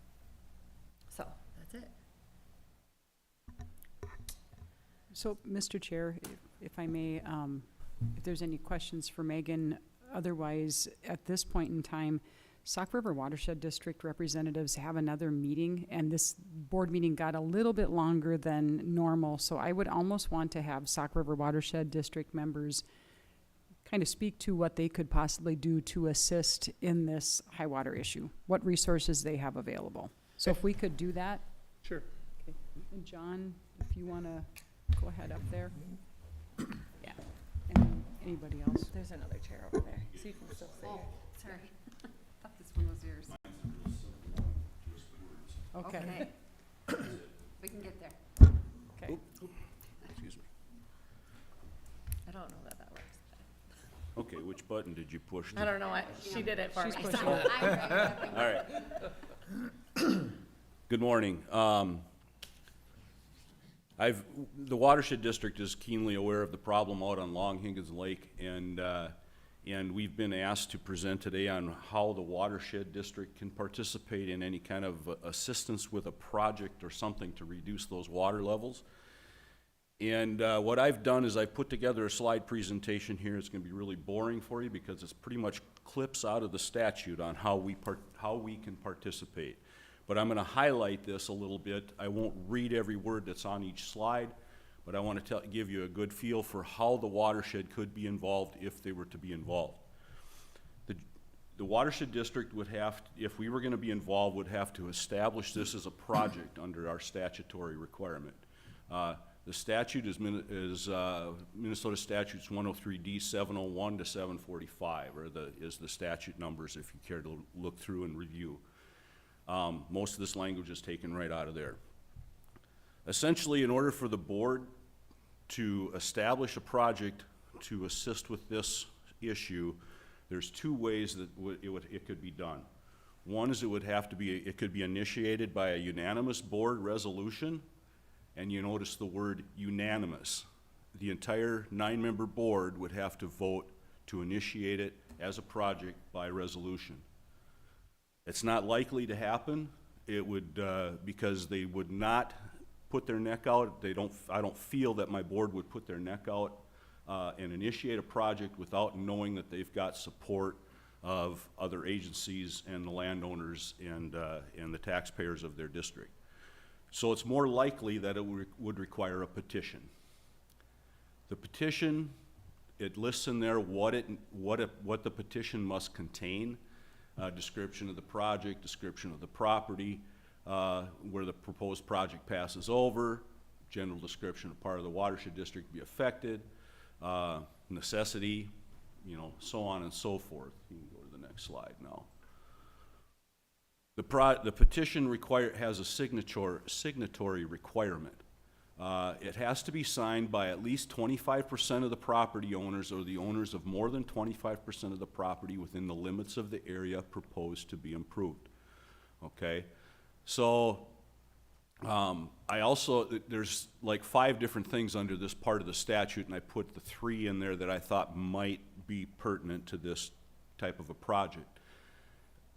So that's it. So, Mr. Chair, if I may, if there's any questions for Megan, otherwise, at this point in time, Sauk River Watershed District representatives have another meeting, and this board meeting got a little bit longer than normal, so I would almost want to have Sauk River Watershed District members kind of speak to what they could possibly do to assist in this high water issue, what resources they have available. So if we could do that. Sure. Okay. And John, if you want to go ahead up there. Yeah. And anybody else? There's another chair over there, so you can still sit here. Sorry. Thought this one was yours. Okay. We can get there. Okay. Excuse me. I don't know that works. Okay, which button did you push? I don't know what, she did it for me. She's pushing so- it. All right. Good morning. The Watershed District is keenly aware of the problem out on Long Higgins Lake, and we've been asked to present today on how the Watershed District can participate in any kind of assistance with a project or something to reduce those water levels. And what I've done is I've put together a slide presentation here. It's going to be really boring for you because it's pretty much clips out of the statute on how we can participate. But I'm going to highlight this a little bit. I won't read every word that's on each slide, but I want to give you a good feel for how the watershed could be involved if they were to be involved. The Watershed District would have, if we were going to be involved, would have to establish this as a project under our statutory requirement. The statute is Minnesota Statutes 103D 701 to 745, is the statute numbers if you care to look through and review. Most of this language is taken right out of there. Essentially, in order for the board to establish a project to assist with this issue, there's 2 ways that it could be done. One is it could be initiated by a unanimous board resolution, and you notice the word unanimous. The entire 9-member board would have to vote to initiate it as a project by resolution. It's not likely to happen. It would, because they would not put their neck out. I don't feel that my board would put their neck out and initiate a project without knowing that they've got support of other agencies and the landowners and the taxpayers of their district. So it's more likely that it would require a petition. The petition, it lists in there what the petition must contain, description of the project, description of the property, where the proposed project passes over, general description of part of the watershed district be affected, necessity, so on and so forth. You can go to the next slide now. The petition has a signatory requirement. It has to be signed by at least 25% of the property owners or the owners of more than 25% of the property within the limits of the area proposed to be improved. Okay? So, there's like 5 different things under this part of the statute, and I put the 3 in there that I thought might be pertinent to this type of a project.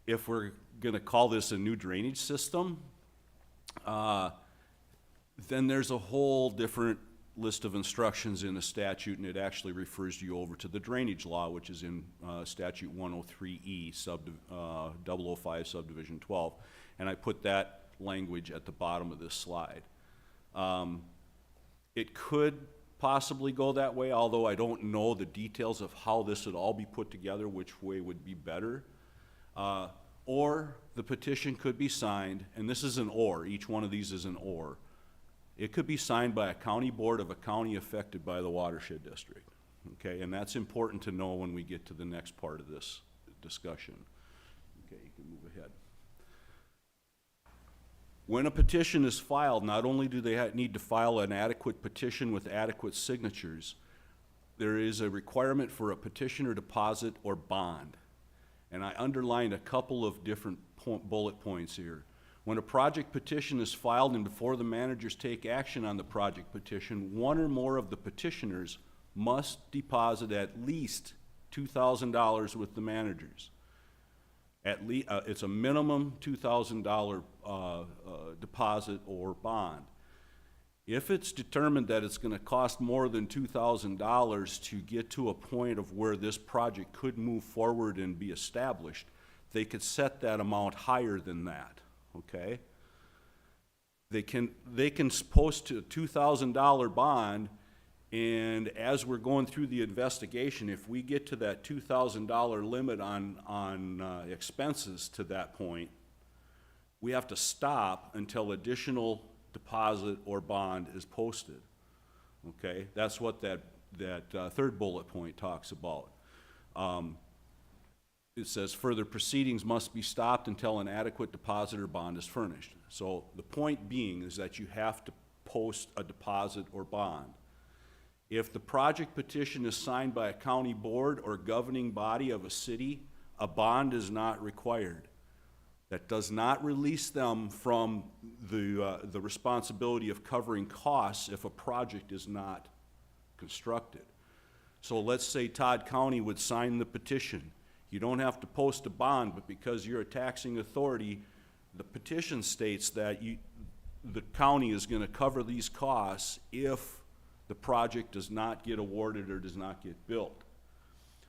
If we're gonna call this a new drainage system, then there's a whole different list of instructions in the statute, and it actually refers you over to the drainage law, which is in statute 103E, 005 subdivision 12, and I put that language at the bottom of this slide. It could possibly go that way, although I don't know the details of how this would all be put together, which way would be better. Or the petition could be signed, and this is an or, each one of these is an or. It could be signed by a county board of a county affected by the watershed district. Okay, and that's important to know when we get to the next part of this discussion. Okay, you can move ahead. When a petition is filed, not only do they need to file an adequate petition with adequate signatures, there is a requirement for a petitioner deposit or bond. And I underlined a couple of different bullet points here. When a project petition is filed and before the managers take action on the project petition, one or more of the petitioners must deposit at least $2,000 with the managers. It's a minimum $2,000 deposit or bond. If it's determined that it's going to cost more than $2,000 to get to a point of where this project could move forward and be established, they could set that amount higher than that. Okay? They can post a $2,000 bond, and as we're going through the investigation, if we get to that $2,000 limit on expenses to that point, we have to stop until additional deposit or bond is posted. Okay? That's what that third bullet point talks about. It says further proceedings must be stopped until an adequate deposit or bond is furnished. So the point being is that you have to post a deposit or bond. If the project petition is signed by a county board or governing body of a city, a bond is not required. That does not release them from the responsibility of covering costs if a project is not constructed. So let's say Todd County would sign the petition. You don't have to post a bond, but because you're a taxing authority, the petition states that the county is going to cover these costs if the project does not get awarded or does not get built.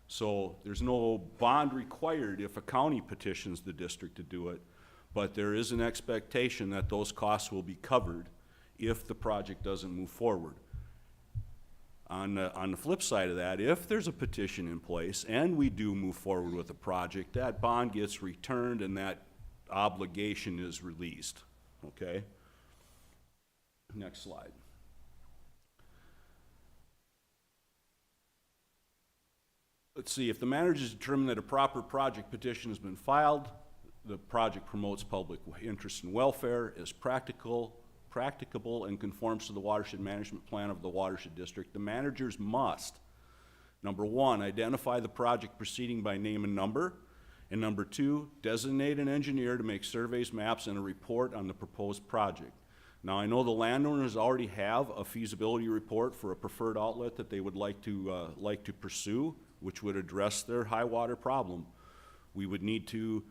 So there's no bond required if a county petitions the district to do it, but there is an expectation that those costs will be covered if the project doesn't move forward. On the flip side of that, if there's a petition in place and we do move forward with a project, that bond gets returned and that obligation is released. Okay? Next slide. Let's see, if the managers determine that a proper project petition has been filed, the project promotes public interest and welfare, is practicable and conforms to the watershed management plan of the watershed district, the managers must, number 1, identify the project proceeding by name and number, and number 2, designate an engineer to make surveys, maps, and a report on the proposed project. Now, I know the landowners already have a feasibility report for a preferred outlet that they would like to pursue, which would address their high water problem. We would need to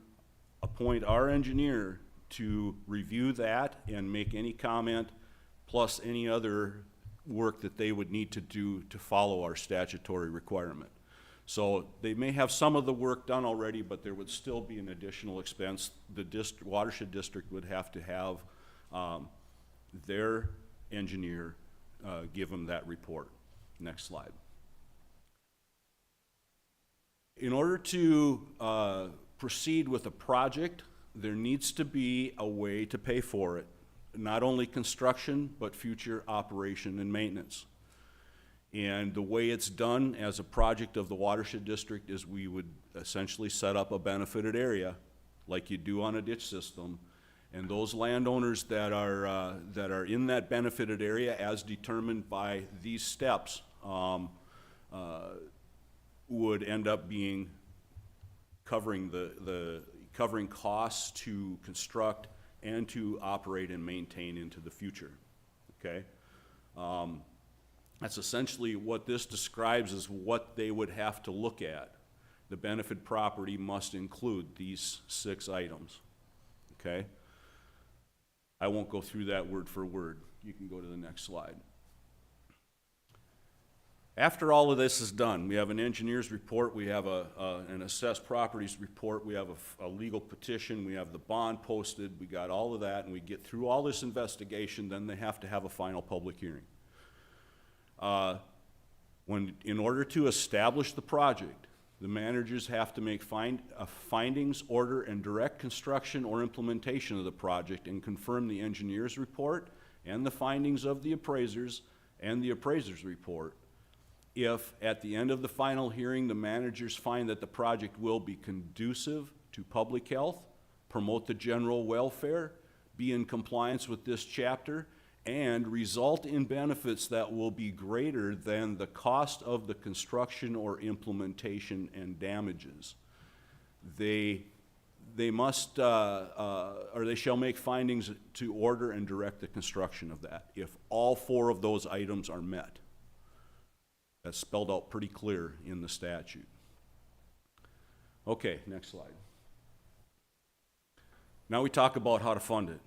appoint our engineer to review that and make any comment, plus any other work that they would need to do to follow our statutory requirement. So they may have some of the work done already, but there would still be an additional expense. The watershed district would have to have their engineer give them that report. Next slide. In order to proceed with a project, there needs to be a way to pay for it. Not only construction, but future operation and maintenance. And the way it's done as a project of the watershed district is we would essentially set up a benefited area like you do on a ditch system. And those landowners that are in that benefited area as determined by these steps would end up being covering covering costs to construct and to operate and maintain into the future, okay? That's essentially what this describes as what they would have to look at. The benefit property must include these 6 items, okay? I won't go through that word for word. You can go to the next slide. After all of this is done, we have an engineer's report, we have an assessed properties report, we have a legal petition, we have the bond posted, we got all of that, and we get through all this investigation, then they have to have a final public hearing. In order to establish the project, the managers have to make findings, order, and direct construction or implementation of the project and confirm the engineer's report and the findings of the appraisers and the appraiser's report. If, at the end of the final hearing, the managers find that the project will be conducive to public health, promote the general welfare, be in compliance with this chapter, and result in benefits that will be greater than the cost of the construction or implementation and damages, they must, or they shall make findings to order and direct the construction of that, if all 4 of those items are met. That's spelled out pretty clear in the statute. Okay, next slide. Now we talk about how to fund it.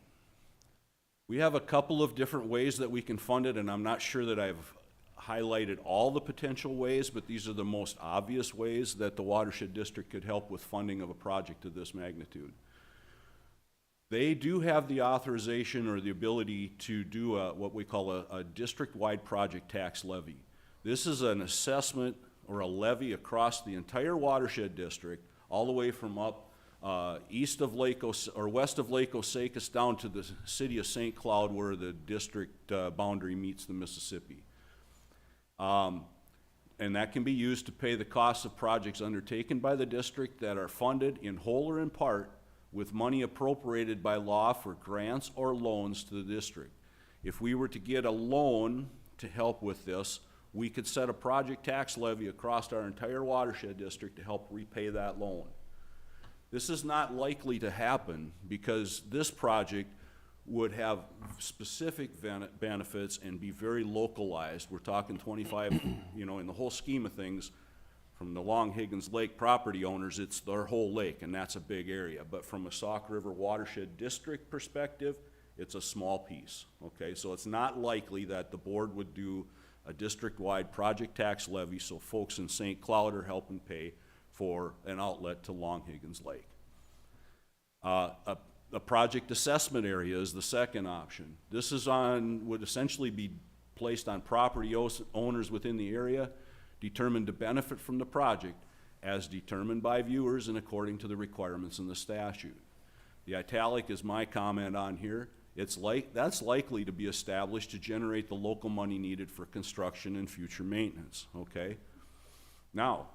We have a couple of different ways that we can fund it, and I'm not sure that I've highlighted all the potential ways, but these are the most obvious ways that the watershed district could help with funding of a project of this magnitude. They do have the authorization or the ability to do what we call a district-wide project tax levy. This is an assessment or a levy across the entire watershed district, all the way from up east of Lake or west of Lake Osakis down to the city of St. Cloud, where the district boundary meets the Mississippi. And that can be used to pay the costs of projects undertaken by the district that are funded in whole or in part with money appropriated by law for grants or loans to the district. If we were to get a loan to help with this, we could set a project tax levy across our entire watershed district to help repay that loan. This is not likely to happen because this project would have specific benefits and be very localized. We're talking 25, in the whole scheme of things, from the Long Higgins Lake property owners, it's their whole lake, and that's a big area. But from a Sauk River watershed district perspective, it's a small piece, okay? So it's not likely that the board would do a district-wide project tax levy so folks in St. Cloud are helping pay for an outlet to Long Higgins Lake. A project assessment area is the second option. This would essentially be placed on property owners within the area determined to benefit from the project as determined by viewers and according to the requirements in the statute. The italic is my comment on here. That's likely to be established to generate the local money needed for construction and future maintenance, okay? Now,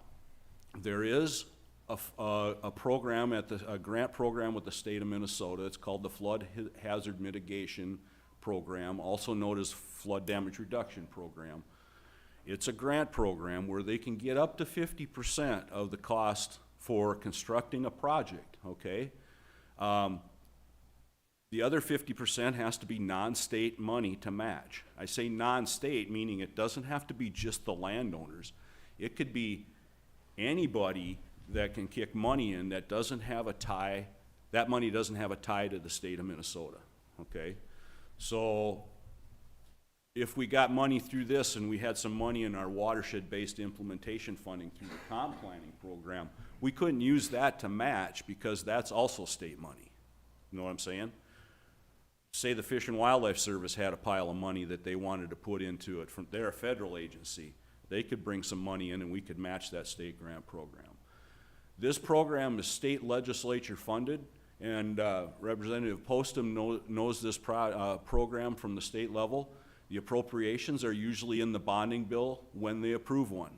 there is a program a grant program with the state of Minnesota. It's called the Flood Hazard Mitigation Program, also known as Flood Damage Reduction Program. It's a grant program where they can get up to 50% of the cost for constructing a project, okay? The other 50% has to be non-state money to match. I say non-state, meaning it doesn't have to be just the landowners. It could be anybody that can kick money in that doesn't have a tie, that money doesn't have a tie to the state of Minnesota, okay? So if we got money through this and we had some money in our watershed-based implementation funding through the comp planning program, we couldn't use that to match because that's also state money. You know what I'm saying? Say the Fish and Wildlife Service had a pile of money that they wanted to put into it. They're a federal agency. They could bring some money in and we could match that state grant program. This program is state legislature funded, and Representative Postum knows this program from the state level. The appropriations are usually in the bonding bill when they approve one.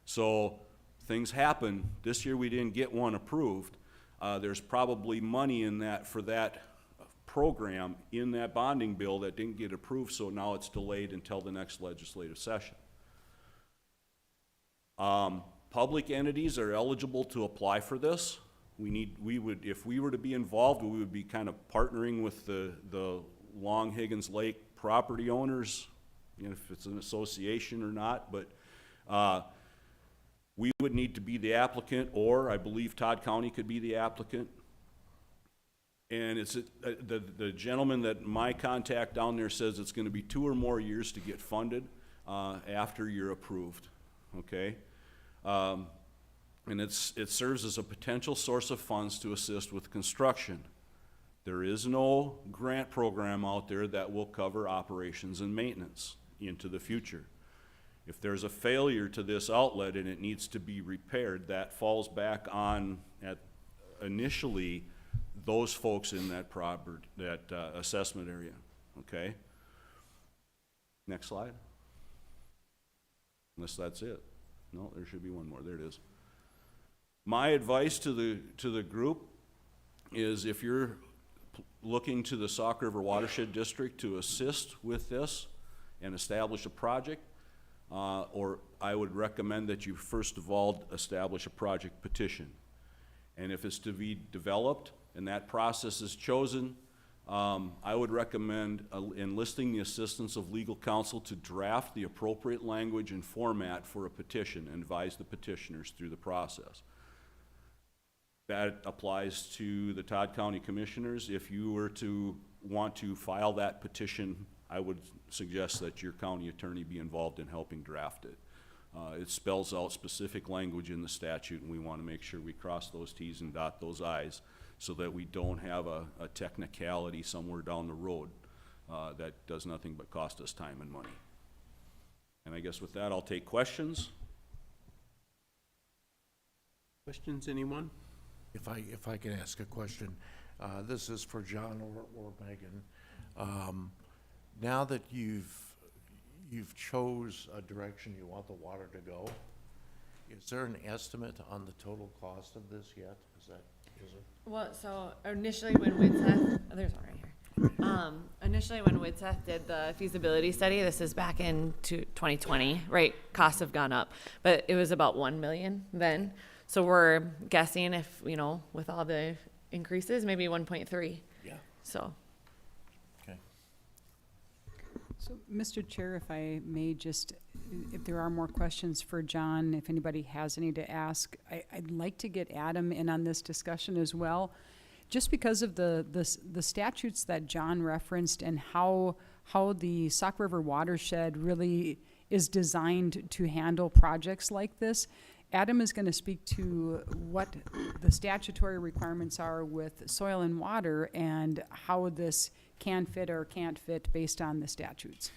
So things happen. This year we didn't get one approved. There's probably money in that for that program in that bonding bill that didn't get approved, so now it's delayed until the next legislative session. Public entities are eligible to apply for this. If we were to be involved, we would be kind of partnering with the Long Higgins Lake property owners, you know, if it's an association or not, but we would need to be the applicant, or I believe Todd County could be the applicant. And it's the gentleman that my contact down there says it's gonna be 2 or more years to get funded after you're approved, okay? And it serves as a potential source of funds to assist with construction. There is no grant program out there that will cover operations and maintenance into the future. If there's a failure to this outlet and it needs to be repaired, that falls back on initially those folks in that assessment area, okay? Next slide. Unless that's it. No, there should be one more. There it is. My advice to the group is if you're looking to the Sauk River Watershed District to assist with this and establish a project, or I would recommend that you first of all establish a project petition. And if it's to be developed and that process is chosen, I would recommend enlisting the assistance of legal counsel to draft the appropriate language and format for a petition and advise the petitioners through the process. That applies to the Todd County Commissioners. If you were to want to file that petition, I would suggest that your county attorney be involved in helping draft it. It spells out specific language in the statute, and we want to make sure we cross those T's and dot those I's so that we don't have a technicality somewhere down the road that does nothing but cost us time and money. And I guess with that, I'll take questions. Questions, anyone? If I can ask a question, this is for John or Megan. Now that you've chose a direction you want the water to go, is there an estimate on the total cost of this yet? Is there? Well, so initially when Widseth, oh, there's one right here. Initially when Widseth did the feasibility study, this is back in 2020, right? Costs have gone up, but it was about 1 million then. So we're guessing if, you know, with all the increases, maybe 1.3. Yeah. So. Okay. So, Mr. Chair, if I may just, if there are more questions for John, if anybody has any to ask, I'd like to get Adam in on this discussion as well, just because of the statutes that John referenced and how the Sauk River watershed really is designed to handle projects like this. Adam is going to speak to what the statutory requirements are with soil and water and how this can fit or can't fit based on the statutes.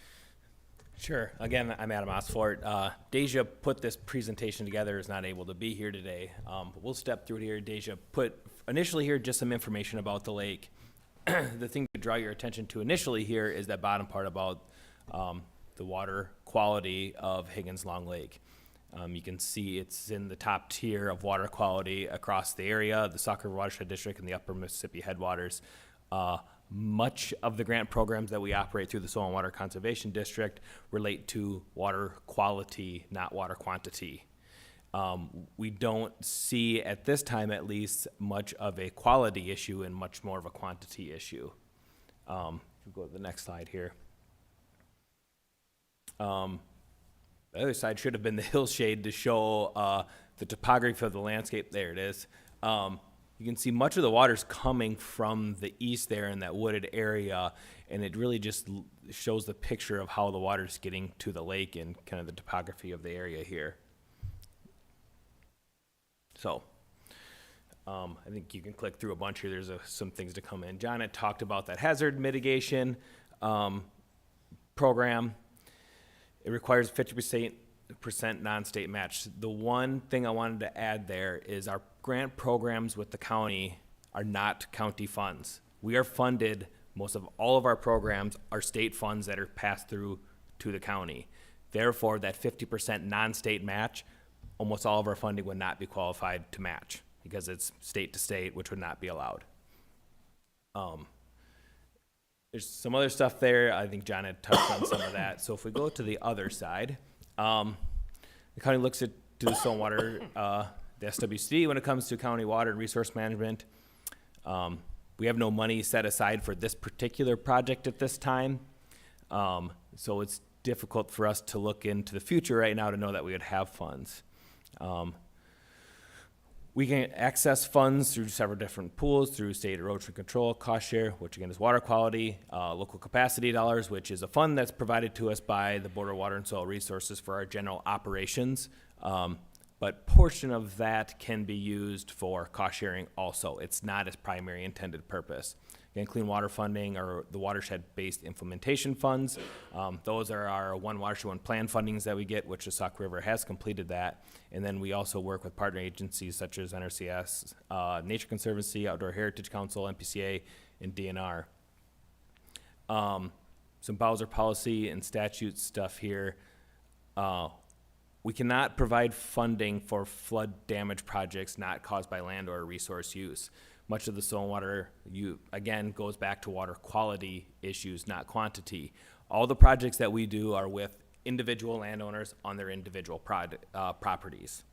Sure. Again, I'm Adam Osfort. Deja put this presentation together, is not able to be here today. But we'll step through it here. Deja put initially here just some information about the lake. The thing to draw your attention to initially here is that bottom part about the water quality of Higgins Long Lake. You can see it's in the top tier of water quality across the area, the Sauk River Watershed District and the upper Mississippi headwaters. Much of the grant programs that we operate through the Soil and Water Conservation District relate to water quality, not water quantity. We don't see, at this time at least, much of a quality issue and much more of a quantity issue. If we go to the next slide here. The other side should have been the hillshade to show the topography of the landscape. There it is. you can see much of the water's coming from the east there in that wooded area, and it really just shows the picture of how the water's getting to the lake and kind of the topography of the area here. So, I think you can click through a bunch here. There's some things to come in. John had talked about that hazard mitigation program. It requires 50% non-state match. The one thing I wanted to add there is our grant programs with the county are not county funds. We are funded, most of all of our programs are state funds that are passed through to the county. Therefore, that 50% non-state match, almost all of our funding would not be qualified to match because it's state to state, which would not be allowed. There's some other stuff there. I think John had touched on some of that. So if we go to the other side, the county looks at to the stormwater, the SWC when it comes to county water and resource management. We have no money set aside for this particular project at this time. So it's difficult for us to look into the future right now to know that we would have funds. We can access funds through several different pools, through state erosion control, cost share, which again is water quality, local capacity dollars, which is a fund that's provided to us by the Board of Water and Soil Resources for our general operations. But portion of that can be used for cost sharing also. It's not its primary intended purpose. Again, clean water funding or the watershed-based implementation funds. Those are our one watershed, one plan fundings that we get, which the Sauk River has completed that. And then we also work with partner agencies such as NRCS, Nature Conservancy, Outdoor Heritage Council, NPCA, and DNR. Some Bowser policy and statute stuff here. We cannot provide funding for flood damage projects not caused by land or resource use. Much of the stormwater, again, goes back to water quality issues, not quantity. All the projects that we do are with individual landowners on their individual properties.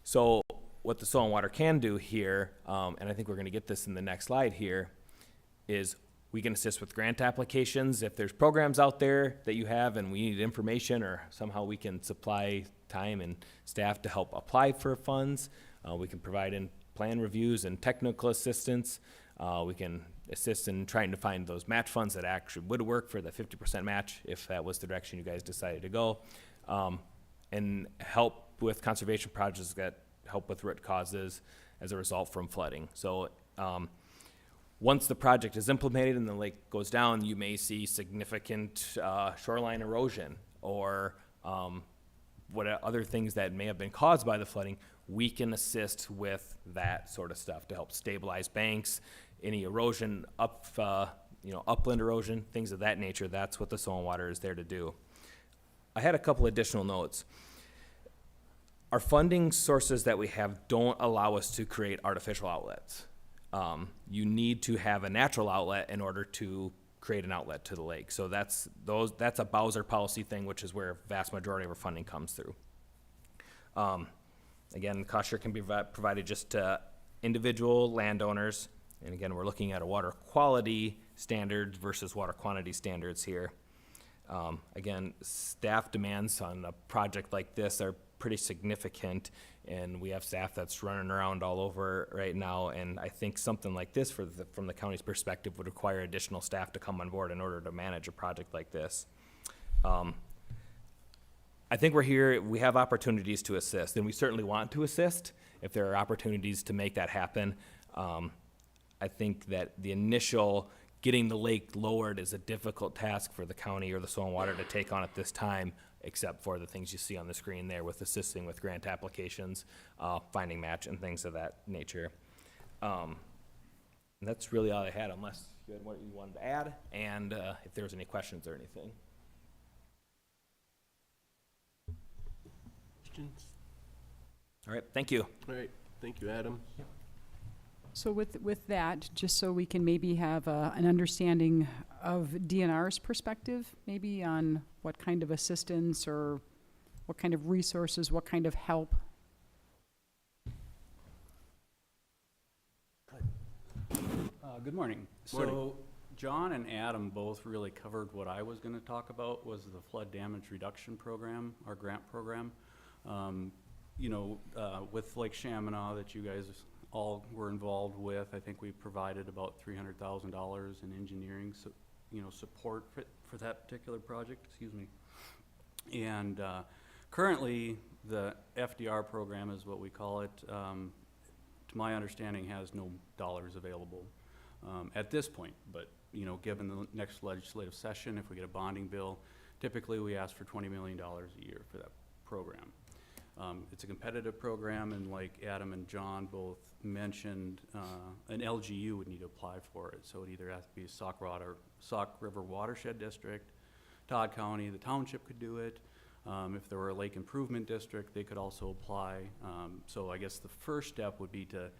So what the soil and water can do here, and I think we're going to get this in the next slide here, is we can assist with grant applications. If there's programs out there that you have and we need information or somehow we can supply time and staff to help apply for funds, we can provide in plan reviews and technical assistance. We can assist in trying to find those match funds that actually would work for the 50% match if that was the direction you guys decided to go, and help with conservation projects that help with root causes as a result from flooding. So once the project is implemented and the lake goes down, you may see significant shoreline erosion or what other things that may have been caused by the flooding. We can assist with that sort of stuff to help stabilize banks, any erosion, upland erosion, things of that nature. That's what the soil and water is there to do. I had a couple additional notes. Our funding sources that we have don't allow us to create artificial outlets. You need to have a natural outlet in order to create an outlet to the lake. So that's a Bowser policy thing, which is where a vast majority of our funding comes through. Again, cost share can be provided just to individual landowners. And again, we're looking at a water quality standard versus water quantity standards here. Again, staff demands on a project like this are pretty significant, and we have staff that's running around all over right now, and I think something like this from the county's perspective would require additional staff to come on board in order to manage a project like this. I think we have opportunities to assist, and we certainly want to assist if there are opportunities to make that happen. I think that the initial getting the lake lowered is a difficult task for the county or the soil and water to take on at this time, except for the things you see on the screen there with assisting with grant applications, finding match, and things of that nature. And that's really all I had, unless you had what you wanted to add, and if there was any questions or anything. Questions? All right, thank you. All right, thank you, Adam. So with that, just so we can maybe have an understanding of DNR's perspective, maybe on what kind of assistance or what kind of resources, what kind of help. Good morning. So John and Adam both really covered what I was going to talk about, was the flood damage reduction program, our grant program. With Lake Chaminade that you guys all were involved with. I think we provided about $300,000 in engineering, support for that particular project, excuse me. And currently, the FDR program is what we call it, to my understanding, has no dollars available at this point. But, given the next legislative session, if we get a bonding bill, typically we ask for $20 million a year for that program. It's a competitive program, and like Adam and John both mentioned, an LGU would need to apply for it. So it either has to be Sauk River Watershed District, Todd County, the township could do it. If there were a lake improvement district, they could also apply. So I guess the first step would be to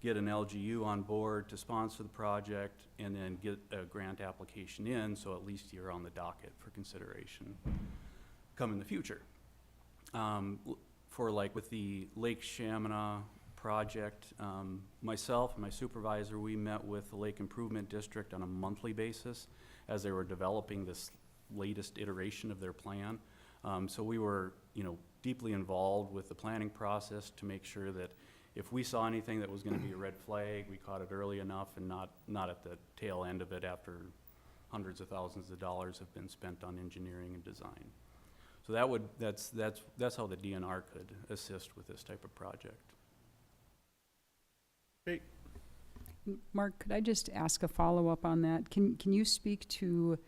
get an LGU on board to sponsor the project, and then get a grant application in, so at least you're on the docket for consideration come in the future. For like with the Lake Chaminade project, myself and my supervisor, we met with the Lake Improvement District on a monthly basis as they were developing this latest iteration of their plan. So we were, deeply involved with the planning process to make sure that if we saw anything that was going to be a red flag, we caught it early enough and not at the tail end of it after hundreds of thousands of dollars have been spent on engineering and design. So that's how the DNR could assist with this type of project. Great. Mark, could I just ask a follow-up on that? Can you speak to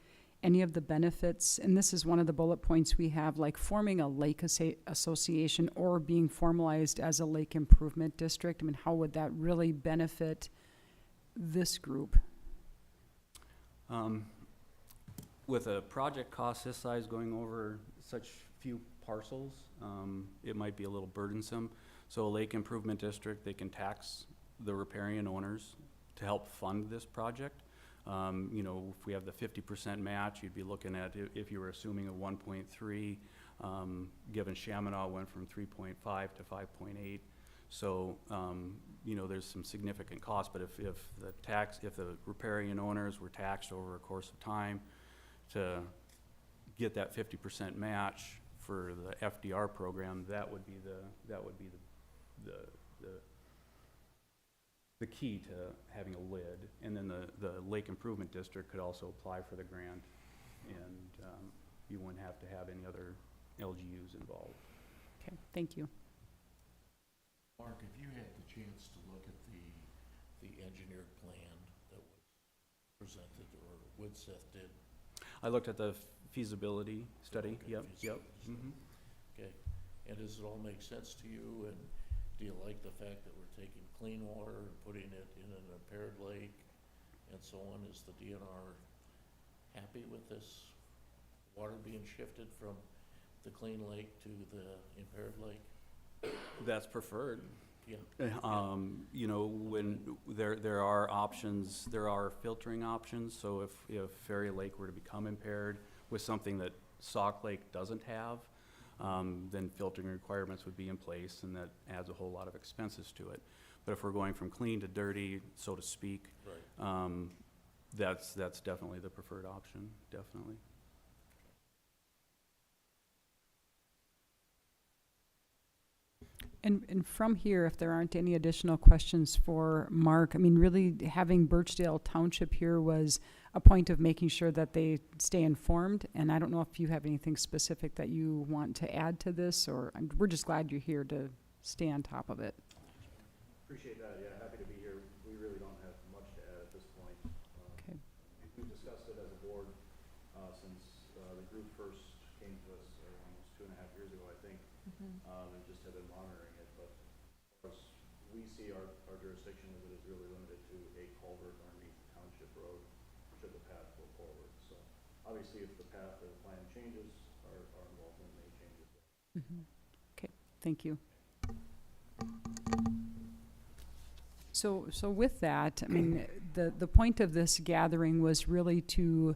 any of the benefits, and this is one of the bullet points we have, like forming a lake association or being formalized as a lake improvement district? I mean, how would that really benefit this group? With a project cost this size going over such few parcels, it might be a little burdensome. So a lake improvement district, they can tax the riparian owners to help fund this project. If we have the 50% match, you'd be looking at, if you were assuming a 1.3, given Chaminade went from 3.5 to 5.8. So, there's some significant cost, but if the riparian owners were taxed over a course of time to get that 50% match for the FDR program, that would be the key to having a lid. And then the Lake Improvement District could also apply for the grant, and you wouldn't have to have any other LGUs involved. Okay, thank you. Mark, if you had the chance to look at the engineered plan that was presented, or Woodseth did? I looked at the feasibility study. Yep. Okay, and does it all make sense to you, and do you like the fact that we're taking clean water and putting it in an impaired lake and so on? Is the DNR happy with this water being shifted from the clean lake to the impaired lake? That's preferred. Yeah. When there are options, there are filtering options. So if Ferry Lake were to become impaired with something that Sauk Lake doesn't have, then filtering requirements would be in place, and that adds a whole lot of expenses to it. But if we're going from clean to dirty, so to speak, right, that's definitely the preferred option, definitely. And from here, if there aren't any additional questions for Mark, I mean, really having Birchdale Township here was a point of making sure that they stay informed. And I don't know if you have anything specific that you want to add to this, or we're just glad you're here to stay on top of it. Appreciate that. Yeah, happy to be here. We really don't have much to add at this point. Okay. We've discussed it as a board since the group first came to us almost 2.5 years ago, I think, and just have been monitoring it. But as far as we see, our jurisdiction of it is really limited to a culvert underneath the township road should the path go forward. So obviously, if the path or the plan changes, our involvement may change as well. Okay, thank you. So with that, I mean, the point of this gathering was really to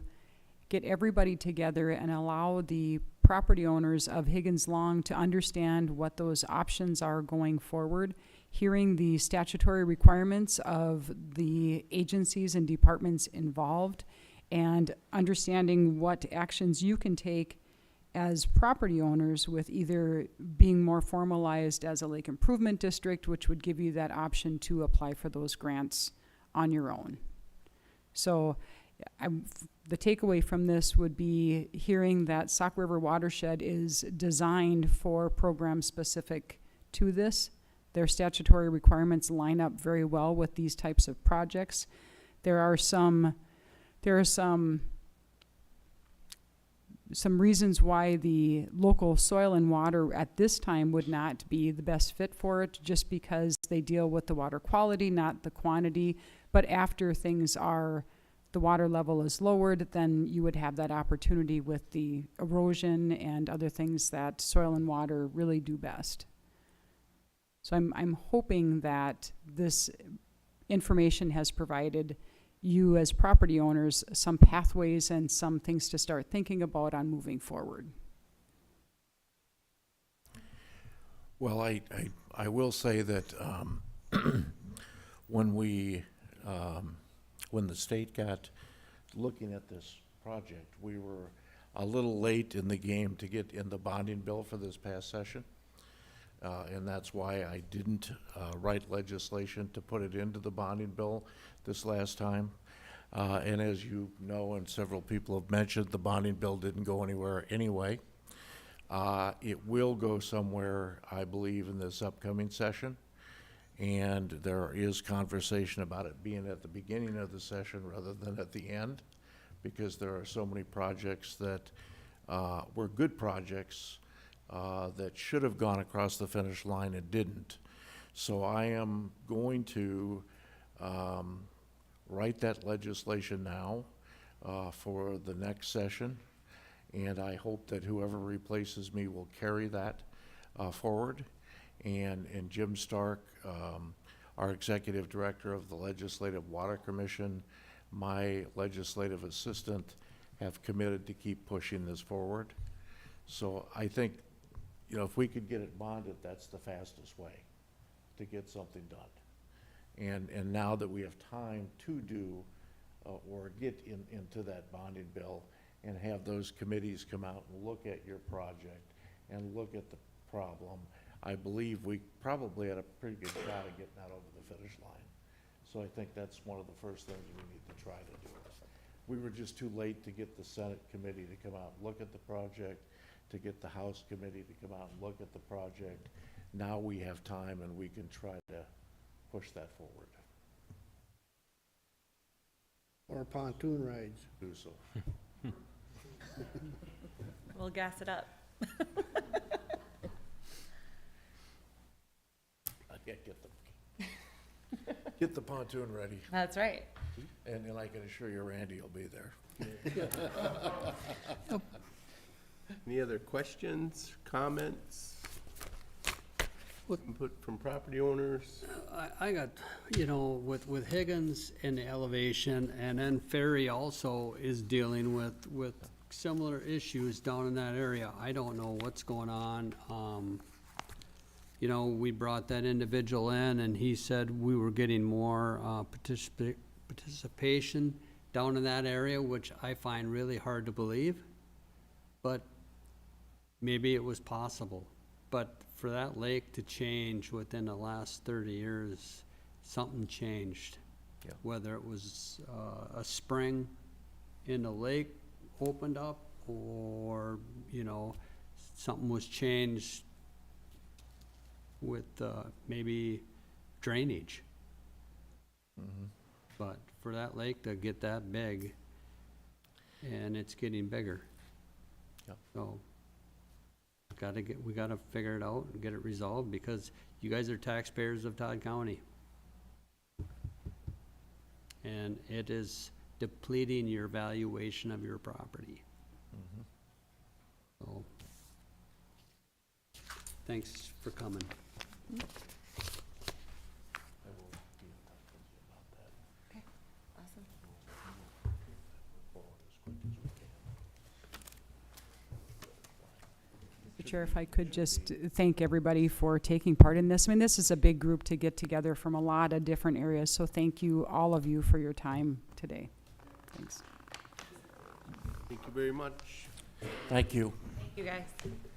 get everybody together and allow the property owners of Higgins Long to understand what those options are going forward, hearing the statutory requirements of the agencies and departments involved, and understanding what actions you can take as property owners with either being more formalized as a lake improvement district, which would give you that option to apply for those grants on your own. So the takeaway from this would be hearing that Sauk River Watershed is designed for programs specific to this. Their statutory requirements line up very well with these types of projects. There are some reasons why the local soil and water at this time would not be the best fit for it, just because they deal with the water quality, not the quantity. But after the water level is lowered, then you would have that opportunity with the erosion and other things that soil and water really do best. So I'm hoping that this information has provided you as property owners some pathways and some things to start thinking about on moving forward. Well, I will say that when the state got looking at this project, we were a little late in the game to get in the bonding bill for this past session. And that's why I didn't write legislation to put it into the bonding bill this last time. And as you know, and several people have mentioned, the bonding bill didn't go anywhere anyway. It will go somewhere, I believe, in this upcoming session. And there is conversation about it being at the beginning of the session rather than at the end, because there are so many projects that were good projects that should have gone across the finish line and didn't. So I am going to write that legislation now for the next session, and I hope that whoever replaces me will carry that forward. And Jim Stark, our executive director of the Legislative Water Commission, my legislative assistant, have committed to keep pushing this forward. So I think, if we could get it bonded, that's the fastest way to get something done. And now that we have time to do or get into that bonding bill and have those committees come out and look at your project and look at the problem, I believe we probably had a pretty good shot of getting that over the finish line. So I think that's one of the first things we need to try to do. We were just too late to get the Senate committee to come out and look at the project, to get the House committee to come out and look at the project. Now we have time and we can try to push that forward. Or pontoon rides. Do so. We'll gas it up. Get the pontoon ready. That's right. And I can assure you Randy will be there. Any other questions, comments? Input from property owners? I got, with Higgins and the elevation, and then Ferry also is dealing with similar issues down in that area. I don't know what's going on. We brought that individual in, and he said we were getting more participation down in that area, which I find really hard to believe. But maybe it was possible. But for that lake to change within the last 30 years, something changed. Yeah. Whether it was a spring in the lake opened up, or, something was changed with maybe drainage. Mm-hmm. But for that lake to get that big, and it's getting bigger. Yep. So we gotta figure it out and get it resolved, because you guys are taxpayers of Todd County. And it is depleting your valuation of your property. Mm-hmm. So, thanks for coming. I will be in touch with you about that. Okay, awesome. Move forward as quick as we can. Mr. Chair, if I could just thank everybody for taking part in this. I mean, this is a big group to get together from a lot of different areas, so thank you, all of you, for your time today. Thanks. Thank you very much. Thank you. Thank You guys.